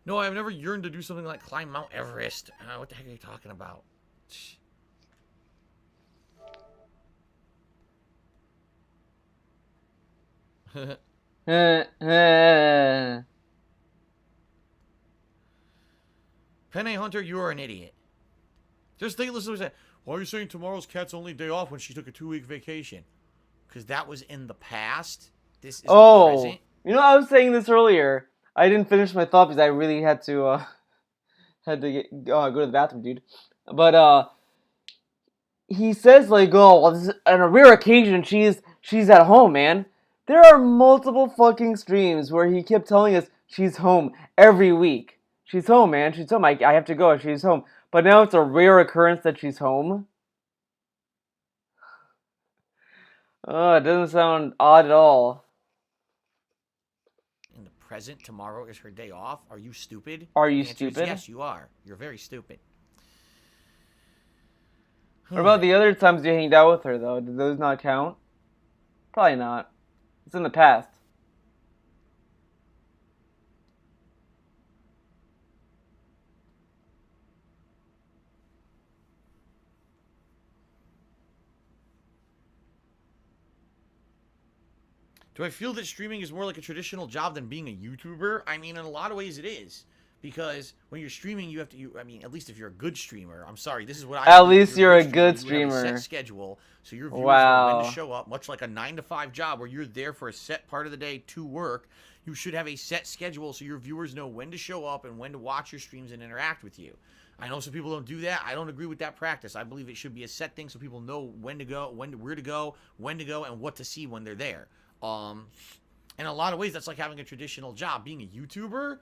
No, I've never yearned to do something like climb Mount Everest. What the heck are you talking about? Penny Hunter, you are an idiot. Just think, listen to what I said. Why are you saying tomorrow's Cat's only day off when she took a 2-week vacation? Because that was in the past. This is the present. You know, I was saying this earlier. I didn't finish my thought because I really had to go to the bathroom, dude. But he says like, oh, well, this is, on a rare occasion she's at home, man. There are multiple fucking streams where he kept telling us she's home every week. She's home, man. She's home. I have to go. She's home. But now it's a rare occurrence that she's home. Oh, it doesn't sound odd at all. In the present, tomorrow is her day off. Are you stupid? Are you The answer is stupid? yes, you are. You're very stupid. What about the other times you hanged out with her, though? Did those not count? Probably not. It's in the past. Do I feel that streaming is more like a traditional job than being a YouTuber? I mean, in a lot of ways it is. Because when you're streaming, you have to, I mean, at least if you're a good streamer, I'm sorry, this is what I At think. least If you're a streamer, good you have a streamer. set schedule, so your viewers know Wow. when to show up, much like a 9-to-5 job where you're there for a set part of the day to work. You should have a set schedule so your viewers know when to show up and when to watch your streams and interact with you. I know some people don't do that. I don't agree with that practice. I believe it should be a set thing so people know when to go, where to go, when to go, and what to see when they're there. In a lot of ways, that's like having a traditional job. Being a YouTuber,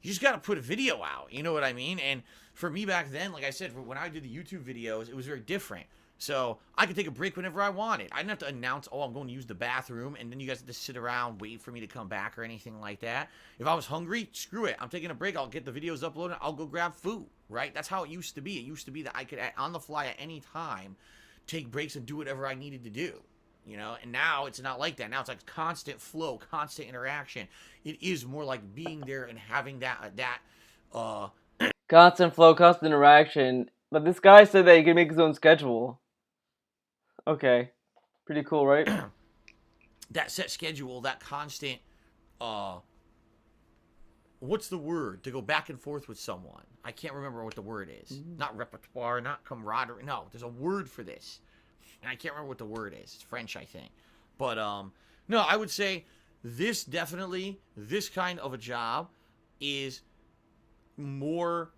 you just got to put a video out. You know what I mean? And for me back then, like I said, when I did the YouTube videos, it was very different. So I could take a break whenever I wanted. I didn't have to announce, oh, I'm going to use the bathroom, and then you guys had to sit around, wait for me to come back or anything like that. If I was hungry, screw it. I'm taking a break. I'll get the videos uploaded. I'll go grab food, right? That's how it used to be. It used to be that I could, on the fly at any time, take breaks and do whatever I needed to do. You know, and now it's not like that. Now it's like constant flow, constant interaction. It is more like being there and having that Constant flow, constant interaction. But this guy said that he could make his own schedule. Okay. Pretty cool, right? that set schedule, that constant what's the word? To go back and forth with someone. I can't remember what the word is. Not repertoire, not camaraderie. No, there's a word for this. And I can't remember what the word is. It's French, I think. But, no, I would say this kind of a job is more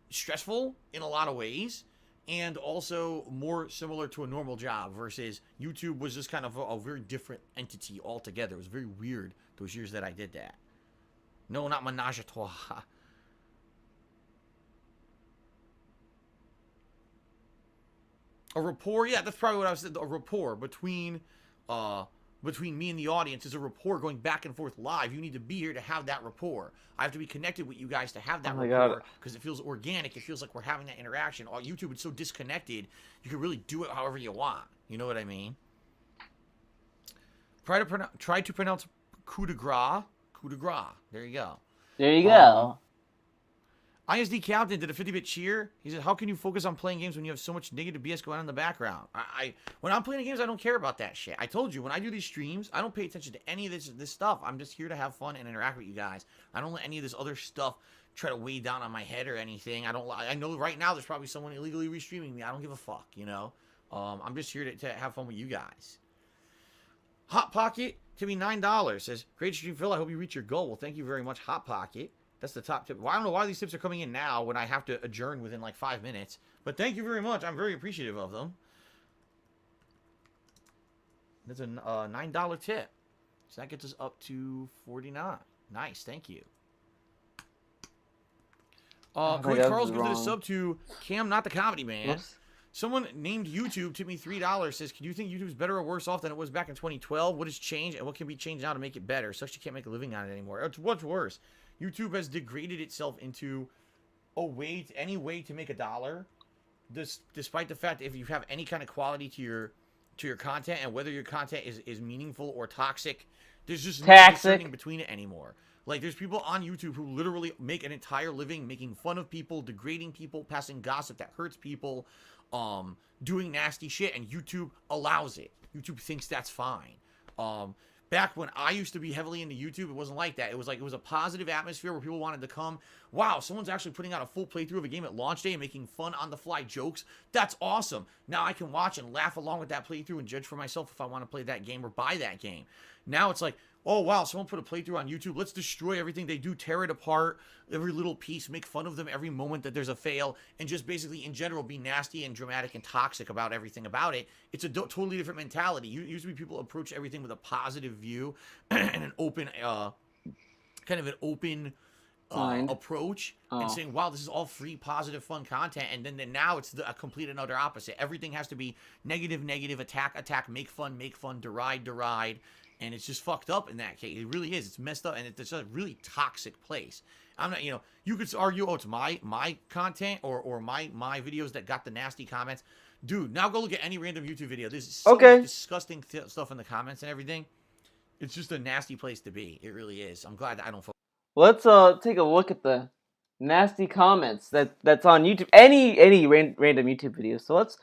stressful in a lot of ways and also more similar to a normal job versus YouTube was just kind of a very different entity altogether. It was very weird those years that I did that. No, not menage a trois. A rapport, yeah, that's probably what I was saying. A rapport between me and the audience is a rapport going back and forth live. You need to be here to have that rapport. I have to be connected with you guys to have that rapport because it feels organic. It feels like we're having that interaction. YouTube is so disconnected, you can really do it however you want. You know what I mean? Try to pronounce coup de grace. Coup de grace. There you go. There you go. ISD Captain did a 50-bit cheer. He said, how can you focus on playing games when you have so much negative BS going on in the background? When I'm playing games, I don't care about that shit. I told you, when I do these streams, I don't pay attention to any of this stuff. I'm just here to have fun and interact with you guys. I don't let any of this other stuff try to weigh down on my head or anything. I know right now there's probably someone illegally restreaming me. I don't give a fuck, you know? I'm just here to have fun with you guys. Hot Pocket, Timmy $9 says, great stream, Phil. I hope you reach your goal. Well, thank you very much, Hot Pocket. That's the top tip. Well, I don't know why these tips are coming in now when I have to adjourn within like 5 minutes. But thank you very much. I'm very appreciative of them. That's a $9 tip. So that gets us up to 49. Nice. Thank you. Cody Carl's giving a sub to Cam, not the comedy man. Whoops. Someone named YouTube tipped me $3. Says, "Can you think YouTube's better or worse off than it was back in 2012? What has changed and what can be changed now to make it better? Such you can't make a living on it anymore." What's worse? YouTube has degraded itself into any way to make $1. Despite the fact that if you have any kind of quality to your content and whether your content is meaningful or toxic, there's just no discerning between it anymore. Like, there's people on YouTube who literally make an entire living making fun of people, degrading people, passing gossip that hurts people, doing nasty shit, and YouTube allows it. YouTube thinks that's fine. Back when I used to be heavily into YouTube, it wasn't like that. It was a positive atmosphere where people wanted to come. Wow, someone's actually putting out a full playthrough of a game at launch day and making fun on the fly jokes. That's awesome. Now I can watch and laugh along with that playthrough and judge for myself if I want to play that game or buy that game. Now it's like, oh wow, someone put a playthrough on YouTube. Let's destroy everything they do, tear it apart, every little piece, make fun of them every moment that there's a fail, and just basically in general be nasty and dramatic and toxic about everything about it. It's a totally different mentality. Usually people approach everything with a positive view and an open, kind of an open approach and saying, wow, this is all free, positive, fun content. And then now it's a complete and utter opposite. Everything has to be negative, attack, make fun, deride. And it's just fucked up in that case. It really is. It's messed up, and it's a really toxic place. I'm not, you could argue, oh, it's my content or my videos that got the nasty comments. Dude, now go look at any random YouTube video. There's so much disgusting stuff in the comments and everything. It's just a nasty place to be. It really is. I'm glad that I don't. Let's take a look at the nasty comments that's on YouTube. Any random YouTube videos. So let's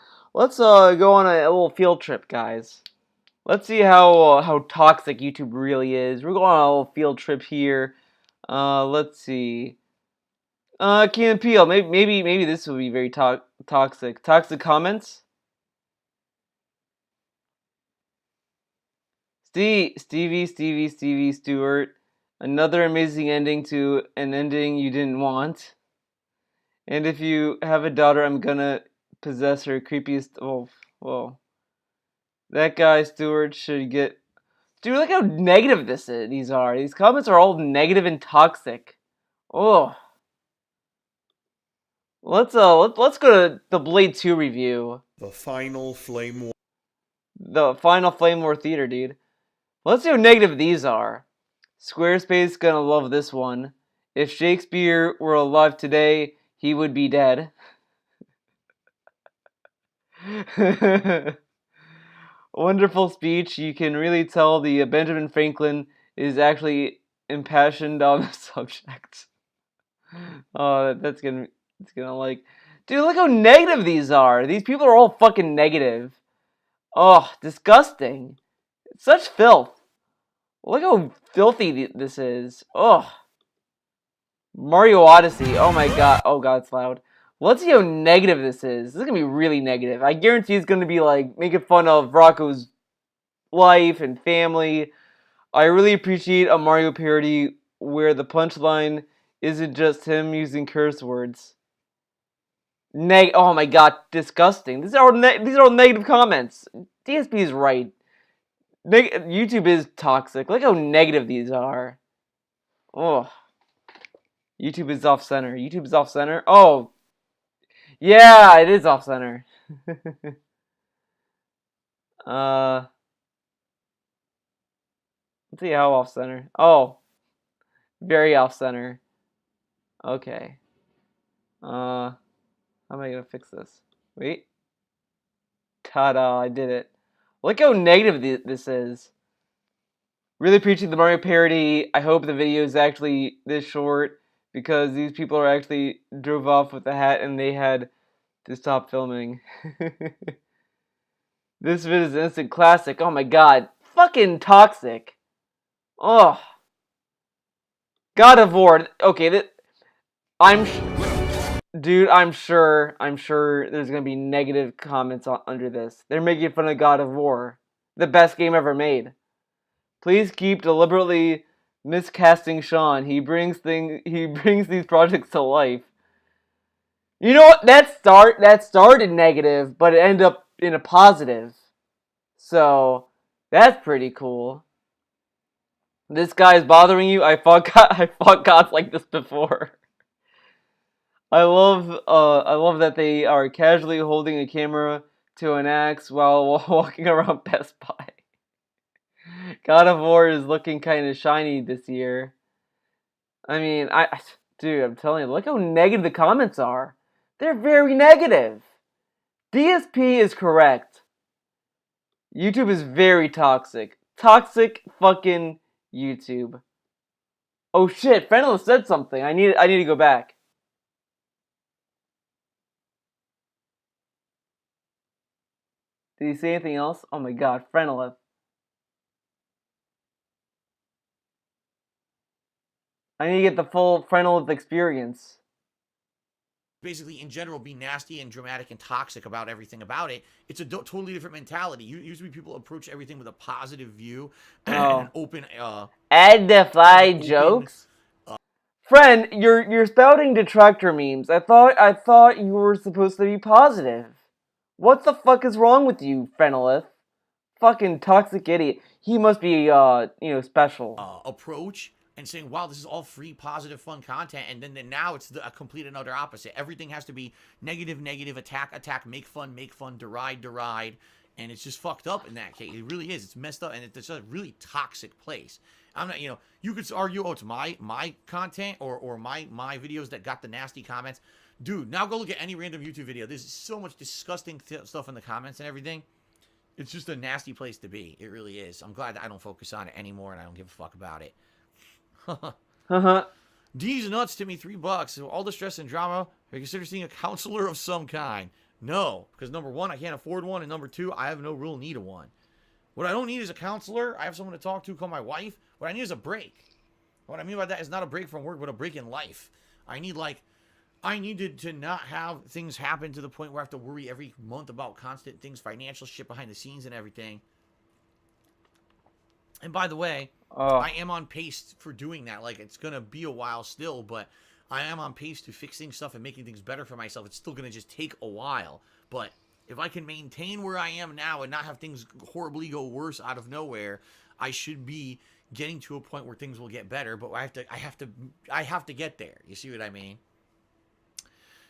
go on a little field trip, guys. Let's see how toxic YouTube really is. We're going on a little field trip here. Let's see. Key and Peele. Maybe this will be very toxic. Toxic comments. Stevie Stewart. Another amazing ending to an ending you didn't want. And if you have a daughter, I'm gonna possess her. Creepiest. Oh, whoa. That guy, Stewart, should get... Dude, look how negative these are. These comments are all negative and toxic. Oh. Let's go to the Blade 2 review. The final Flame War. The final Flame War Theater, dude. Let's see how negative these are. Squarespace gonna love this one. If Shakespeare were alive today, he would be dead. Wonderful speech. You can really tell the Benjamin Franklin is actually impassioned on the subject. Oh, it's gonna like, dude, look how negative these are. These people are all fucking negative. Oh, disgusting. It's such filth. Look how filthy this is. Oh. Mario Odyssey. Oh my god. Oh god, it's loud. Let's see how negative this is. This is gonna be really negative. I guarantee it's gonna be like making fun of Rocco's life and family. I really appreciate a Mario parody where the punchline isn't just him using curse words. Oh my god, disgusting. These are all negative comments. DSP is right. YouTube is toxic. Look how negative these are. Oh. YouTube is off center. YouTube is off center. Oh. Yeah, it is off center. Let's see how off center. Oh. Very off center. Okay. How am I gonna fix this? Wait. Ta-da, I did it. Look how negative this is. Really appreciate the Mario parody. I hope the video is actually this short because these people are actually drove off with a hat and they had to stop filming. This video is an instant classic. Oh my god. Fucking toxic. Oh. God of War. Okay, dude, I'm sure there's gonna be negative comments under this. They're making fun of God of War, the best game ever made. Please keep deliberately miscasting Sean. He brings these projects to life. You know what? That started negative, but it ended up in a positive. So that's pretty cool. This guy is bothering you. I fought gods like this before. I love that they are casually holding a camera to an axe while walking around Best Buy. God of War is looking kind of shiny this year. I mean, dude, I'm telling you, look how negative the comments are. They're very negative. DSP is correct. YouTube is very toxic. Toxic fucking YouTube. Oh shit, Fennel said something. I need to go back. Did he say anything else? Oh my god, Frenelith. I need to get the full frontal experience. Basically, in general, be nasty and dramatic and toxic about everything about it. It's a totally different mentality. Usually people approach everything with a positive view and an open... Add the fly jokes? Friend, you're spouting detractor memes. I thought you were supposed to be positive. What the fuck is wrong with you, Frenolith? Fucking toxic idiot. He must be, special. Approach and saying, wow, this is all free, positive, fun content, and then now it's a complete and utter opposite. Everything has to be negative, attack, make fun, deride, and it's just fucked up in that case. It really is. It's messed up, and it's a really toxic place. I'm not, you could argue, oh, it's my content or my videos that got the nasty comments. Dude, now go look at any random YouTube video. There's so much disgusting stuff in the comments and everything. It's just a nasty place to be. It really is. I'm glad that I don't focus on it anymore, and I don't give a fuck about it. D's nuts to me $3. So all the stress and drama, I consider seeing a counselor of some kind. No, because number one, I can't afford one, and number two, I have no real need of one. What I don't need is a counselor. I have someone to talk to, call my wife. What I need is a break. What I mean by that is not a break from work, but a break in life. I needed to not have things happen to the point where I have to worry every month about constant things, financial shit behind the scenes and everything. And by the way, I am on pace for doing that. Like, it's going to be a while still, but I am on pace to fixing stuff and making things better for myself. It's still going to just take a while. But if I can maintain where I am now and not have things horribly go worse out of nowhere, I should be getting to a point where things will get better. But I have to get there. You see what I mean?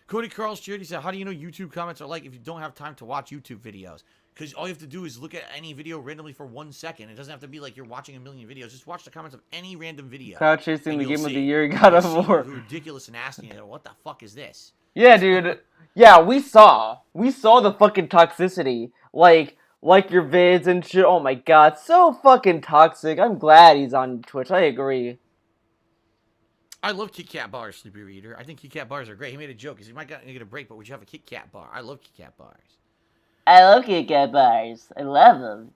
Cody Carl's Charity said, how do you know YouTube comments are like if you don't have time to watch YouTube videos? Because all you have to do is look at any video randomly for 1 second. It doesn't have to be like you're watching a million videos. Just watch the comments of any random video. Cloud chasing the game of the year, God of War. Ridiculous and nasty. What the fuck is this? Yeah, dude. Yeah, we saw the fucking toxicity. Like your vids and shit. Oh my god, so fucking toxic. I'm glad he's on Twitch. I agree. I love Kit Kat bars, Sleepy Reader. I think Kit Kat bars are great. He made a joke. He said, you might get a break, but would you have a Kit Kat bar? I love Kit Kat bars. I love Kit Kat bars. I love them.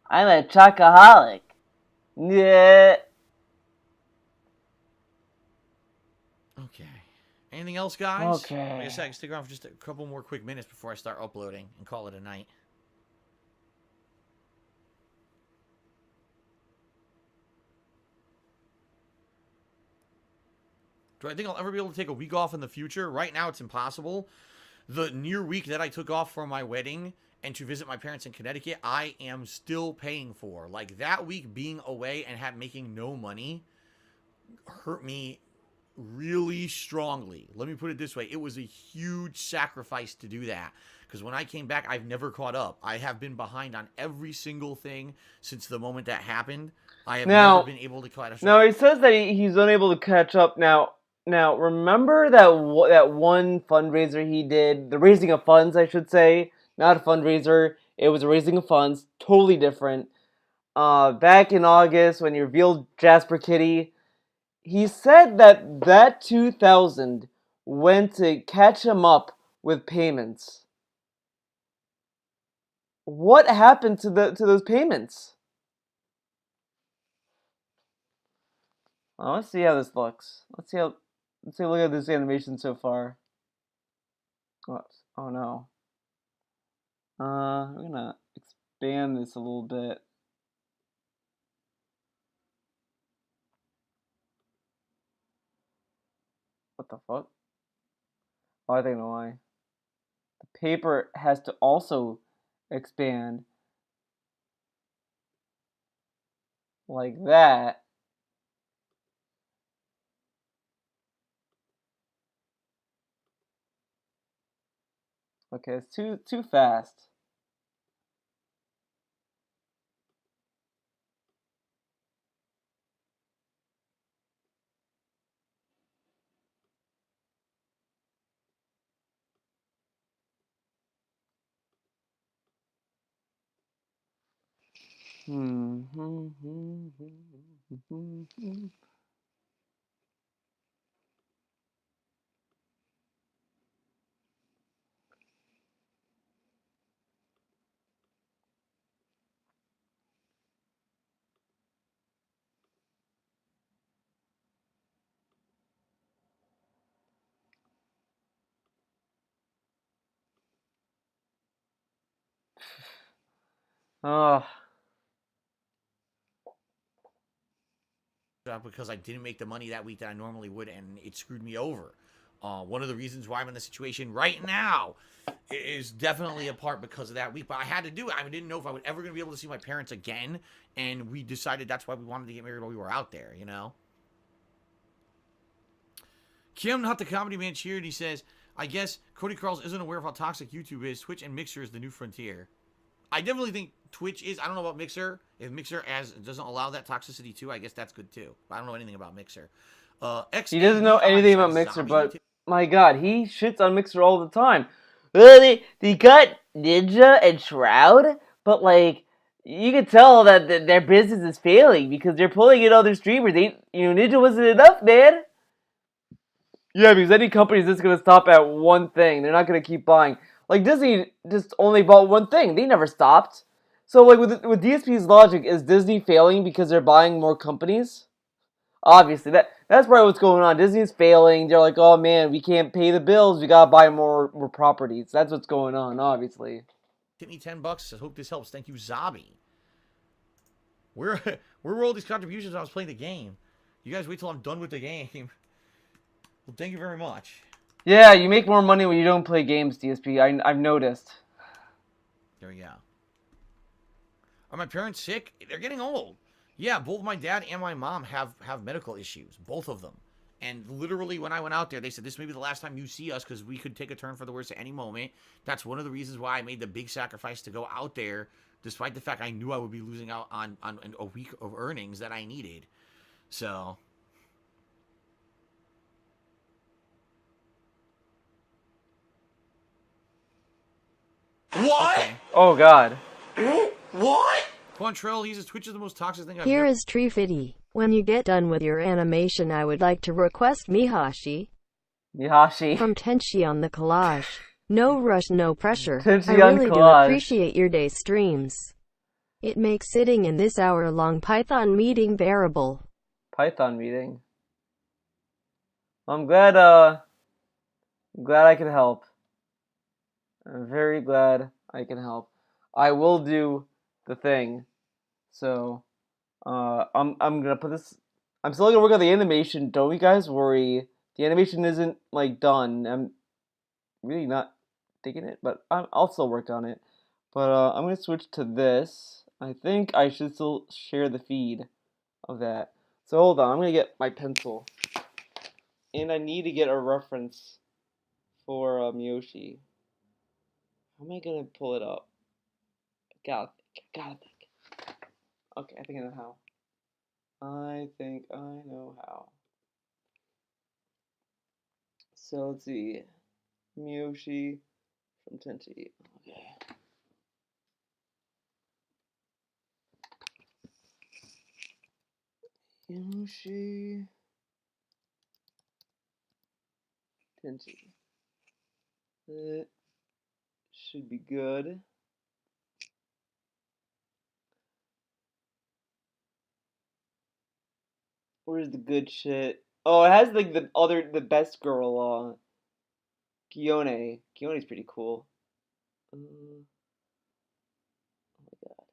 I'm a chocoholic. Yeah. Okay. Anything else, guys? Okay. Like I said, I can stick around for just a couple more quick minutes before I start uploading and call it a night. Do I think I'll ever be able to take a week off in the future? Right now, it's impossible. The near week that I took off for my wedding and to visit my parents in Connecticut, I am still paying for. Like, that week being away and making no money hurt me really strongly. Let me put it this way. It was a huge sacrifice to do that. Because when I came back, I've never caught up. I have been behind on every single thing since the moment that happened. I have never been able to catch up. Now, he says that he's unable to catch up now. Now, remember that one fundraiser he did? The raising of funds, I should say. Not a fundraiser. It was a raising of funds. Totally different. Back in August, when he revealed Jasper Kitty, he said that 2,000 went to catch him up with payments. What happened to those payments? Let's see how this looks. Let's take a look at this animation so far. Oh no. I'm gonna expand this a little bit. What the fuck? Oh, I think I know why. The paper has to also expand like that. Okay, it's too fast. Oh. Because I didn't make the money that week that I normally would, and it screwed me over. One of the reasons why I'm in the situation right now is definitely a part because of that week, but I had to do it. I didn't know if I would ever going to be able to see my parents again, and we decided that's why we wanted to get married while we were out there, you know? Kim, not the comedy man, cheered. He says, I guess Cody Carls isn't aware of how toxic YouTube is. Twitch and Mixer is the new frontier. I definitely think Twitch is. I don't know about Mixer. If Mixer doesn't allow that toxicity too, I guess that's good too. But I don't know anything about Mixer. He doesn't know anything about Mixer, but my God, he shits on Mixer all the time. Well, they got Ninja and Shroud, but like you can tell that their business is failing because they're pulling in other streamers. Ninja wasn't enough, man. Yeah, because any company is just gonna stop at one thing. They're not gonna keep buying. Like Disney just only bought one thing. They never stopped. So like with DSP's logic, is Disney failing because they're buying more companies? Obviously, that's probably what's going on. Disney's failing. They're like, oh man, we can't pay the bills. We gotta buy more properties. That's what's going on, obviously. Hit me $10. I hope this helps. Thank you, Zabi. Where were all these contributions when I was playing the game? You guys wait till I'm done with the game. Well, thank you very much. Yeah, you make more money when you don't play games, DSP. I've noticed. There we go. Are my parents sick? They're getting old. Yeah, both my dad and my mom have medical issues. Both of them. And literally when I went out there, they said, this may be the last time you see us because we could take a turn for the worse at any moment. That's one of the reasons why I made the big sacrifice to go out there, despite the fact I knew I would be losing out on a week of earnings that I needed. So... What? Okay. Oh, God. What? Quantrell, he's Twitch is the most toxic thing I've Here ever... is Tree Fitty. When you get done with your animation, I would like to request Mihashi from Tenchi on the collage. No rush, no pressure. Tenchi I on really do collage. appreciate your day streams. It makes sitting in this hour-long Python meeting bearable. Python meeting. I'm glad I can help. I'm very glad I can help. I will do the thing. So, I'm gonna put this. I'm still gonna work on the animation. Don't you guys worry. The animation isn't like done. I'm really not digging it, but I'll still work on it. But I'm gonna switch to this. I think I should still share the feed of that. So hold on. I'm gonna get my pencil, and I need to get a reference for Miyoshi. How am I gonna pull it up? Gotta think. Okay, I think I know how. I think I know how. So let's see. Miyoshi from Tenchi. Okay. Miyoshi Tenchi. That should be good. Where's the good shit? Oh, it has like the best girl, Kione. Kione's pretty cool. Oh my god.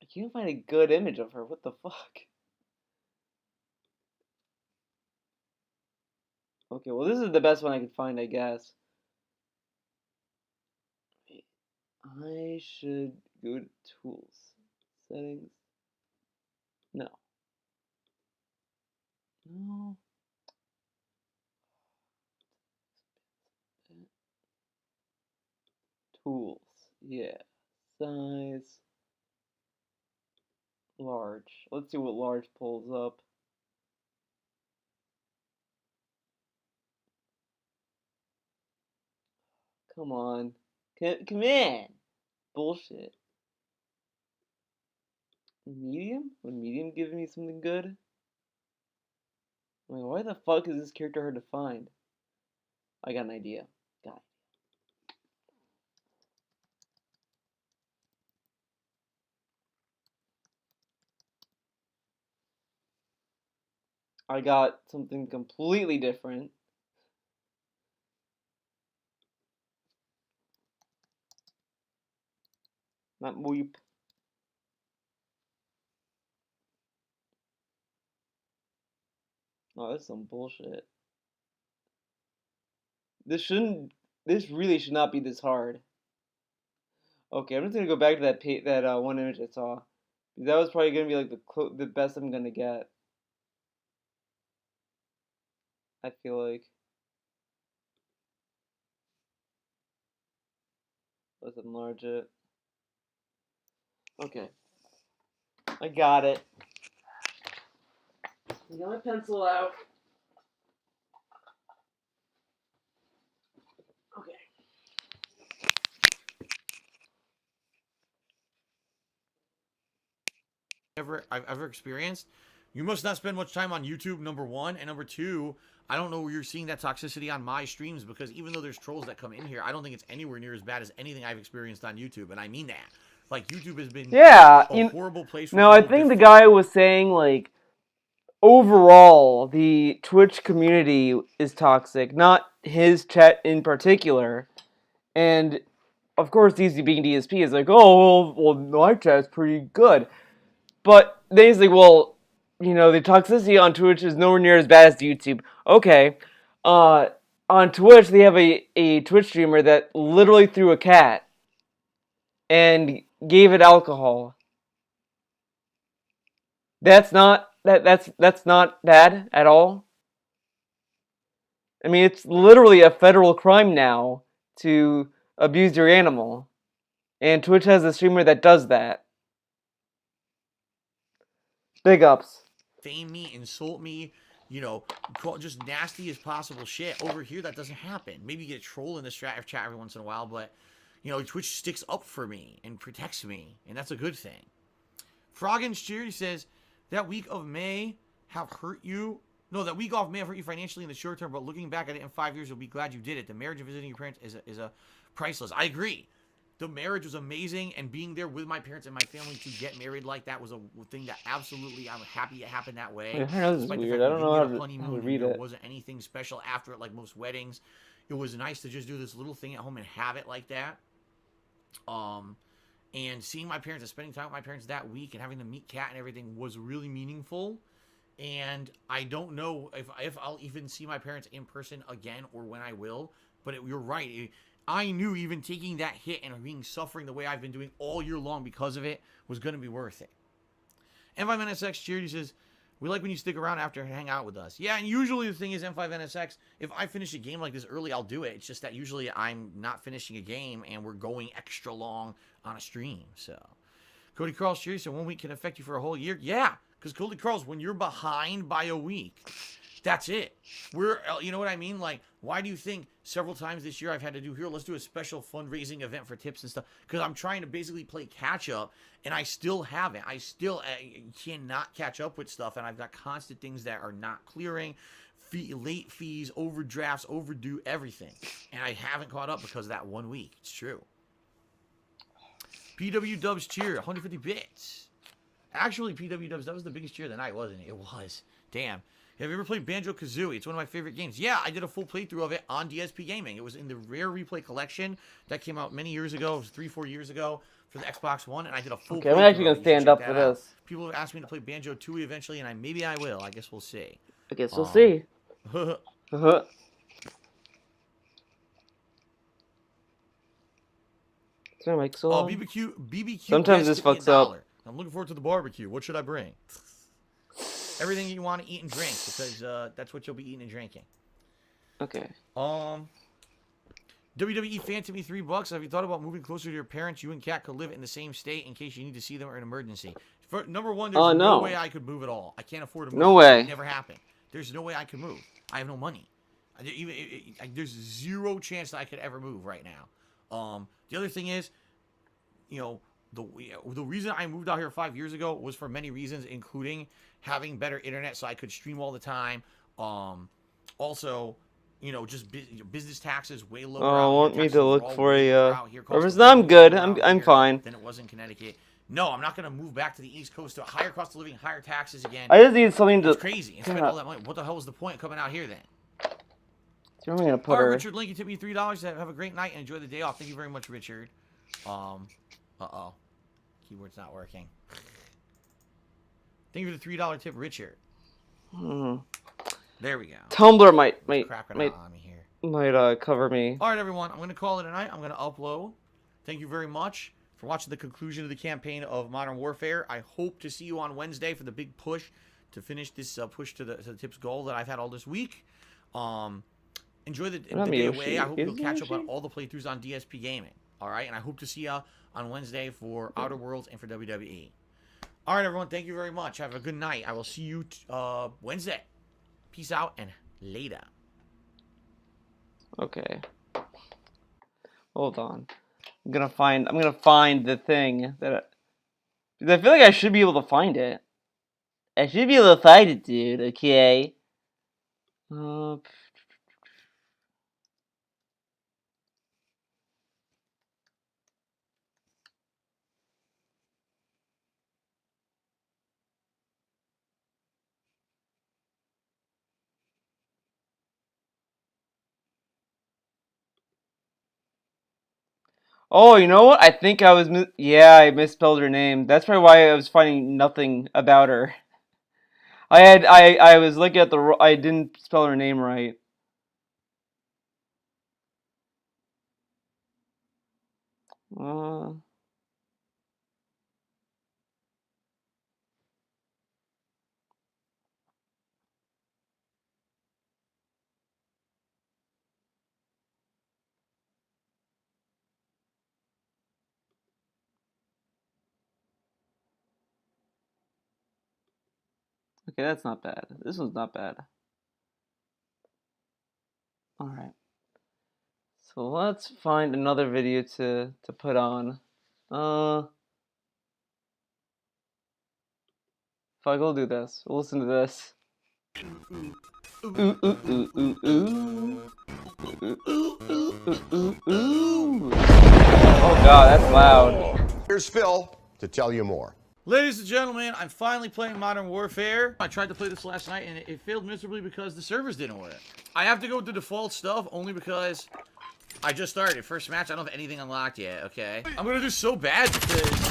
I can't find a good image of her. What the fuck? Okay, well this is the best one I could find, I guess. I should go to tools. Settings. No. No. Tools. Yeah. Size. Large. Let's see what large pulls up. Come on. Come in. Bullshit. Medium? Would medium give me something good? I mean, why the fuck is this character hard to find? I got an idea. Got it. I got something completely different. Not weep. Oh, that's some bullshit. This really should not be this hard. Okay, I'm just gonna go back to that one image I saw. That was probably gonna be like the best I'm gonna get. I feel like. Let's enlarge it. Okay. I got it. I got my pencil out. Okay. I've ever experienced. You must not spend much time on YouTube, number one. And number two, I don't know where you're seeing that toxicity on my streams, because even though there's trolls that come in here, I don't think it's anywhere near as bad as anything I've experienced on YouTube. And I mean that. Like, YouTube has been a horrible place for No, I think the guy was saying, like, overall, the Twitch community is toxic, not his chat in particular. And, of course, DC being DSP is like, oh, well, my chat's pretty good. But they say, well, you know, the toxicity on Twitch is nowhere near as bad as YouTube. Okay. On Twitch, they have a Twitch streamer that literally threw a cat and gave it alcohol. That's not bad at all. I mean, it's literally a federal crime now to abuse your animal. And Twitch has a streamer that does that. Big ups. Fame me, insult me, you know, just nasty as possible shit. Over here, that doesn't happen. Maybe you get a troll in the chat every once in a while, but, you know, Twitch sticks up for me and protects me, and that's a good thing. Frog and Cheery says, that week of May have hurt you. No, that week off may have hurt you financially in the short term, but looking back at it in 5 years, you'll be glad you did it. The marriage of visiting your parents is a priceless. I agree. The marriage was amazing, and being there with my parents and my family to get married like that was a thing that absolutely, I'm happy it happened that way. I know this is weird. I don't know how to read it. There wasn't anything special after it like most weddings. It was nice to just do this little thing at home and have it like that. And seeing my parents and spending time with my parents that week and having them meet Kat and everything was really meaningful. And I don't know if I'll even see my parents in person again or when I will. But you're right. I knew even taking that hit and being suffering the way I've been doing all year long because of it was going to be worth it. M5NSX Charity says, we like when you stick around after and hang out with us. Yeah, and usually the thing is, M5NSX, if I finish a game like this early, I'll do it. It's just that usually I'm not finishing a game and we're going extra long on a stream. So, Cody Carl's Charity said, 1 week can affect you for a whole year. Yeah, because Cody Carl's, when you're behind by a week, that's it. You know what I mean? Like, why do you think several times this year I've had to do, here, let's do a special fundraising event for tips and stuff? Because I'm trying to basically play catch up, and I still haven't. I still cannot catch up with stuff, and I've got constant things that are not clearing, late fees, overdrafts, overdue, everything. And I haven't caught up because of that 1 week. It's true. PW Dubs cheer, 150 bits. Actually, PW Dubs, that was the biggest cheer of the night, wasn't it? It was. Damn. Have you ever played Banjo-Kazooie? It's one of my favorite games. Yeah, I did a full playthrough of it on DSP Gaming. It was in the Rare Replay Collection that came out many years ago. It was 3-4 years ago for the Xbox One, and I did a full playthrough. Okay, I'm actually going to stand up for this. People have asked me to play Banjo-Tooie eventually, and maybe I will. I guess we'll see. I guess we'll see. Is my mic so long? BBQ. Sometimes this fucks up. I'm looking forward to the barbecue. What should I bring? Everything you want to eat and drink, because that's what you'll be eating and drinking. Okay. WWE fan to me $3. Have you thought about moving closer to your parents? You and Kat could live in the same state in case you need to see them or an emergency. Number one, there's no way I could move at all. I can't afford to move. No way. It never happened. There's no way I could move. I have no money. There's zero chance that I could ever move right now. The other thing is, you know, the reason I moved out here 5 years ago was for many reasons, including having better internet so I could stream all the time. Also, you know, just business taxes way lower. Oh, I want me to look for a I'm good. I'm fine. Than it was in Connecticut. No, I'm not gonna move back to the East Coast to a higher cost of living, higher taxes again. I just need something to. It's crazy. And spend all that money. What the hell was the point of coming out here then? So I'm gonna put her. Richard Link, you tipped me $3. Have a great night and enjoy the day off. Thank you very much, Richard. Keyboard's not working. Thank you for the $3 tip, Richard. There we go. Tumblr might Cracking out on me here. might cover me. All right, everyone. I'm going to call it a night. I'm going to upload. Thank you very much for watching the conclusion of the campaign of Modern Warfare. I hope to see you on Wednesday for the big push to finish this push to the tips goal that I've had all this week. Enjoy the day away. I hope you'll catch up on all the playthroughs on DSP Gaming. All right, and I hope to see you on Wednesday for Outer Worlds and for WWE. All right, everyone. Thank you very much. Have a good night. I will see you Wednesday. Peace out and later. Okay. Hold on. I'm gonna find the thing that I feel like I should be able to find it. I should be able to find it, dude. Okay. Oh, you know what? I think I was I misspelled her name. That's probably why I was finding nothing about her. I was looking at I didn't spell her name right. Okay, that's not bad. This one's not bad. Alright. So let's find another video to put on. Fuck, we'll do this. We'll listen to this. Ooh, ooh, ooh, ooh, ooh. Ooh, ooh, ooh, ooh, ooh. Oh god, that's loud. Here's Phil to tell you more. Ladies and gentlemen, I'm finally playing Modern Warfare. I tried to play this last night and it failed miserably because the servers didn't work. I have to go with the default stuff only because I just started. First match, I don't have anything unlocked yet, okay? I'm gonna do so bad because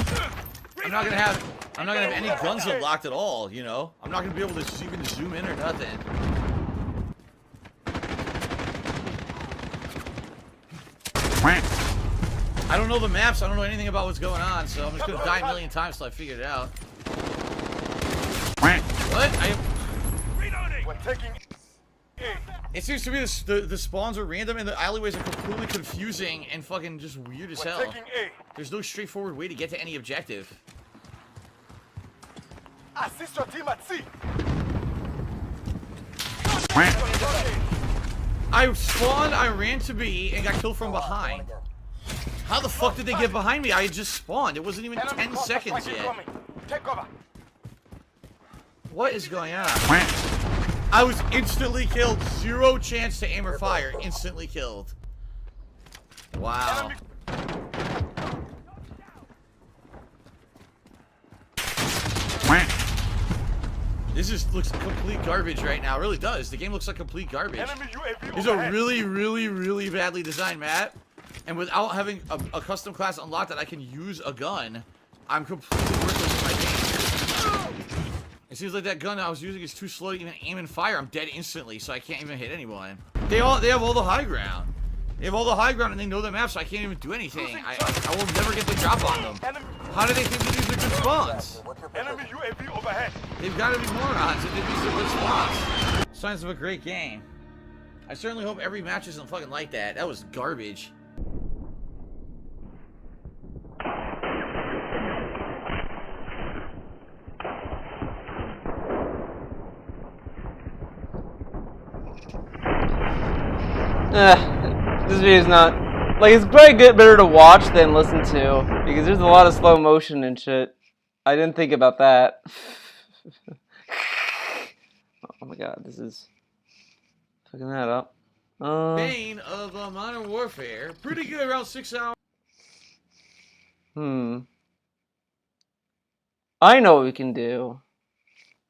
I'm not gonna have any guns unlocked at all, you know? I'm not gonna be able to even zoom in or nothing. I don't know the maps, I don't know anything about what's going on, so I'm just gonna die a million times till I figure it out. What? It seems to me the spawns are random and the alleyways are completely confusing and fucking just weird as hell. There's no straightforward way to get to any objective. Assist your team at sea. I spawned, I ran to B, and got killed from behind. How the fuck did they get behind me? I had just spawned. It wasn't even 10 seconds yet. What is going on? I was instantly killed. Zero chance to aim or fire. Instantly killed. Wow. This looks complete garbage right now. It really does. The game looks like complete garbage. It's a really, really, really badly designed map. And without having a custom class unlocked that I can use a gun, I'm completely worthless in my game. It seems like that gun I was using is too slow to even aim and fire. I'm dead instantly, so I can't even hit anyone. They have all the high ground. They have all the high ground and they know the map, so I can't even do anything. I will never get the drop on them. How do they think that these are good spawns? They've got to be morons if these are good spawns. Signs of a great game. I certainly hope every match isn't fucking like that. That was garbage. This video's not like, it's probably better to watch than listen to because there's a lot of slow motion and shit. I didn't think about that. Oh my god, this is fucking that up. Bane of Modern Warfare, pretty good, around 6 hours. I know what we can do.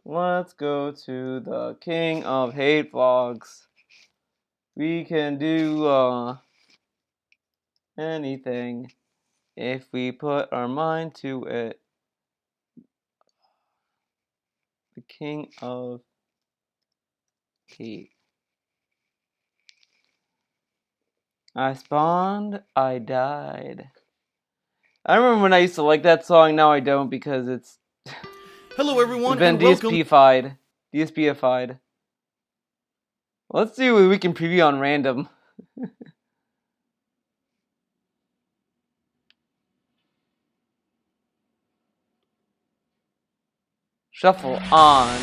Let's go to the King of Hate Vlogs. We can do anything. If we put our mind to it. The king of hate. I spawned, I died. I remember when I used to like that song, now I don't because it's Hello everyone, been and welcome. DSP-ified. Let's see what we can preview on random. Shuffle on.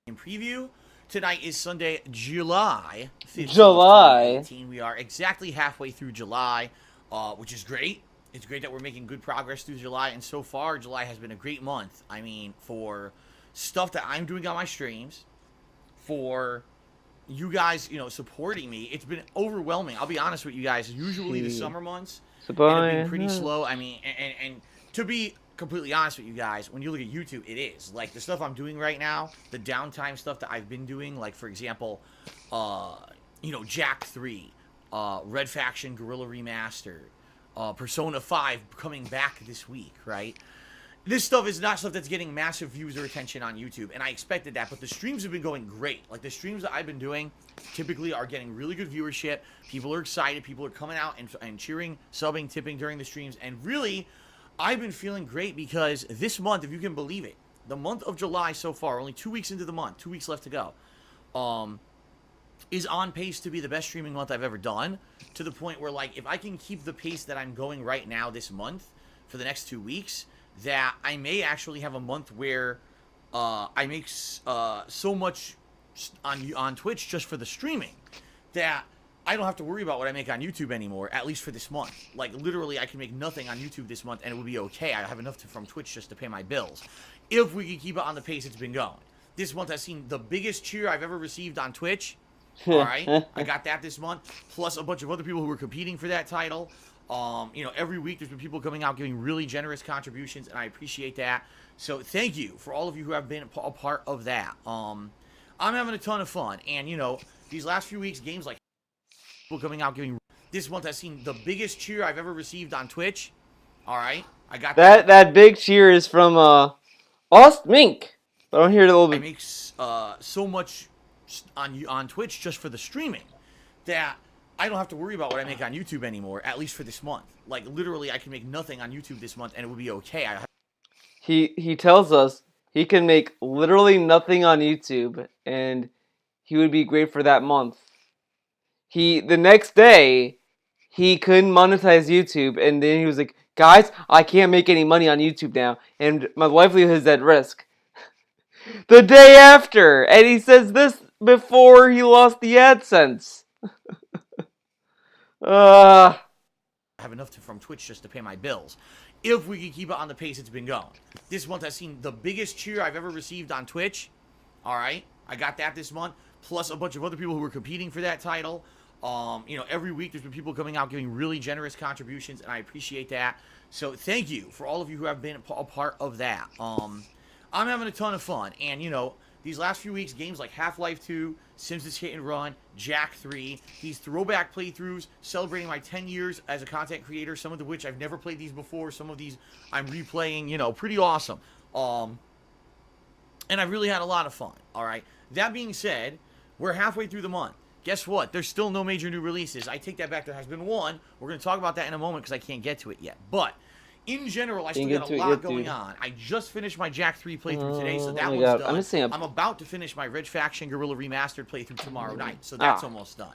In preview, tonight is Sunday, July 15th, July. 2018. We are exactly halfway through July, which is great. It's great that we're making good progress through July, and so far, July has been a great month. I mean, for stuff that I'm doing on my streams, for you guys, supporting me, it's been overwhelming. I'll be honest with you guys. Usually the summer months end up being pretty slow. I mean, and to be completely honest with you guys, when you look at YouTube, it is. Like, the stuff I'm doing right now, the downtime stuff that I've been doing, like, for example, Jack 3, Red Faction Guerrilla Remastered, Persona 5 coming back this week, right? This stuff is not stuff that's getting massive views or attention on YouTube, and I expected that, but the streams have been going great. Like, the streams that I've been doing typically are getting really good viewership. People are excited. People are coming out and cheering, subbing, tipping during the streams, and really, I've been feeling great because this month, if you can believe it, the month of July so far, only 2 weeks into the month, 2 weeks left to go, is on pace to be the best streaming month I've ever done, to the point where, like, if I can keep the pace that I'm going right now this month for the next 2 weeks, that I may actually have a month where I make so much on Twitch just for the streaming that I don't have to worry about what I make on YouTube anymore, at least for this month. Like, literally, I can make nothing on YouTube this month, and it would be okay. I have enough from Twitch just to pay my bills, if we can keep it on the pace it's been going. This month, I've seen the biggest cheer I've ever received on Twitch. All right, I got that this month, plus a bunch of other people who were competing for that title. Every week there's been people coming out giving really generous contributions, and I appreciate that. So thank you for all of you who have been a part of that. I'm having a ton of fun, and these last few weeks, games like people coming out giving. This month I've seen the biggest cheer I've ever received on Twitch. All right, I got that big cheer is from Lost Mink. I don't hear it a little bit. I make so much on Twitch just for the streaming that I don't have to worry about what I make on YouTube anymore, at least for this month. Like, literally, I can make nothing on YouTube this month, and it would be okay. He tells us he can make literally nothing on YouTube, and he would be great for that month. The next day, he couldn't monetize YouTube, and then he was like, guys, I can't make any money on YouTube now, and my livelihood is at risk. The day after, and he says this before he lost the AdSense. I have enough from Twitch just to pay my bills, if we can keep it on the pace it's been going. This month I've seen the biggest cheer I've ever received on Twitch. All right, I got that this month, plus a bunch of other people who were competing for that title. Every week there's been people coming out giving really generous contributions, and I appreciate that. So thank you for all of you who have been a part of that. I'm having a ton of fun, and these last few weeks, games like Half-Life 2, Sims Hit and Run, Jack 3, these throwback playthroughs celebrating my 10 years as a content creator, some of which I've never played these before, some of these I'm replaying, pretty awesome. And I've really had a lot of fun, all right? That being said, we're halfway through the month. Guess what? There's still no major new releases. I take that back. There has been one. We're going to talk about that in a moment because I can't get to it yet. But in general, I still got a lot going on. I just finished my Jack 3 playthrough today, so that one's done. I'm about to finish my Red Faction Guerrilla Remastered playthrough tomorrow night, so that's almost done.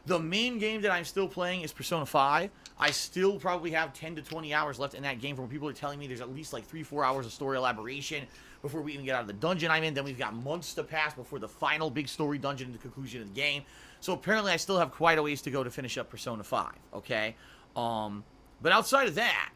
The main game that I'm still playing is Persona 5. I still probably have 10 to 20 hours left in that game, from what people are telling me there's at least like 3-4 hours of story elaboration before we even get out of the dungeon I'm in. Then we've got months to pass before the final big story dungeon and the conclusion of the game. So apparently I still have quite a ways to go to finish up Persona 5, okay? But outside of that,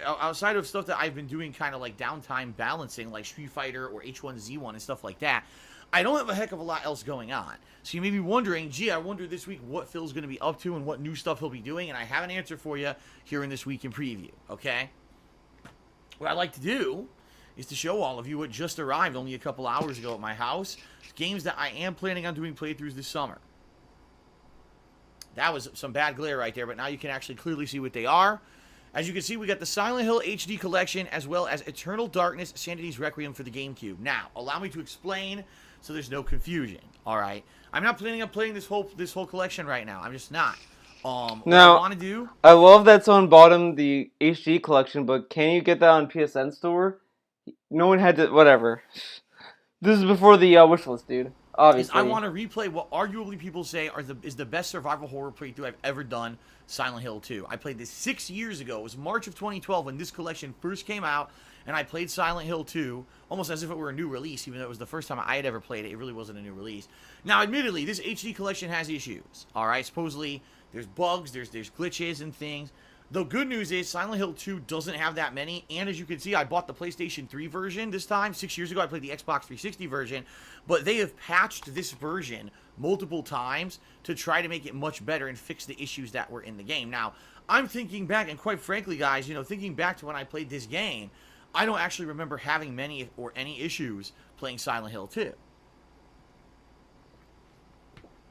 outside of stuff that I've been doing kind of like downtime balancing, like Street Fighter or H1Z1 and stuff like that, I don't have a heck of a lot else going on. So you may be wondering, gee, I wonder this week what Phil's going to be up to and what new stuff he'll be doing, and I have an answer for you here in This Week in Preview, okay? What I'd like to do is to show all of you what just arrived only a couple hours ago at my house. Games that I am planning on doing playthroughs this summer. That was some bad glare right there, but now you can actually clearly see what they are. As you can see, we got the Silent Hill HD collection as well as Eternal Darkness Sanity's Requiem for the GameCube. Now, allow me to explain so there's no confusion. All right, I'm not planning on playing this whole collection right now. I'm just not. What I want to do. I love that someone bought him the HD collection, but can you get that on PSN store? No one had to. Whatever. This is before the wishlist, dude. Obviously. I want to replay what arguably people say is the best survival horror playthrough I've ever done, Silent Hill 2. I played this 6 years ago. It was March of 2012 when this collection first came out, and I played Silent Hill 2 almost as if it were a new release, even though it was the first time I had ever played it. It really wasn't a new release. Now, admittedly, this HD collection has issues, all right? Supposedly, there's bugs, there's glitches and things. The good news is Silent Hill 2 doesn't have that many, and as you can see, I bought the PlayStation 3 version this time. 6 years ago, I played the Xbox 360 version, but they have patched this version multiple times to try to make it much better and fix the issues that were in the game. Now, I'm thinking back, and quite frankly, guys, you know, thinking back to when I played this game, I don't actually remember having many or any issues playing Silent Hill 2.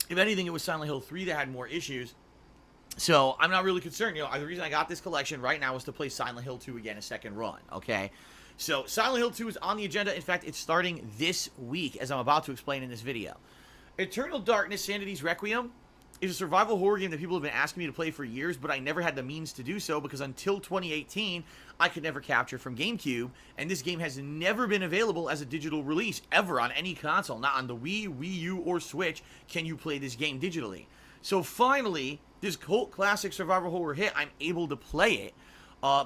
If anything, it was Silent Hill 3 that had more issues. So, I'm not really concerned. You know, the reason I got this collection right now is to play Silent Hill 2 again a second run, okay? So, Silent Hill 2 is on the agenda. In fact, it's starting this week, as I'm about to explain in this video. Eternal Darkness Sanity's Requiem is a survival horror game that people have been asking me to play for years, but I never had the means to do so because until 2018, I could never capture from GameCube, and this game has never been available as a digital release, ever, on any console. Not on the Wii, Wii U, or Switch can you play this game digitally. So, finally, this cult classic survival horror hit, I'm able to play it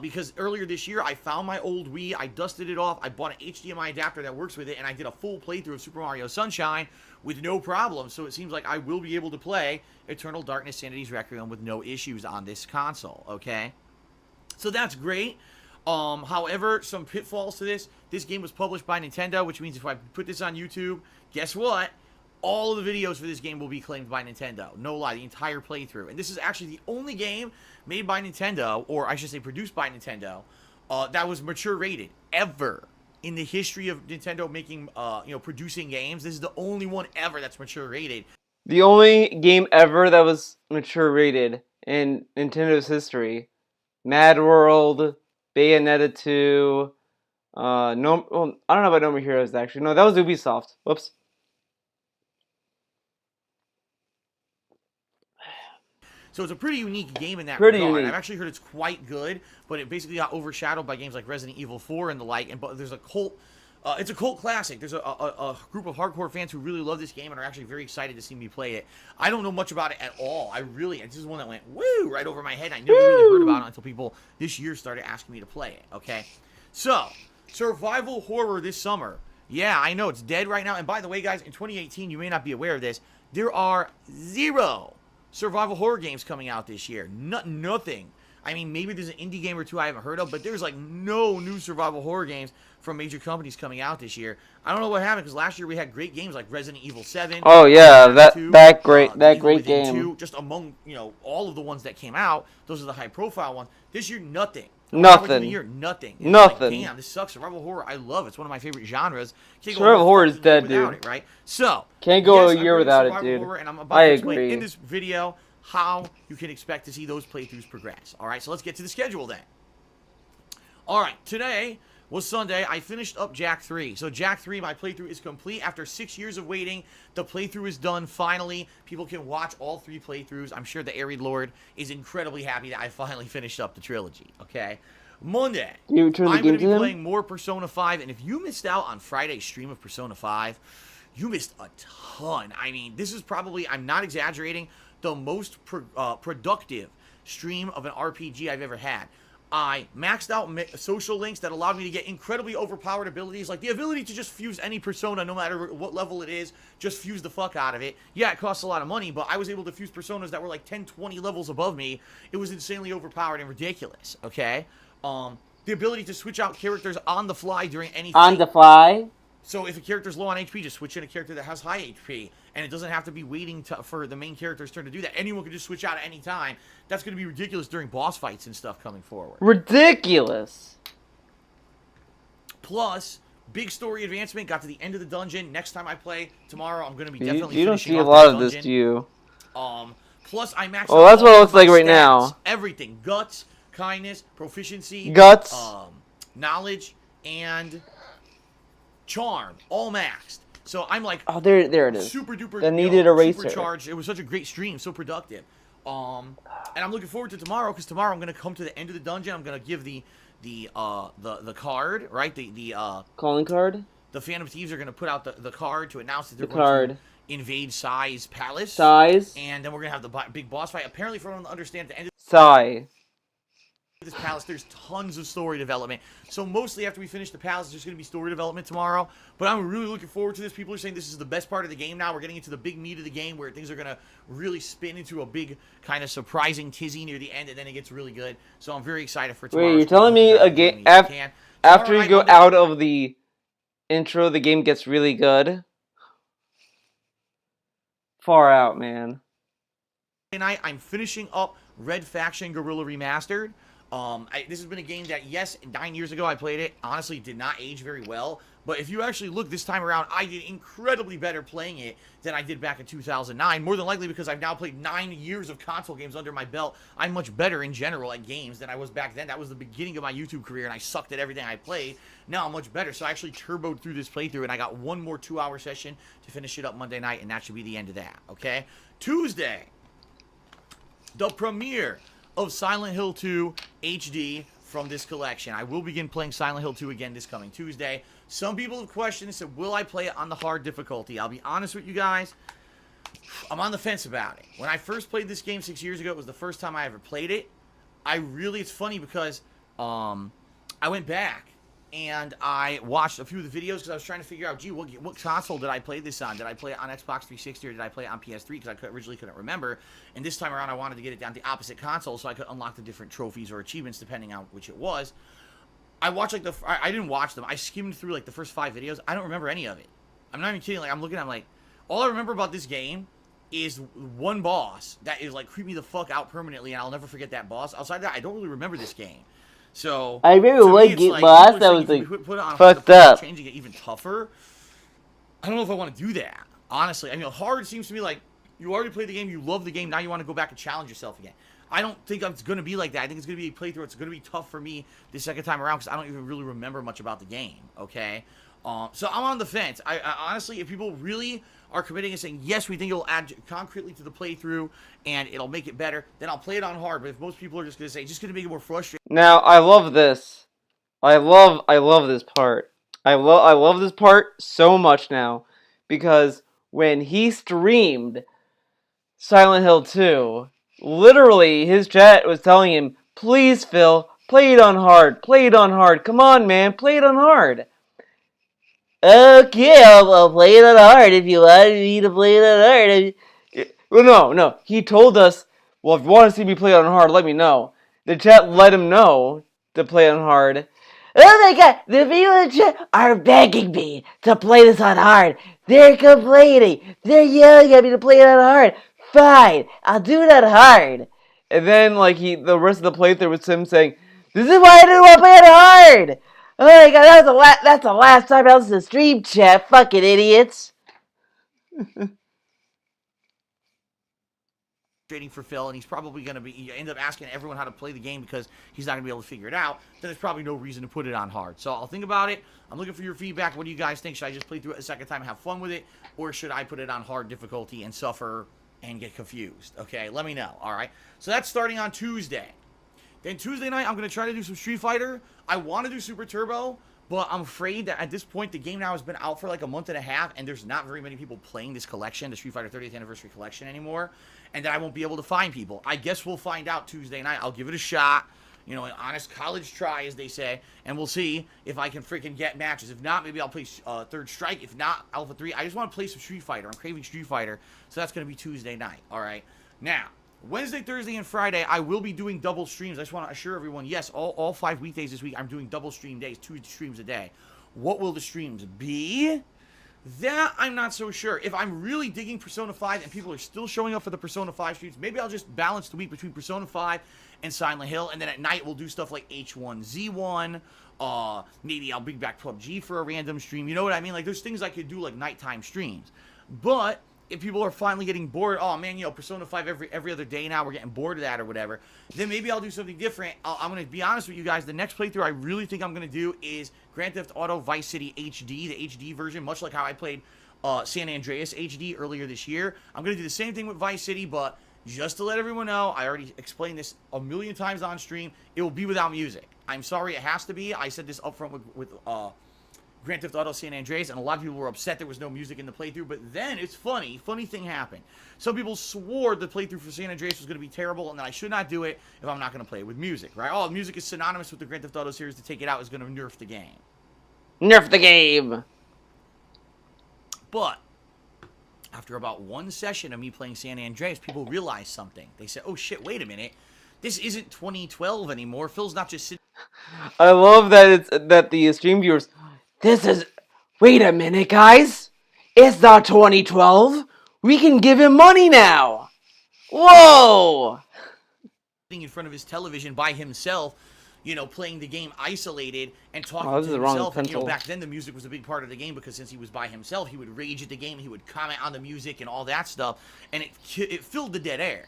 because earlier this year I found my old Wii, I dusted it off, I bought an HDMI adapter that works with it, and I did a full playthrough of Super Mario Sunshine with no problem. So it seems like I will be able to play Eternal Darkness Sanity's Requiem with no issues on this console, okay? So that's great. However, some pitfalls to this. This game was published by Nintendo, which means if I put this on YouTube, guess what? All of the videos for this game will be claimed by Nintendo. No lie, the entire playthrough. And this is actually the only game made by Nintendo, or I should say produced by Nintendo, that was mature rated ever in the history of Nintendo making, producing games. This is the only one ever that's mature rated. The only game ever that was mature rated in Nintendo's history. Mad World, Bayonetta 2, I don't know about No More Heroes actually. No, that was Ubisoft. Whoops. So it's a pretty unique game in that regard. I've actually heard it's quite good, but it basically got overshadowed by games like Resident Evil 4 and the like. And but there's a cult. It's a cult classic. There's a group of hardcore fans who really love this game and are actually very excited to see me play it. I don't know much about it at all. This is one that went woo right over my head. I never really heard about it until people this year started asking me to play it. Okay, so survival horror this summer. Yeah, I know it's dead right now. And by the way, guys, in 2018, you may not be aware of this. There are 0 survival horror games coming out this year. Nothing. I mean, maybe there's an indie game or two I haven't heard of, but there's like no new survival horror games from major companies coming out this year. I don't know what happened because last year we had great games like Resident Evil 7. Oh yeah, that great game. 2, just among all of the ones that came out, those are the high profile ones. This year, nothing. Nothing. Nothing. Nothing. Like, damn, this sucks. Survival horror, I love it. It's one of my favorite genres. Survival horror is dead, dude. It, right? So can't go a year without it, dude. Horror, and I'm about to explain in this video how you can expect to see those playthroughs progress. All right, so let's get to the schedule then. All right, today was Sunday. I finished up Jak 3. So Jak 3, my playthrough is complete. After 6 years of waiting, the playthrough is done finally. People can watch all 3 playthroughs. I'm sure the Arid Lord is incredibly happy that I finally finished up the trilogy, okay? Monday, I'm going to be playing more Persona 5, and if you missed out on Friday's stream of Persona 5, you missed a ton. I mean, this is probably, I'm not exaggerating, the most productive stream of an RPG I've ever had. I maxed out social links that allowed me to get incredibly overpowered abilities, like the ability to just fuse any persona, no matter what level it is, just fuse the fuck out of it. Yeah, it costs a lot of money, but I was able to fuse personas that were like 10, 20 levels above me. It was insanely overpowered and ridiculous, okay? The ability to switch out characters on the fly during any fight. On the fly? So if a character's low on HP, just switch in a character that has high HP. And it doesn't have to be waiting for the main character's turn to do that. Anyone can just switch out at any time. That's going to be ridiculous during boss fights and stuff coming forward. Ridiculous! Plus, big story advancement. Got to the end of the dungeon. Next time I play, tomorrow, I'm going to be definitely You don't finishing see a off lot that of this, dungeon. do you? Plus, I maxed Oh, out that's what it all looks of my like right stats. now. Everything. Guts, kindness, proficiency. Guts. Knowledge, and charm. All maxed. So I'm like, Oh, there it is. super duper, The needed eraser. supercharged. It was such a great stream, so productive. And I'm looking forward to tomorrow because tomorrow I'm gonna come to the end of the dungeon. I'm gonna give the card, right? The Calling card. The Phantom Thieves are gonna put out the card to announce that they're The going card. to invade Sai's palace. Size. And then we're gonna have the big boss fight. Apparently, for everyone to understand, at the end of Sai. this palace, there's tons of story development. So mostly after we finish the palace, there's going to be story development tomorrow. But I'm really looking forward to this. People are saying this is the best part of the game now. We're getting into the big meat of the game where things are going to really spin into a big kind of surprising tizzy near the end, and then it gets really good. So I'm very excited for tomorrow. Wait, you're telling me a game after you go out of the intro, the game gets really good? Far out, man. Tonight, I'm finishing up Red Faction Guerrilla Remastered. This has been a game that, yes, 9 years ago I played it. Honestly, did not age very well. But if you actually look this time around, I did incredibly better playing it than I did back in 2009. More than likely because I've now played 9 years of console games under my belt. I'm much better in general at games than I was back then. That was the beginning of my YouTube career, and I sucked at everything I played. Now I'm much better. So I actually turboed through this playthrough, and I got one more 2-hour session to finish it up Monday night, and that should be the end of that, okay? Tuesday, the premiere of Silent Hill 2 HD from this collection. I will begin playing Silent Hill 2 again this coming Tuesday. Some people have questioned and said, will I play it on the hard difficulty? I'll be honest with you guys. I'm on the fence about it. When I first played this game 6 years ago, it was the first time I ever played it. It's funny because I went back and I watched a few of the videos because I was trying to figure out, gee, what console did I play this on? Did I play it on Xbox 360 or did I play it on PS3? Because I originally couldn't remember. And this time around, I wanted to get it down the opposite console so I could unlock the different trophies or achievements depending on which it was. I watched I didn't watch them. I skimmed through like the first 5 videos. I don't remember any of it. I'm not even kidding. Like I'm looking, I'm like, all I remember about this game is one boss that is like creep me the fuck out permanently, and I'll never forget that boss. Outside of that, I don't really remember this game. So I remember one game boss that was like put it on fucked up. Changing it even tougher. I don't know if I want to do that. Honestly, I mean, hard seems to me like you already played the game, you love the game, now you want to go back and challenge yourself again. I don't think it's going to be like that. I think it's going to be a playthrough. It's going to be tough for me the second time around because I don't even really remember much about the game, okay? So I'm on the fence. I honestly, if people really are committing and saying, yes, we think it'll add concretely to the playthrough and it'll make it better, then I'll play it on hard. But if most people are just going to say, just going to make it more frustrating. Now, I love this. I love this part. I love this part so much now because when he streamed Silent Hill 2, literally his chat was telling him, please, Phil, play it on hard. Play it on hard. Come on, man. Play it on hard. Okay, I'll play it on hard if you want me to play it on hard. Well, no. He told us, well, if you want to see me play it on hard, let me know. The chat let him know to play on hard. Oh my god, the people in the chat are begging me to play this on hard. They're complaining. They're yelling at me to play it on hard. Fine, I'll do it on hard. And then, like, the rest of the playthrough was him saying, this is why I didn't want to play it on hard. Oh my god, that's the last time I was in the stream chat, fucking idiots. For Phil, and he's probably going to end up asking everyone how to play the game because he's not going to be able to figure it out, then there's probably no reason to put it on hard. So I'll think about it. I'm looking for your feedback. What do you guys think? Should I just play through it a second time and have fun with it, or should I put it on hard difficulty and suffer and get confused? Okay, let me know. All right, so that's starting on Tuesday. Then Tuesday night, I'm going to try to do some Street Fighter. I want to do Super Turbo, but I'm afraid that at this point, the game now has been out for like a month and a half, and there's not very many people playing this collection, the Street Fighter 30th Anniversary Collection anymore, and that I won't be able to find people. I guess we'll find out Tuesday night. I'll give it a shot, you know, an honest college try, as they say, and we'll see if I can freaking get matches. If not, maybe I'll play Third Strike. If not, Alpha 3. I just want to play some Street Fighter. I'm craving Street Fighter, so that's going to be Tuesday night, all right? Now, Wednesday, Thursday, and Friday, I will be doing double streams. I just want to assure everyone, yes, all 5 weekdays this week, I'm doing double stream days, 2 streams a day. What will the streams be? That I'm not so sure. If I'm really digging Persona 5 and people are still showing up for the Persona 5 streams, maybe I'll just balance the week between Persona 5 and Silent Hill, and then at night we'll do stuff like H1Z1, maybe I'll bring back PUBG for a random stream, you know what I mean? Like, there's things I could do like nighttime streams. But if people are finally getting bored, oh man, you know, Persona 5 every other day now, we're getting bored of that or whatever, then maybe I'll do something different. I'm going to be honest with you guys, the next playthrough I really think I'm going to do is Grand Theft Auto Vice City HD, the HD version, much like how I played San Andreas HD earlier this year. I'm going to do the same thing with Vice City, but just to let everyone know, I already explained this a million times on stream, it will be without music. I'm sorry, it has to be. I said this up front with Grand Theft Auto San Andreas, and a lot of people were upset there was no music in the playthrough, but then it's funny thing happened. Some people swore the playthrough for San Andreas was going to be terrible, and that I should not do it if I'm not going to play it with music, right? Oh, music is synonymous with the Grand Theft Auto series, to take it out is going to nerf the game. Nerf the game! But after about one session of me playing San Andreas, people realized something. They said, oh shit, wait a minute. This isn't 2012 anymore. Phil's not just sitting... I love that the stream viewers... This is... Wait a minute, guys! It's not 2012! We can give him money now! Whoa! in front of his television by himself, you know, playing the game isolated and talking this to is the wrong himself. And, you know, pencil. back then the music was a big part of the game because since he was by himself, he would rage at the game, he would comment on the music and all that stuff, and it filled the dead air.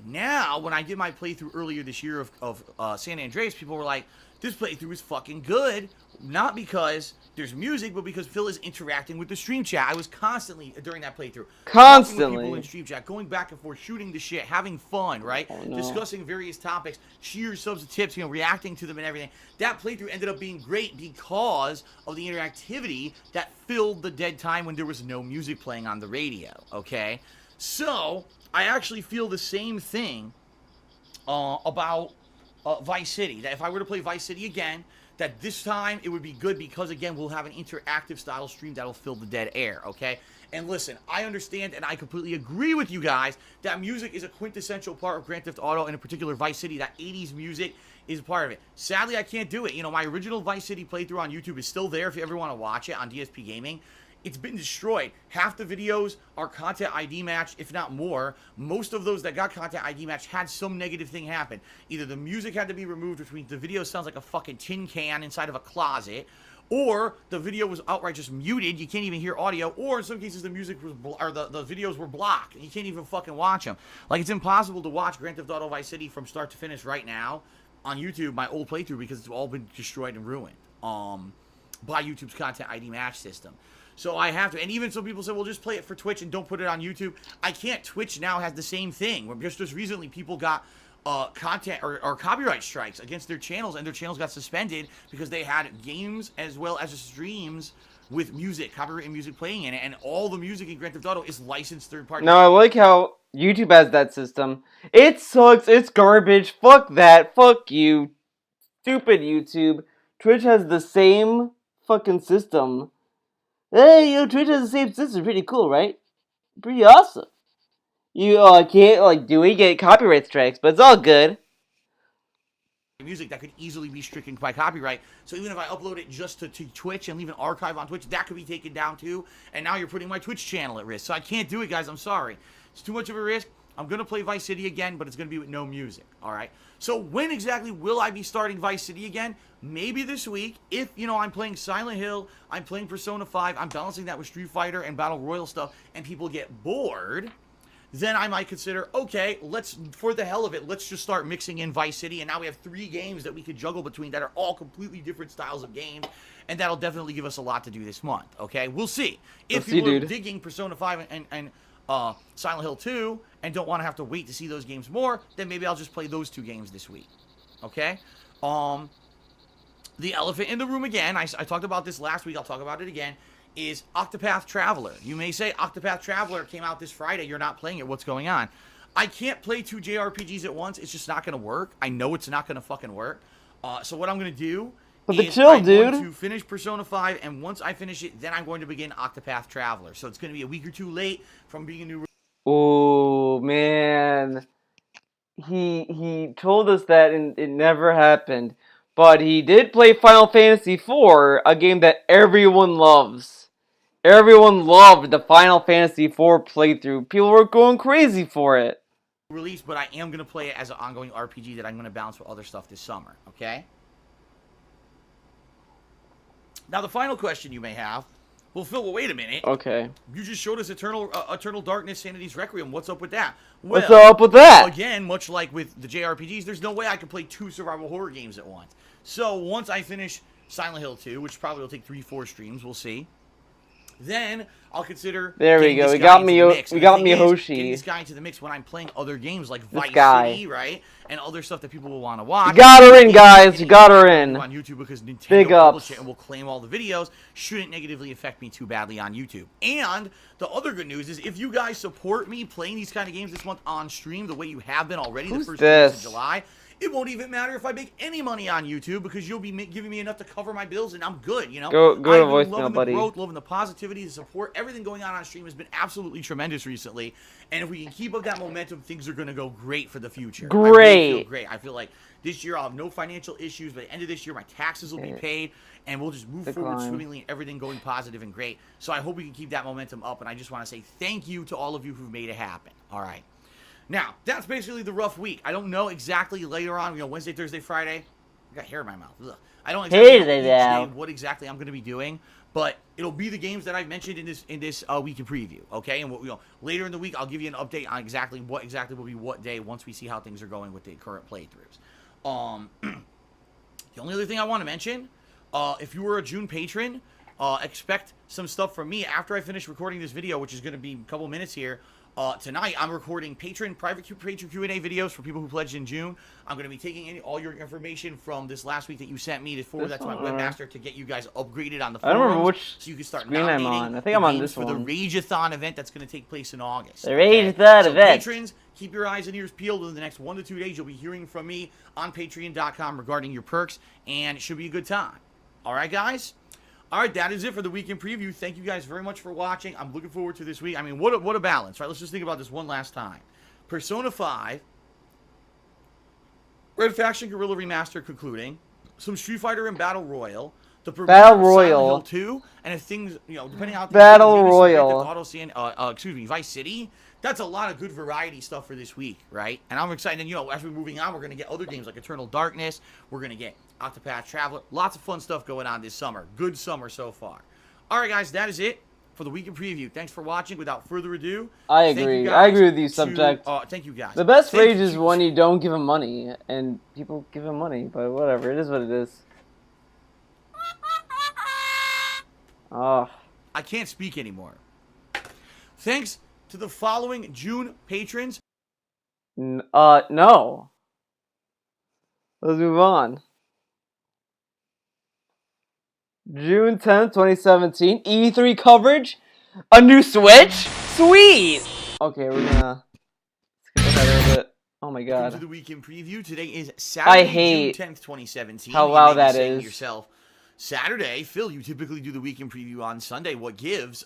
Now, when I did my playthrough earlier this year of San Andreas, people were like, this playthrough is fucking good. Not because there's music, but because Phil is interacting with the stream chat. I was constantly, during that playthrough, talking with people in stream chat, going back and forth, shooting the shit, having fun, right? Oh, no. Discussing various topics, cheers, subs, and tips, you know, reacting to them and everything. That playthrough ended up being great because of the interactivity that filled the dead time when there was no music playing on the radio, okay? So, I actually feel the same thing about Vice City. That if I were to play Vice City again, that this time it would be good because, again, we'll have an interactive style stream that'll fill the dead air, okay? And listen, I understand and I completely agree with you guys that music is a quintessential part of Grand Theft Auto, and in particular Vice City. That 80s music is part of it. Sadly, I can't do it. You know, my original Vice City playthrough on YouTube is still there if you ever want to watch it on DSP Gaming. It's been destroyed. Half the videos are content ID matched, if not more. Most of those that got content ID matched had some negative thing happen. Either the music had to be removed, which means the video sounds like a fucking tin can inside of a closet, or the video was outright just muted. You can't even hear audio, or in some cases the music was the videos were blocked and you can't even fucking watch them. Like, it's impossible to watch Grand Theft Auto Vice City from start to finish right now on YouTube, my old playthrough, because it's all been destroyed and ruined by YouTube's content ID match system. So I have to, and even some people say, well, just play it for Twitch and don't put it on YouTube. I can't. Twitch now has the same thing. Where just recently, people got content or copyright strikes against their channels, and their channels got suspended because they had games as well as streams with music, copyrighted music playing in it, and all the music in Grand Theft Auto is licensed third-party. Now, I like how YouTube has that system. It sucks. It's garbage. Fuck that. Fuck you. Stupid YouTube. Twitch has the same fucking system. Hey, yo, Twitch has the same system. Pretty cool, right? Pretty awesome. You can't, like, do it, get copyright strikes, but it's all good. Music that could easily be stricken by copyright. So even if I upload it just to Twitch and leave an archive on Twitch, that could be taken down too. And now you're putting my Twitch channel at risk. So I can't do it, guys. I'm sorry. It's too much of a risk. I'm going to play Vice City again, but it's going to be with no music. All right? So when exactly will I be starting Vice City again? Maybe this week. If, you know, I'm playing Silent Hill, I'm playing Persona 5, I'm balancing that with Street Fighter and Battle Royale stuff, and people get bored, then I might consider, okay, let's, for the hell of it, let's just start mixing in Vice City, and now we have 3 games that we could juggle between that are all completely different styles of games, and that'll definitely give us a lot to do this month, okay? We'll see. If people are digging Persona 5 and Silent Hill 2 and don't want to have to wait to see those games more, then maybe I'll just play those 2 games this week, okay? The elephant in the room again, I talked about this last week, I'll talk about it again, is Octopath Traveler. You may say, Octopath Traveler came out this Friday, you're not playing it, what's going on? I can't play 2 JRPGs at once, it's just not going to work. I know it's not going to fucking work. So what I'm going to do is I'm going to finish Persona 5, and once I finish it, then I'm going to begin Octopath Traveler. So it's going to be a week or 2 late from being a new... Oh, man. He told us that and it never happened. But he did play Final Fantasy IV, a game that everyone loves. Everyone loved the Final Fantasy IV playthrough. People were going crazy for it. Release, but I am going to play it as an ongoing RPG that I'm going to balance with other stuff this summer, okay? Now, the final question you may have, Well, Phil, well, wait a minute. Okay. You just showed us Eternal Darkness, Sanity's Requiem. What's up with that? What's up with that? Again, much like with the JRPGs, there's no way I can play 2 survival horror games at once. So once I finish Silent Hill 2, which probably will take 3-4 streams, we'll see. Then I'll consider. There we go. We got me Hoshi. Getting this guy into the mix when I'm playing other games like Vice City, right, and other stuff that people will want to watch. You got her in, guys. You got her in. On YouTube because Nintendo Big published ups. it and will claim all the videos. Shouldn't negatively affect me too badly on YouTube. And the other good news is if you guys support me playing these kind of games this month on stream the way you have been already the first 2 weeks of July. It won't even matter if I make any money on YouTube because you'll be giving me enough to cover my bills and I'm good, you know? Go to voicemail, loving buddy. The growth, loving the positivity, the support, everything going on stream has been absolutely tremendous recently. And if we can keep up that momentum, things are going to go great for the future. Great. I really feel great. I feel like this year I'll have no financial issues. By the end of this year, my taxes will be paid and we'll just move forward swimmingly and everything going positive and great. So I hope we can keep that momentum up. And I just want to say thank you to all of you who've made it happen. All right. Now, that's basically the rough week. I don't know exactly later on, Wednesday, Thursday, Friday. I got hair in my mouth. Ugh. I don't exactly know each day what exactly I'm going to be doing, but it'll be the games that I've mentioned in this week in preview, okay? And later in the week, I'll give you an update on exactly what will be what day once we see how things are going with the current playthroughs. The only other thing I want to mention, if you were a June patron, expect some stuff from me after I finish recording this video, which is going to be a couple minutes here. Tonight, I'm recording private patron Q&A videos for people who pledged in June. I'm going to be taking all your information from this last week that you sent me to forward that to my webmaster to get you guys upgraded on the forums. I don't remember which so you can start screen I'm on. I think I'm on this for one. the Rage-a-thon event that's going to take place in August. The Rage-a-thon event. Patrons, keep your eyes and ears peeled. In the next 1 to 2 days, you'll be hearing from me on Patreon.com regarding your perks, and it should be a good time. All right, guys? All right, that is it for the weekend preview. Thank you guys very much for watching. I'm looking forward to this week. I mean, what a balance, right? Let's just think about this one last time. Persona 5, Red Faction Guerrilla Remaster concluding, some Street Fighter and Battle Royale, the Battle Royale 2, and if things, depending on how Battle Royale, Vice City. That's a lot of good variety stuff for this week, right? And I'm excited. And, as we're moving on, we're going to get other games like Eternal Darkness. We're going to get Octopath Traveler. Lots of fun stuff going on this summer. Good summer so far. All right, guys, that is it for the weekend preview. Thanks for watching. Without further ado, I agree. I agree with you, Subject. Thank you, guys. The best rage is when you don't give them money, and people give them money, but whatever. It is what it is. Oh. I can't speak anymore. Thanks to the following June patrons. No. Let's move on. June 10th, 2017. E3 coverage. A new Switch. Sweet. Okay, we're gonna skip ahead a little bit. Oh my god. Welcome to the weekend preview. Today is Saturday, June 10th, 2017. How loud that is. Yourself. Saturday, Phil, you typically do the weekend preview on Sunday. What gives?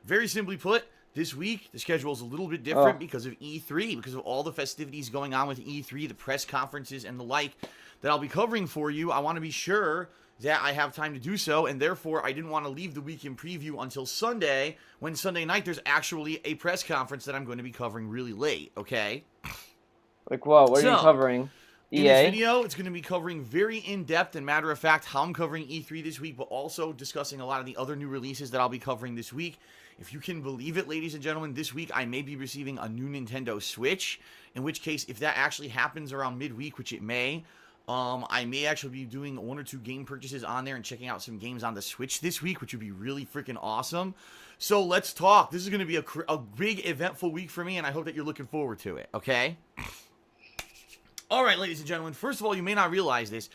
Very simply put, this week, the schedule is a little bit different because of E3, because of all the festivities going on with E3, the press conferences and the like that I'll be covering for you. I want to be sure that I have time to do so, and therefore I didn't want to leave the weekend preview until Sunday, when Sunday night there's actually a press conference that I'm going to be covering really late, okay? Like what? What are you covering? EA? In this video, it's going to be covering very in-depth and matter-of-fact how I'm covering E3 this week, but also discussing a lot of the other new releases that I'll be covering this week. If you can believe it, ladies and gentlemen, this week I may be receiving a new Nintendo Switch, in which case, if that actually happens around midweek, which it may, I may actually be doing 1 or 2 game purchases on there and checking out some games on the Switch this week, which would be really freaking awesome. So let's talk. This is going to be a big, eventful week for me, and I hope that you're looking forward to it, okay? All right, ladies and gentlemen, first of all, you may not realize this.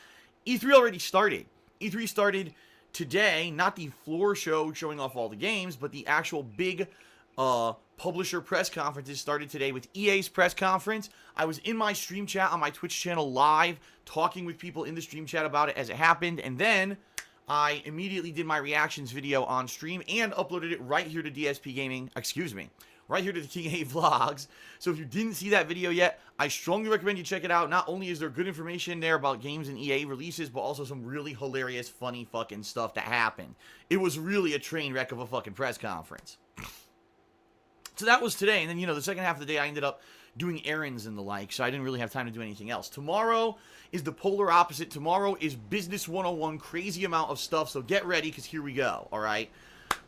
E3 already started. E3 started today, not the floor show showing off all the games, but the actual big publisher press conferences started today with EA's press conference. I was in my stream chat on my Twitch channel live, talking with people in the stream chat about it as it happened, and then I immediately did my reactions video on stream and uploaded it right here to DSP Gaming, right here to the King A Vlogs. So if you didn't see that video yet, I strongly recommend you check it out. Not only is there good information there about games and EA releases, but also some really hilarious, funny fucking stuff that happened. It was really a train wreck of a fucking press conference. So that was today, and then, the second half of the day I ended up doing errands and the like, so I didn't really have time to do anything else. Tomorrow is the polar opposite. Tomorrow is Business 101, crazy amount of stuff, so get ready, because here we go, all right?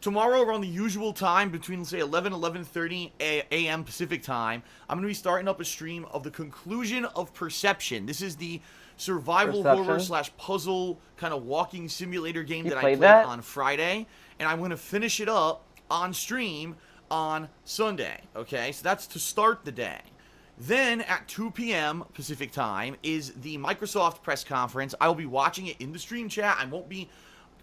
tomorrow around the usual time, between, say, 11:30 a.m. Pacific time, I'm going to be starting up a stream of the conclusion of Perception. This is the survival horror / puzzle kind of walking simulator game that I played on Friday. And I'm going to finish it up on stream on Sunday. Okay, so that's to start the day. Then at 2 p.m. Pacific time is the Microsoft press conference. I will be watching it in the stream chat. I won't be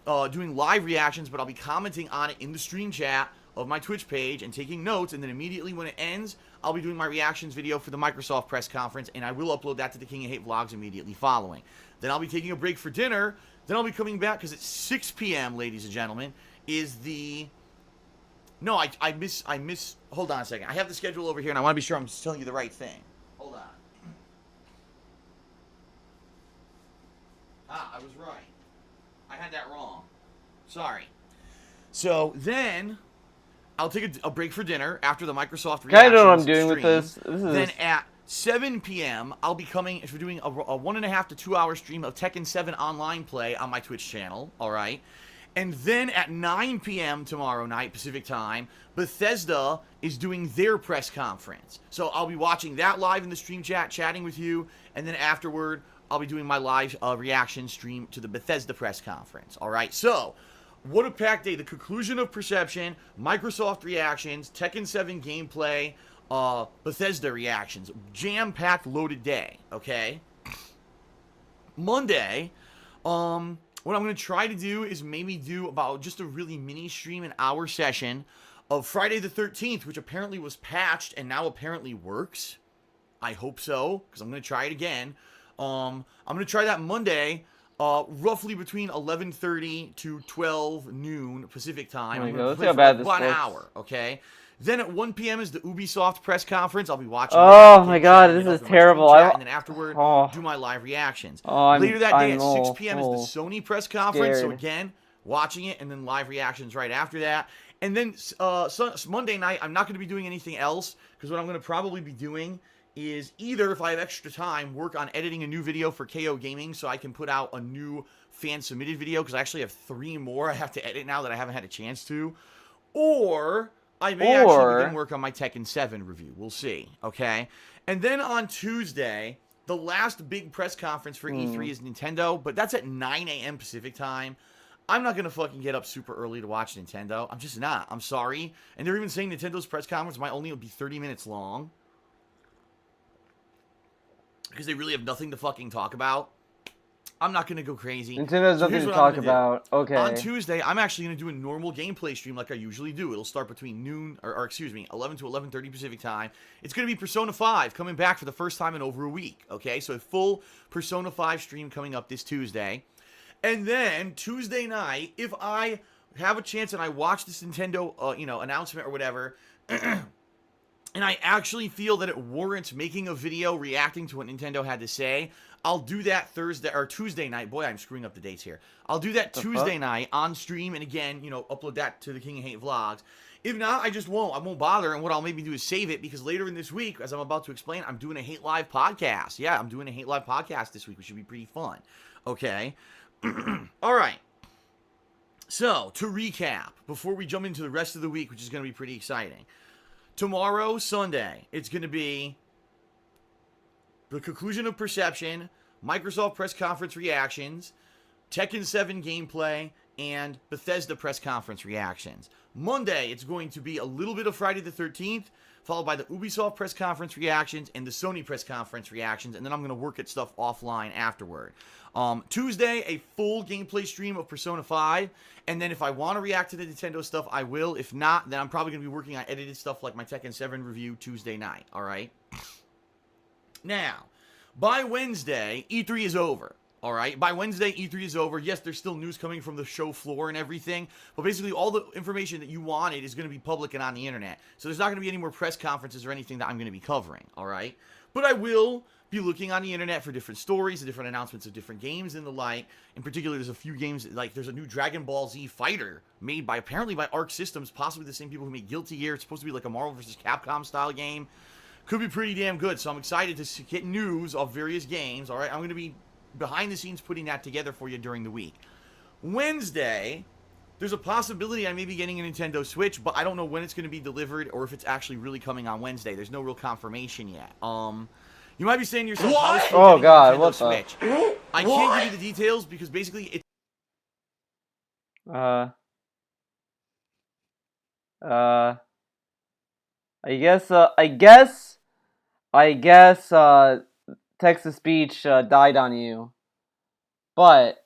doing live reactions, but I'll be commenting on it in the stream chat of my Twitch page and taking notes, and then immediately when it ends, I'll be doing my reactions video for the Microsoft press conference, and I will upload that to the King of Hate vlogs immediately following. Then I'll be taking a break for dinner, then I'll be coming back, because at 6 p.m., ladies and gentlemen, is the... No, I miss... Hold on a second. I have the schedule over here, and I want to be sure I'm telling you the right thing. Hold on. I was right. I had that wrong. Sorry. So then I'll take a break for dinner after the Microsoft reactions. I know what I'm doing with this. Then at 7 p.m. I'll be doing a 1.5 to 2 hour stream of Tekken 7 online play on my Twitch channel. All right. And then at 9 p.m. tomorrow night, Pacific time, Bethesda is doing their press conference. So I'll be watching that live in the stream chat, chatting with you, and then afterward, I'll be doing my live reaction stream to the Bethesda press conference. All right, so what a packed day. The conclusion of Perception, Microsoft reactions, Tekken 7 gameplay, Bethesda reactions. Jam-packed, loaded day, okay? Monday, what I'm going to try to do is maybe do about just a really mini stream, an hour session of Friday the 13th, which apparently was patched and now apparently works. I hope so, because I'm going to try it again. I'm going to try that Monday, roughly between 11:30 to 12 noon Pacific time. I'm going to play for about an hour, okay? Then at 1 p.m. is the Ubisoft press conference. I'll be watching. Oh my god, this is terrible. And then afterward, do my live reactions. Later that day at 6 p.m. is the Sony press conference. So again, watching it and then live reactions right after that. And then Monday night, I'm not going to be doing anything else because what I'm going to probably be doing is either, if I have extra time, work on editing a new video for KO Gaming so I can put out a new fan-submitted video because I actually have 3 more I have to edit now that I haven't had a chance to. Or I may actually begin work on my Tekken 7 review. We'll see, okay? And then on Tuesday, the last big press conference for E3 is Nintendo, but that's at 9 a.m. Pacific time. I'm not going to fucking get up super early to watch Nintendo. I'm just not. I'm sorry. And they're even saying Nintendo's press conference might only be 30 minutes long. Because they really have nothing to fucking talk about. I'm not going to go crazy. Nintendo has nothing to talk about. Okay. On Tuesday, I'm actually going to do a normal gameplay stream like I usually do. It'll start between noon, or excuse me, 11 to 11:30 Pacific time. It's going to be Persona 5 coming back for the first time in over a week. Okay, so a full Persona 5 stream coming up this Tuesday. And then Tuesday night, if I have a chance and I watch this Nintendo, announcement or whatever, and I actually feel that it warrants making a video reacting to what Nintendo had to say, I'll do that Tuesday night. Boy, I'm screwing up the dates here. I'll do that Tuesday night on stream, and again, upload that to the King of Hate vlogs. If not, I just won't. I won't bother, and what I'll maybe do is save it, because later in this week, as I'm about to explain, I'm doing a Hate Live podcast. Yeah, I'm doing a Hate Live podcast this week, which should be pretty fun. Okay? All right. So, to recap, before we jump into the rest of the week, which is going to be pretty exciting. Tomorrow, Sunday, it's going to be the conclusion of Perception, Microsoft press conference reactions, Tekken 7 gameplay, and Bethesda press conference reactions. Monday, it's going to be a little bit of Friday the 13th, followed by the Ubisoft press conference reactions and the Sony press conference reactions, and then I'm going to work at stuff offline afterward. Tuesday, a full gameplay stream of Persona 5, and then if I want to react to the Nintendo stuff, I will. If not, then I'm probably going to be working on edited stuff like my Tekken 7 review Tuesday night, alright? Now, by Wednesday, E3 is over. Alright, by Wednesday, E3 is over. Yes, there's still news coming from the show floor and everything, but basically all the information that you wanted is going to be public and on the internet. So there's not going to be any more press conferences or anything that I'm going to be covering, alright? But I will be looking on the internet for different stories, and different announcements of different games and the like. In particular, there's a few games, like there's a new Dragon Ball Z Fighter made by, apparently by Arc Systems, possibly the same people who made Guilty Gear. It's supposed to be like a Marvel vs. Capcom style game. Could be pretty damn good, so I'm excited to get news of various games, alright? I'm going to be behind the scenes putting that together for you during the week. Wednesday, there's a possibility I may be getting a Nintendo Switch, but I don't know when it's going to be delivered or if it's actually really coming on Wednesday. There's no real confirmation yet. You might be saying to yourself, how is Phil Oh getting God, a Nintendo what the? Switch? I can't give you the details because basically it's I guess, text-to-speech, died on you. But,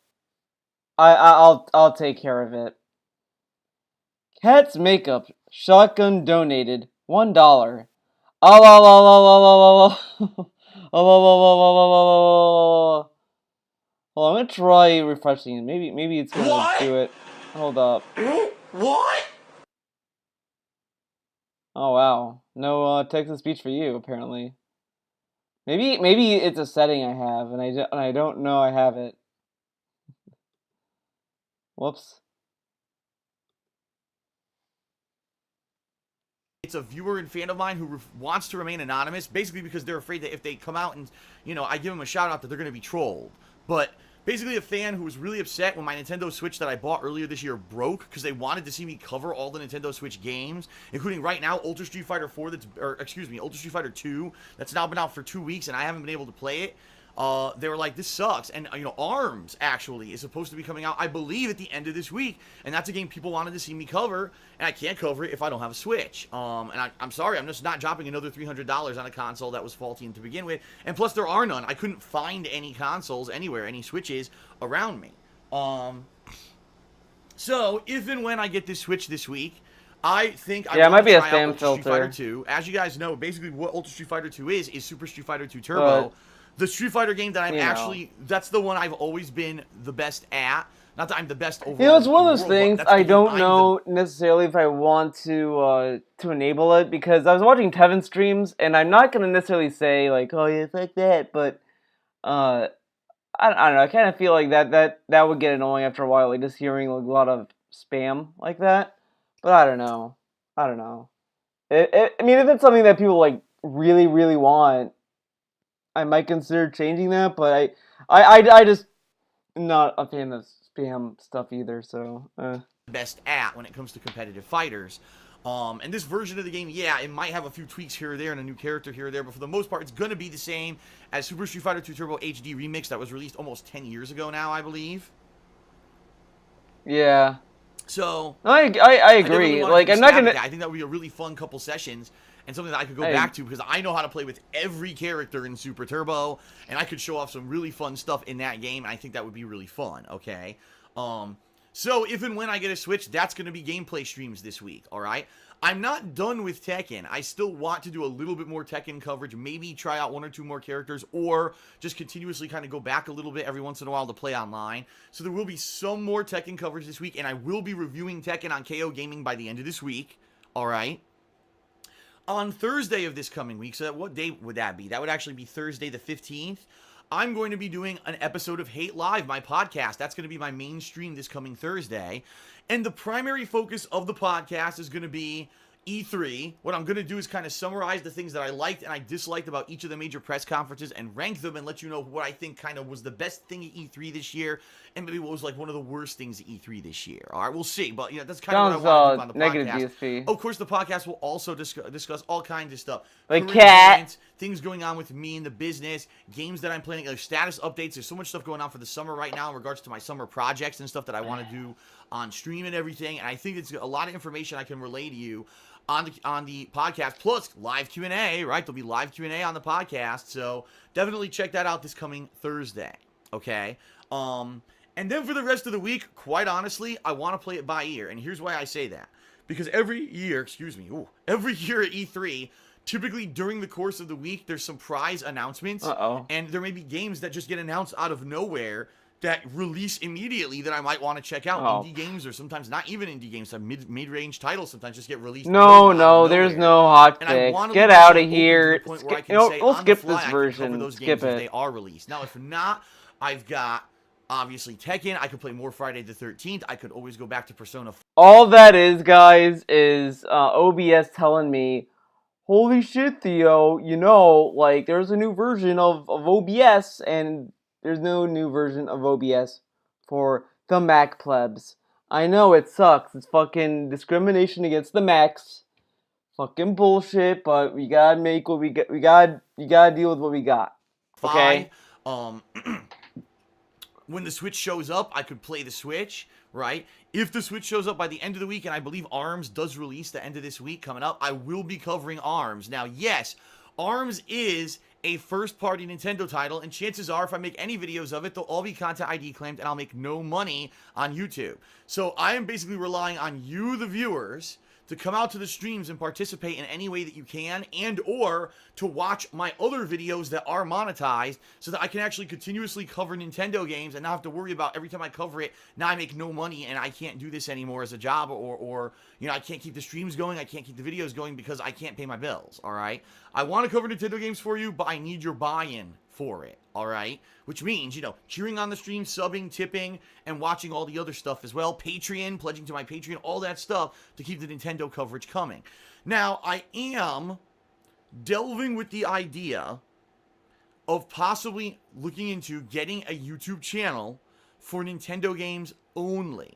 I'll take care of it. Cat's makeup, shotgun donated, $1. Oh, well, I'm gonna try refreshing it. Maybe it's gonna do it. Hold up. What? Oh wow, no text-to-speech for you apparently. Maybe it's a setting I have, and I don't know I have it. Whoops. it's a viewer and fan of mine who wants to remain anonymous, basically because they're afraid that if they come out and, you know, I give them a shout out that they're going to be trolled. But basically a fan who was really upset when my Nintendo Switch that I bought earlier this year broke because they wanted to see me cover all the Nintendo Switch games, including right now Ultra Street Fighter 4 Ultra Street Fighter 2 that's now been out for 2 weeks and I haven't been able to play it. They were like, this sucks. And, you know, ARMS, actually, is supposed to be coming out, I believe, at the end of this week. And that's a game people wanted to see me cover, and I can't cover it if I don't have a Switch. And I'm sorry, I'm just not dropping another $300 on a console that was faulty to begin with. And plus, there are none. I couldn't find any consoles anywhere, any Switches around me. So, if and when I get this Switch this week, I think it might be a try out spam Ultra Street Fighter filter. 2. As you guys know, basically what Ultra Street Fighter 2 is Super Street Fighter 2 Turbo. The Street Fighter game that that's the one I've always been the best at. Not that I'm the best overall. You know, it's one of those things I don't know necessarily if I want to enable it, because I was watching Tevin streams, and I'm not going to necessarily say, like, oh yeah, fuck that, but, I don't know, I kind of feel like that would get annoying after a while, like, just hearing like, a lot of spam like that, but I don't know. I mean, if it's something that people, like, really, really want, I might consider changing that, but I just not a fan of spam stuff either, so best at when it comes to competitive fighters. And this version of the game, yeah, it might have a few tweaks here or there and a new character here or there, but for the most part, it's going to be the same as Super Street Fighter 2 Turbo HD Remix that was released almost 10 years ago now, I believe. Yeah. So I agree. Like, I'm not gonna. I think that would be a really fun couple sessions and something that I could go back to because I know how to play with every character in Super Turbo, and I could show off some really fun stuff in that game, and I think that would be really fun. Okay. So if and when I get a Switch, that's going to be gameplay streams this week. All right. I'm not done with Tekken. I still want to do a little bit more Tekken coverage, maybe try out one or two more characters, or just continuously kind of go back a little bit every once in a while to play online. So there will be some more Tekken coverage this week, and I will be reviewing Tekken on KO Gaming by the end of this week. All right. On Thursday of this coming week, so what date would that be? That would actually be Thursday the 15th. I'm going to be doing an episode of Hate Live, my podcast. That's going to be my main stream this coming Thursday. And the primary focus of the podcast is going to be E3. What I'm going to do is kind of summarize the things that I liked and I disliked about each of the major press conferences and rank them and let you know what I think kind of was the best thing at E3 this year and maybe what was like one of the worst things at E3 this year. All right, we'll see. But, you know, that's kind of what I want to do on the negative podcast. DSP. Of course, the podcast will also discuss all kinds of stuff. Like Career cat. events, things going on with me in the business, games that I'm playing, like status updates. There's so much stuff going on for the summer right now in regards to my summer projects and stuff that I want to do on stream and everything. And I think it's a lot of information I can relay to you on the podcast, plus live Q&A, right? There'll be live Q&A on the podcast, so definitely check that out this coming Thursday, okay? And then for the rest of the week, quite honestly, I want to play it by ear, and here's why I say that. Because every year at E3, typically during the course of the week, there's some prize announcements, and there may be games that just get announced out of nowhere that release immediately that I might want to check out. Indie games, or sometimes not even indie games, some mid-range titles sometimes just get released. No, there's no hot fix. Get out of here. We'll skip this version. Skip it. They are released. Now, if not, I've got obviously Tekken. I could play more Friday the 13th. I could always go back to Persona 4. All that is, guys, is OBS telling me, holy shit, Theo, you know, like, there's a new version of OBS, and there's no new version of OBS for the Mac plebs. I know it sucks. It's fucking discrimination against the Macs. Fucking bullshit, but we gotta make what we got. You gotta deal with what we got. Okay. When the Switch shows up, I could play the Switch, right? If the Switch shows up by the end of the week, and I believe ARMS does release the end of this week coming up, I will be covering ARMS. Now, yes, ARMS is a first-party Nintendo title, and chances are, if I make any videos of it, they'll all be Content ID claimed, and I'll make no money on YouTube. So I am basically relying on you, the viewers, to come out to the streams and participate in any way that you can, and or to watch my other videos that are monetized so that I can actually continuously cover Nintendo games and not have to worry about every time I cover it, now I make no money and I can't do this anymore as a job, or you know, I can't keep the streams going, I can't keep the videos going because I can't pay my bills, alright? I want to cover Nintendo games for you, but I need your buy-in for it, alright? Which means, you know, cheering on the stream, subbing, tipping, and watching all the other stuff as well. Patreon, pledging to my Patreon, all that stuff to keep the Nintendo coverage coming. Now, I am delving with the idea of possibly looking into getting a YouTube channel for Nintendo games only.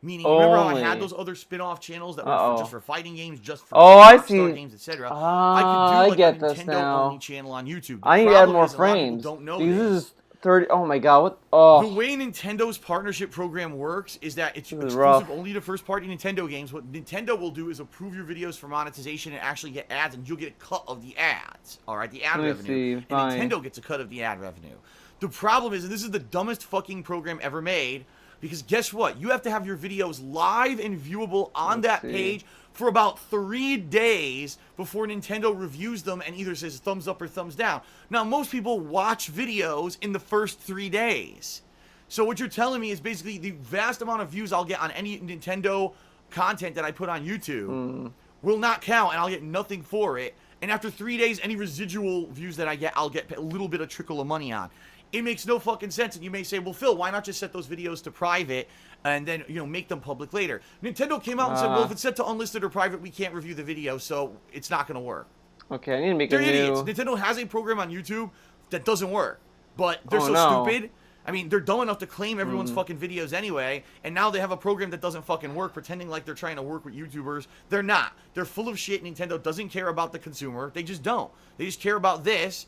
Meaning, remember how I had those other spin-off channels that were just for fighting games, just for Rockstar games, etc. I could do like a Nintendo-only channel on YouTube. I need to add more frames. Don't know this is 30. Oh my god! What? Oh. The way Nintendo's partnership program works is that it's exclusive only to first-party Nintendo games. What Nintendo will do is approve your videos for monetization and actually get ads, and you'll get a cut of the ads. All right, the ad revenue. And Nintendo gets a cut of the ad revenue. The problem is, and this is the dumbest fucking program ever made, because guess what? You have to have your videos live and viewable on that page for about 3 days before Nintendo reviews them and either says thumbs up or thumbs down. Now, most people watch videos in the first 3 days. So what you're telling me is basically the vast amount of views I'll get on any Nintendo content that I put on YouTube will not count, and I'll get nothing for it. And after 3 days, any residual views that I get, I'll get a little bit of trickle of money on. It makes no fucking sense, and you may say, well, Phil, why not just set those videos to private and then, you know, make them public later? Nintendo came out and said, well, if it's set to unlisted or private, we can't review the video, so it's not going to work. Okay, I need to make They're idiots. Nintendo has a program on YouTube that doesn't work, but they're stupid. I mean, they're dumb enough to claim everyone's fucking videos anyway, and now they have a program that doesn't fucking work, pretending like they're trying to work with YouTubers. They're not. They're full of shit. Nintendo doesn't care about the consumer. They just don't. They just care about this.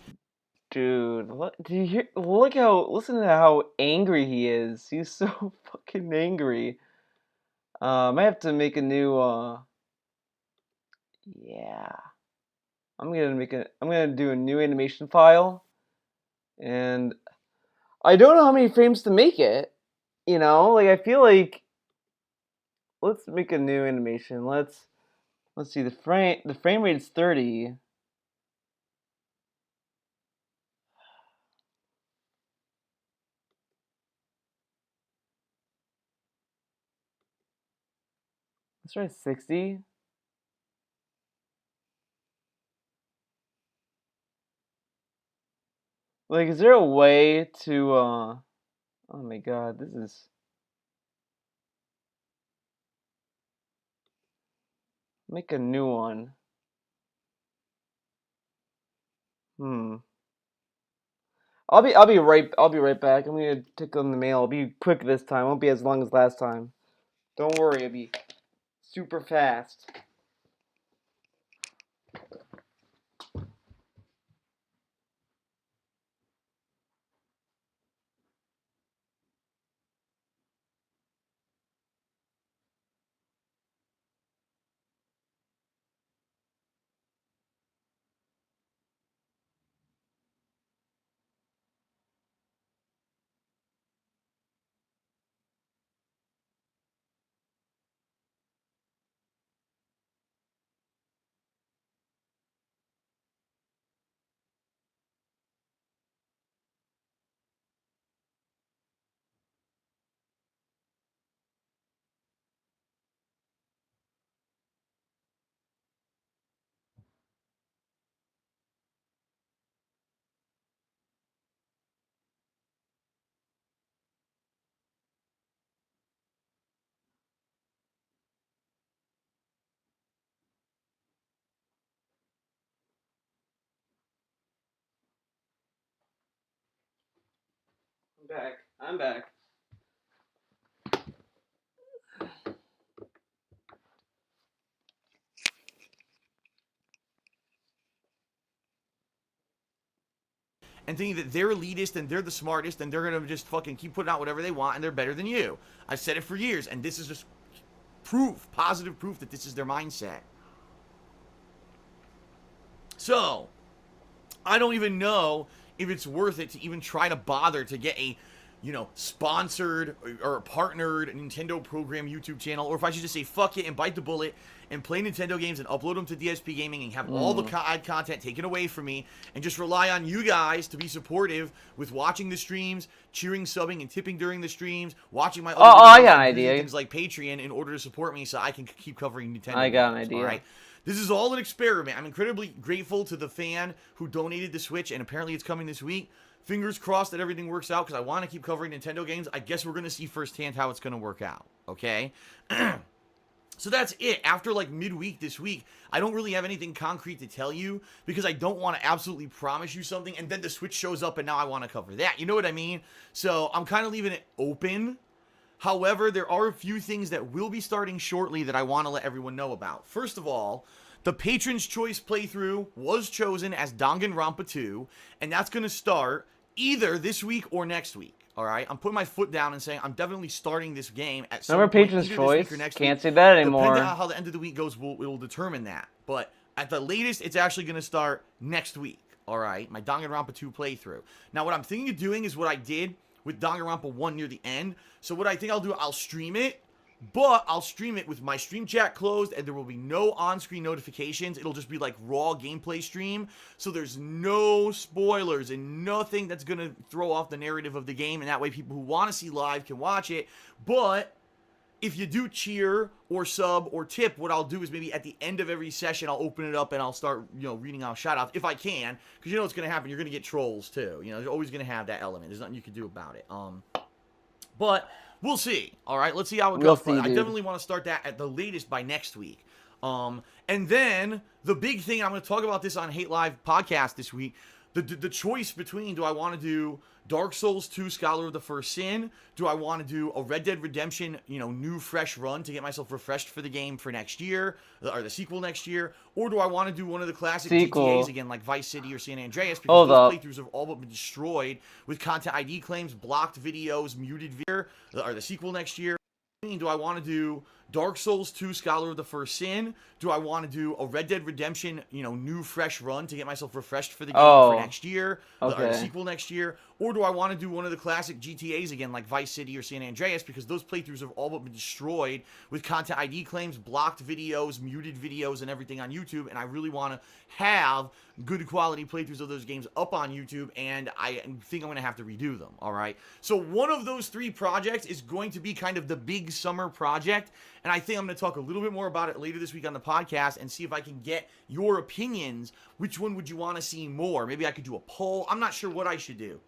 Dude, do you hear? Listen to how angry he is. He's so fucking angry. I might have to make a new. Yeah, I'm gonna do a new animation file, and I don't know how many frames to make it. You know, like I feel like let's make a new animation. Let's see. The frame rate is 30. Let's try 60. Like, is there a way to, oh my god, this is... Make a new one. I'll be right back. I'm gonna take on the mail. I'll be quick this time. Won't be as long as last time. Don't worry, I'll be super fast. I'm back. and thinking that they're elitist and they're the smartest and they're going to just fucking keep putting out whatever they want and they're better than you. I've said it for years, and this is just proof, positive proof that this is their mindset. So, I don't even know if it's worth it to even try to bother to get a, you know, sponsored or partnered Nintendo program YouTube channel, or if I should just say fuck it and bite the bullet and play Nintendo games and upload them to DSP Gaming and have all the ad content taken away from me and just rely on you guys to be supportive with watching the streams, cheering, subbing, and tipping during the streams, watching my other videos, I got an idea. things like Patreon in order to support me so I can keep covering Nintendo I got an games, idea. all right? This is all an experiment. I'm incredibly grateful to the fan who donated the Switch, and apparently it's coming this week. Fingers crossed that everything works out, because I want to keep covering Nintendo games. I guess we're going to see firsthand how it's going to work out, okay? So that's it. After, like, midweek this week, I don't really have anything concrete to tell you, because I don't want to absolutely promise you something, and then the Switch shows up, and now I want to cover that. You know what I mean? So I'm kind of leaving it open. However, there are a few things that will be starting shortly that I want to let everyone know about. First of all, the Patron's Choice playthrough was chosen as Danganronpa 2, and that's going to start either this week or next week. All right, I'm putting my foot down and saying I'm definitely starting this game at some Remember point, Patron's either Choice? this week or next Can't week. say that anymore. Depending on how the end of the week goes, we'll determine that. But at the latest, it's actually going to start next week. All right, my Danganronpa 2 playthrough. Now, what I'm thinking of doing is what I did with Danganronpa 1 near the end. So what I think I'll do, I'll stream it, but I'll stream it with my stream chat closed, and there will be no on-screen notifications. It'll just be like raw gameplay stream, so there's no spoilers and nothing that's going to throw off the narrative of the game, and that way people who want to see live can watch it. But if you do cheer or sub or tip, what I'll do is maybe at the end of every session, I'll open it up and I'll start, you know, reading out shout-outs if I can, because you know what's going to happen. You're going to get trolls, too. You know, you're always going to have that element. There's nothing you can do about it. But we'll see. All right, let's see how it goes. I definitely want to start that at the latest by next week. And then the big thing, I'm going to talk about this on Hate Live podcast this week, the choice between, do I want to do Dark Souls 2 Scholar of the First Sin? Do I want to do a Red Dead Redemption, you know, new fresh run to get myself refreshed for the game for next year, or the sequel next year? Or do I want to do one of the classic GTAs again, like Vice City or San Andreas? Because those playthroughs have all but been destroyed with content ID claims, blocked videos, muted videos, or the sequel next year. Do I want to do Dark Souls 2 Scholar of the First Sin? Do I want to do a Red Dead Redemption, you know, new fresh run to get myself refreshed for the game for next year, or the sequel next year? Or do I want to do one of the classic GTAs again, like Vice City or San Andreas, because those playthroughs have all but been destroyed with content ID claims, blocked videos, muted videos, and everything on YouTube, and I really want to have good quality playthroughs of those games up on YouTube, and I think I'm going to have to redo them, all right? So one of those three projects is going to be kind of the big summer project, and I think I'm going to talk a little bit more about it later this week on the podcast and see if I can get your opinions. Which one would you want to see more? Maybe I could do a poll. I'm not sure what I should do,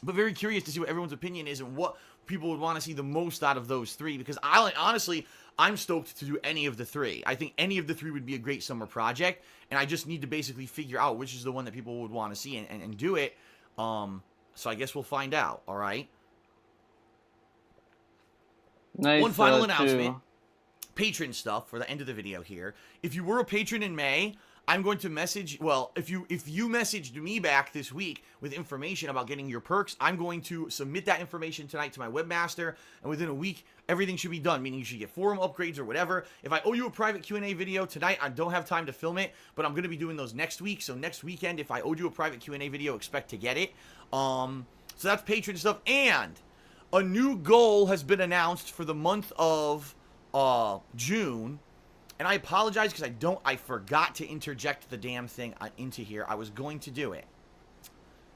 but very curious to see what everyone's opinion is and what people would want to see the most out of those three, because honestly, I'm stoked to do any of the three. I think any of the three would be a great summer project, and I just need to basically figure out which is the one that people would want to see and do it. So I guess we'll find out, all right? Nice. One final announcement. Patron stuff for the end of the video here. If you were a patron in May, I'm going to message, well, if you messaged me back this week with information about getting your perks, I'm going to submit that information tonight to my webmaster, and within a week, everything should be done, meaning you should get forum upgrades or whatever. If I owe you a private Q&A video tonight, I don't have time to film it, but I'm going to be doing those next week, so next weekend, if I owed you a private Q&A video, expect to get it. So that's patron stuff, and a new goal has been announced for the month of June. And I apologize because I forgot to interject the damn thing into here. I was going to do it.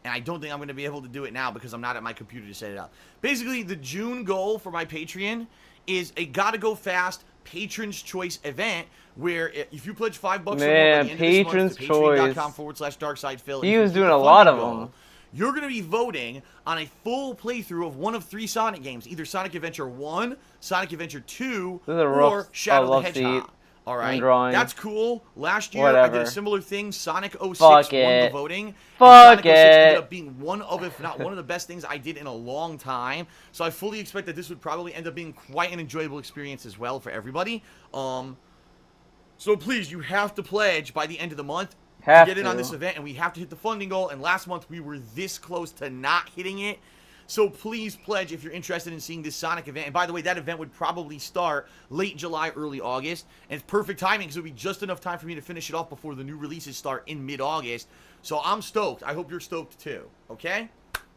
And I don't think I'm going to be able to do it now because I'm not at my computer to set it up. Basically, the June goal for my Patreon is a gotta go fast Patron's Choice event where if you pledge $5 or more by the end of this month to patreon.com/darksidephil, he was doing a lot of them. You're going to be voting on a full playthrough of one of three Sonic games, either Sonic Adventure 1, Sonic Adventure 2, or Shadow the Hedgehog. All right, that's cool. Last year, I did a similar thing. Sonic 06 won the voting. Sonic 06 ended up being one of, if not one of the best things I did in a long time. So I fully expect that this would probably end up being quite an enjoyable experience as well for everybody. So please, you have to pledge by the end of the month. Have get in on to. this event, and we have to hit the funding goal. And last month we were this close to not hitting it. So please pledge if you're interested in seeing this Sonic event. And by the way, that event would probably start late July, early August. And it's perfect timing because it would be just enough time for me to finish it off before the new releases start in mid-August. So I'm stoked. I hope you're stoked too. Okay?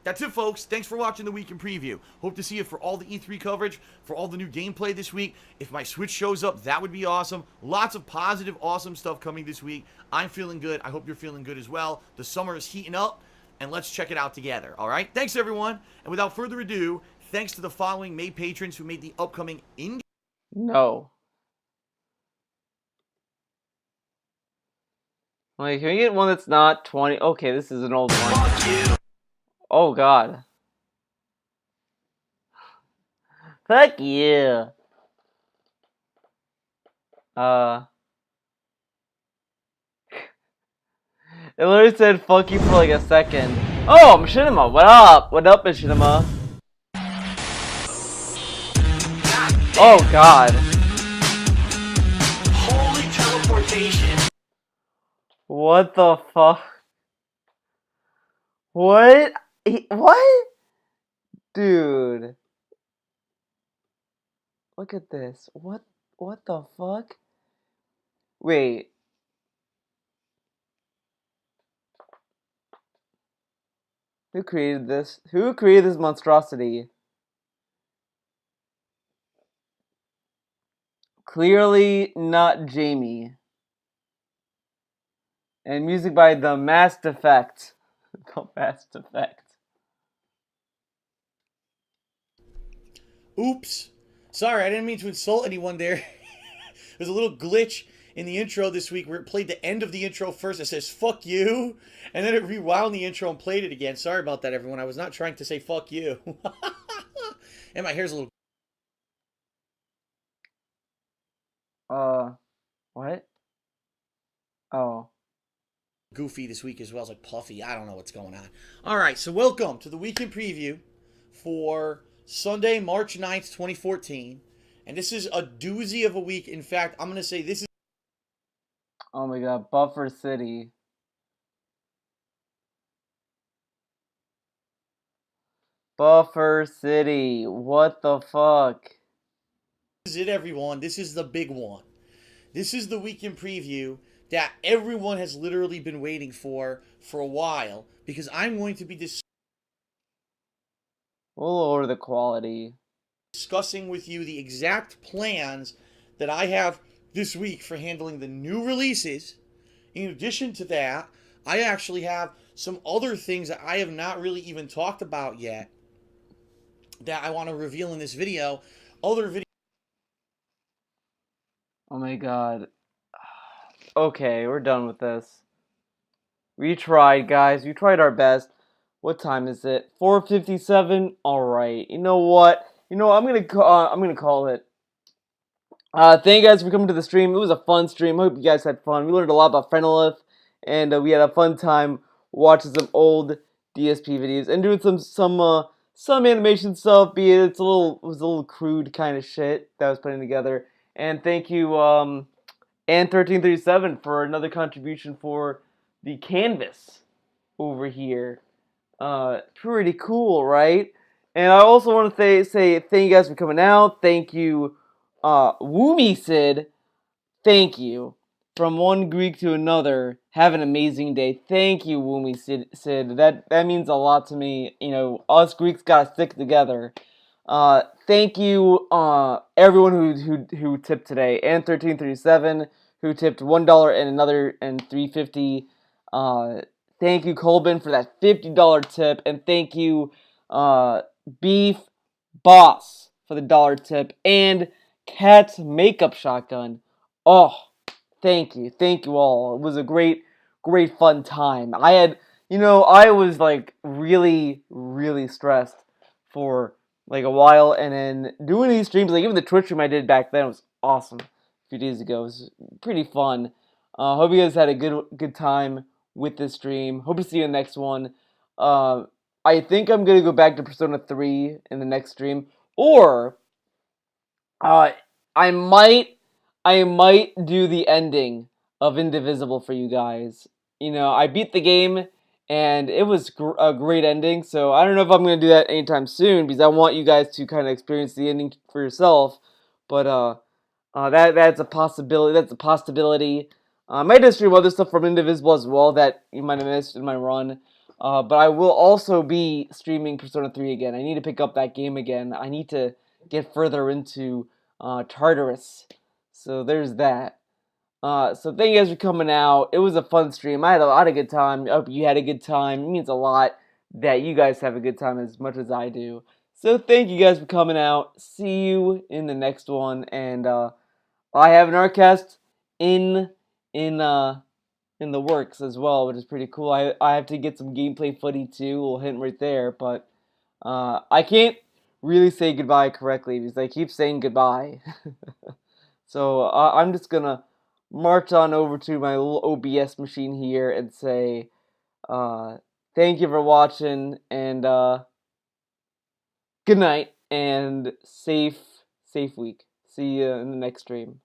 That's it, folks. Thanks for watching the Week in Preview. Hope to see you for all the E3 coverage, for all the new gameplay this week. If my Switch shows up, that would be awesome. Lots of positive, awesome stuff coming this week. I'm feeling good. I hope you're feeling good as well. The summer is heating up, and let's check it out together, all right? Thanks, everyone. And without further ado, thanks to the following May patrons who made the upcoming in. No. Wait, can we get one that's not 20? Okay, this is an old one. Fuck you. Oh, God. Fuck you. It literally said fuck you for like a second. Oh, Machinima, what up? What up, Machinima? Oh, God. Holy teleportation. What the fuck? What? What? Dude. Look at this. What the fuck? Wait. Who created this? Who created this monstrosity? Clearly not Jamie. And music by The Mass Effect. The Mass Effect. Oops. Sorry, I didn't mean to insult anyone there. There's a little glitch in the intro this week where it played the end of the intro first. It says, fuck you. And then it rewound the intro and played it again. Sorry about that, everyone. I was not trying to say fuck you. And my hair's a little... What? Oh. Goofy this week as well. It's like puffy. I don't know what's going on. All right, so welcome to the Weekend Preview for Sunday, March 9th, 2014. And this is a doozy of a week. In fact, I'm going to say this is... Oh my god, Buffer City. Buffer City. What the fuck? This is it, everyone. This is the big one. This is the Weekend Preview that everyone has literally been waiting for a while, because I'm going to be We'll lower the quality. Discussing with you the exact plans that I have this week for handling the new releases. In addition to that, I actually have some other things that I have not really even talked about yet that I want to reveal in this video. Other videos. Oh my god. Okay, we're done with this. We tried, guys. We tried our best. What time is it? 4:57. All right. You know what? I'm gonna call it. Thank you guys for coming to the stream. It was a fun stream. Hope you guys had fun. We learned a lot about Frenolith, and we had a fun time watching some old DSP videos and doing some animation stuff. Be it it was a little crude kind of shit that I was putting together. And thank you, and 1337 for another contribution for the canvas over here. Pretty cool, right? And I also want to say thank you guys for coming out. Thank you, Woomy Sid. Thank you. From one Greek to another, have an amazing day. Thank you, Woomy Sid. That means a lot to me. You know, us Greeks gotta stick together. Thank you, everyone who tipped today, and 1337 who tipped $1 and another and $3.50. Thank you, Colbin, for that $50 tip, and thank you, Beef Boss, for the $1 tip, and Cat's Makeup Shotgun. Oh, thank you all. It was a great fun time. I was like really stressed for like a while, and then doing these streams, like even the Twitch stream I did back then was awesome. A few days ago, it was pretty fun. Hope you guys had a good time with this stream. Hope to see you in the next one. I think I'm gonna go back to Persona 3 in the next stream, or I might do the ending of Indivisible for you guys. I beat the game, and it was a great ending. So I don't know if I'm going to do that anytime soon, because I want you guys to kind of experience the ending for yourself. But that's a possibility. That's a possibility. I might just stream other stuff from Indivisible as well that you might have missed in my run. But I will also be streaming Persona 3 again. I need to pick up that game again. I need to get further into Tartarus. So there's that. So thank you guys for coming out. It was a fun stream. I had a lot of good time. I hope you had a good time. It means a lot that you guys have a good time as much as I do. So thank you guys for coming out. See you in the next one. And I have an Artcast in the works as well, which is pretty cool. I have to get some gameplay footage too. A little hint right there, but I can't really say goodbye correctly because I keep saying goodbye. So I'm just gonna march on over to my little OBS machine here and say thank you for watching, and good night and safe week. See you in the next stream.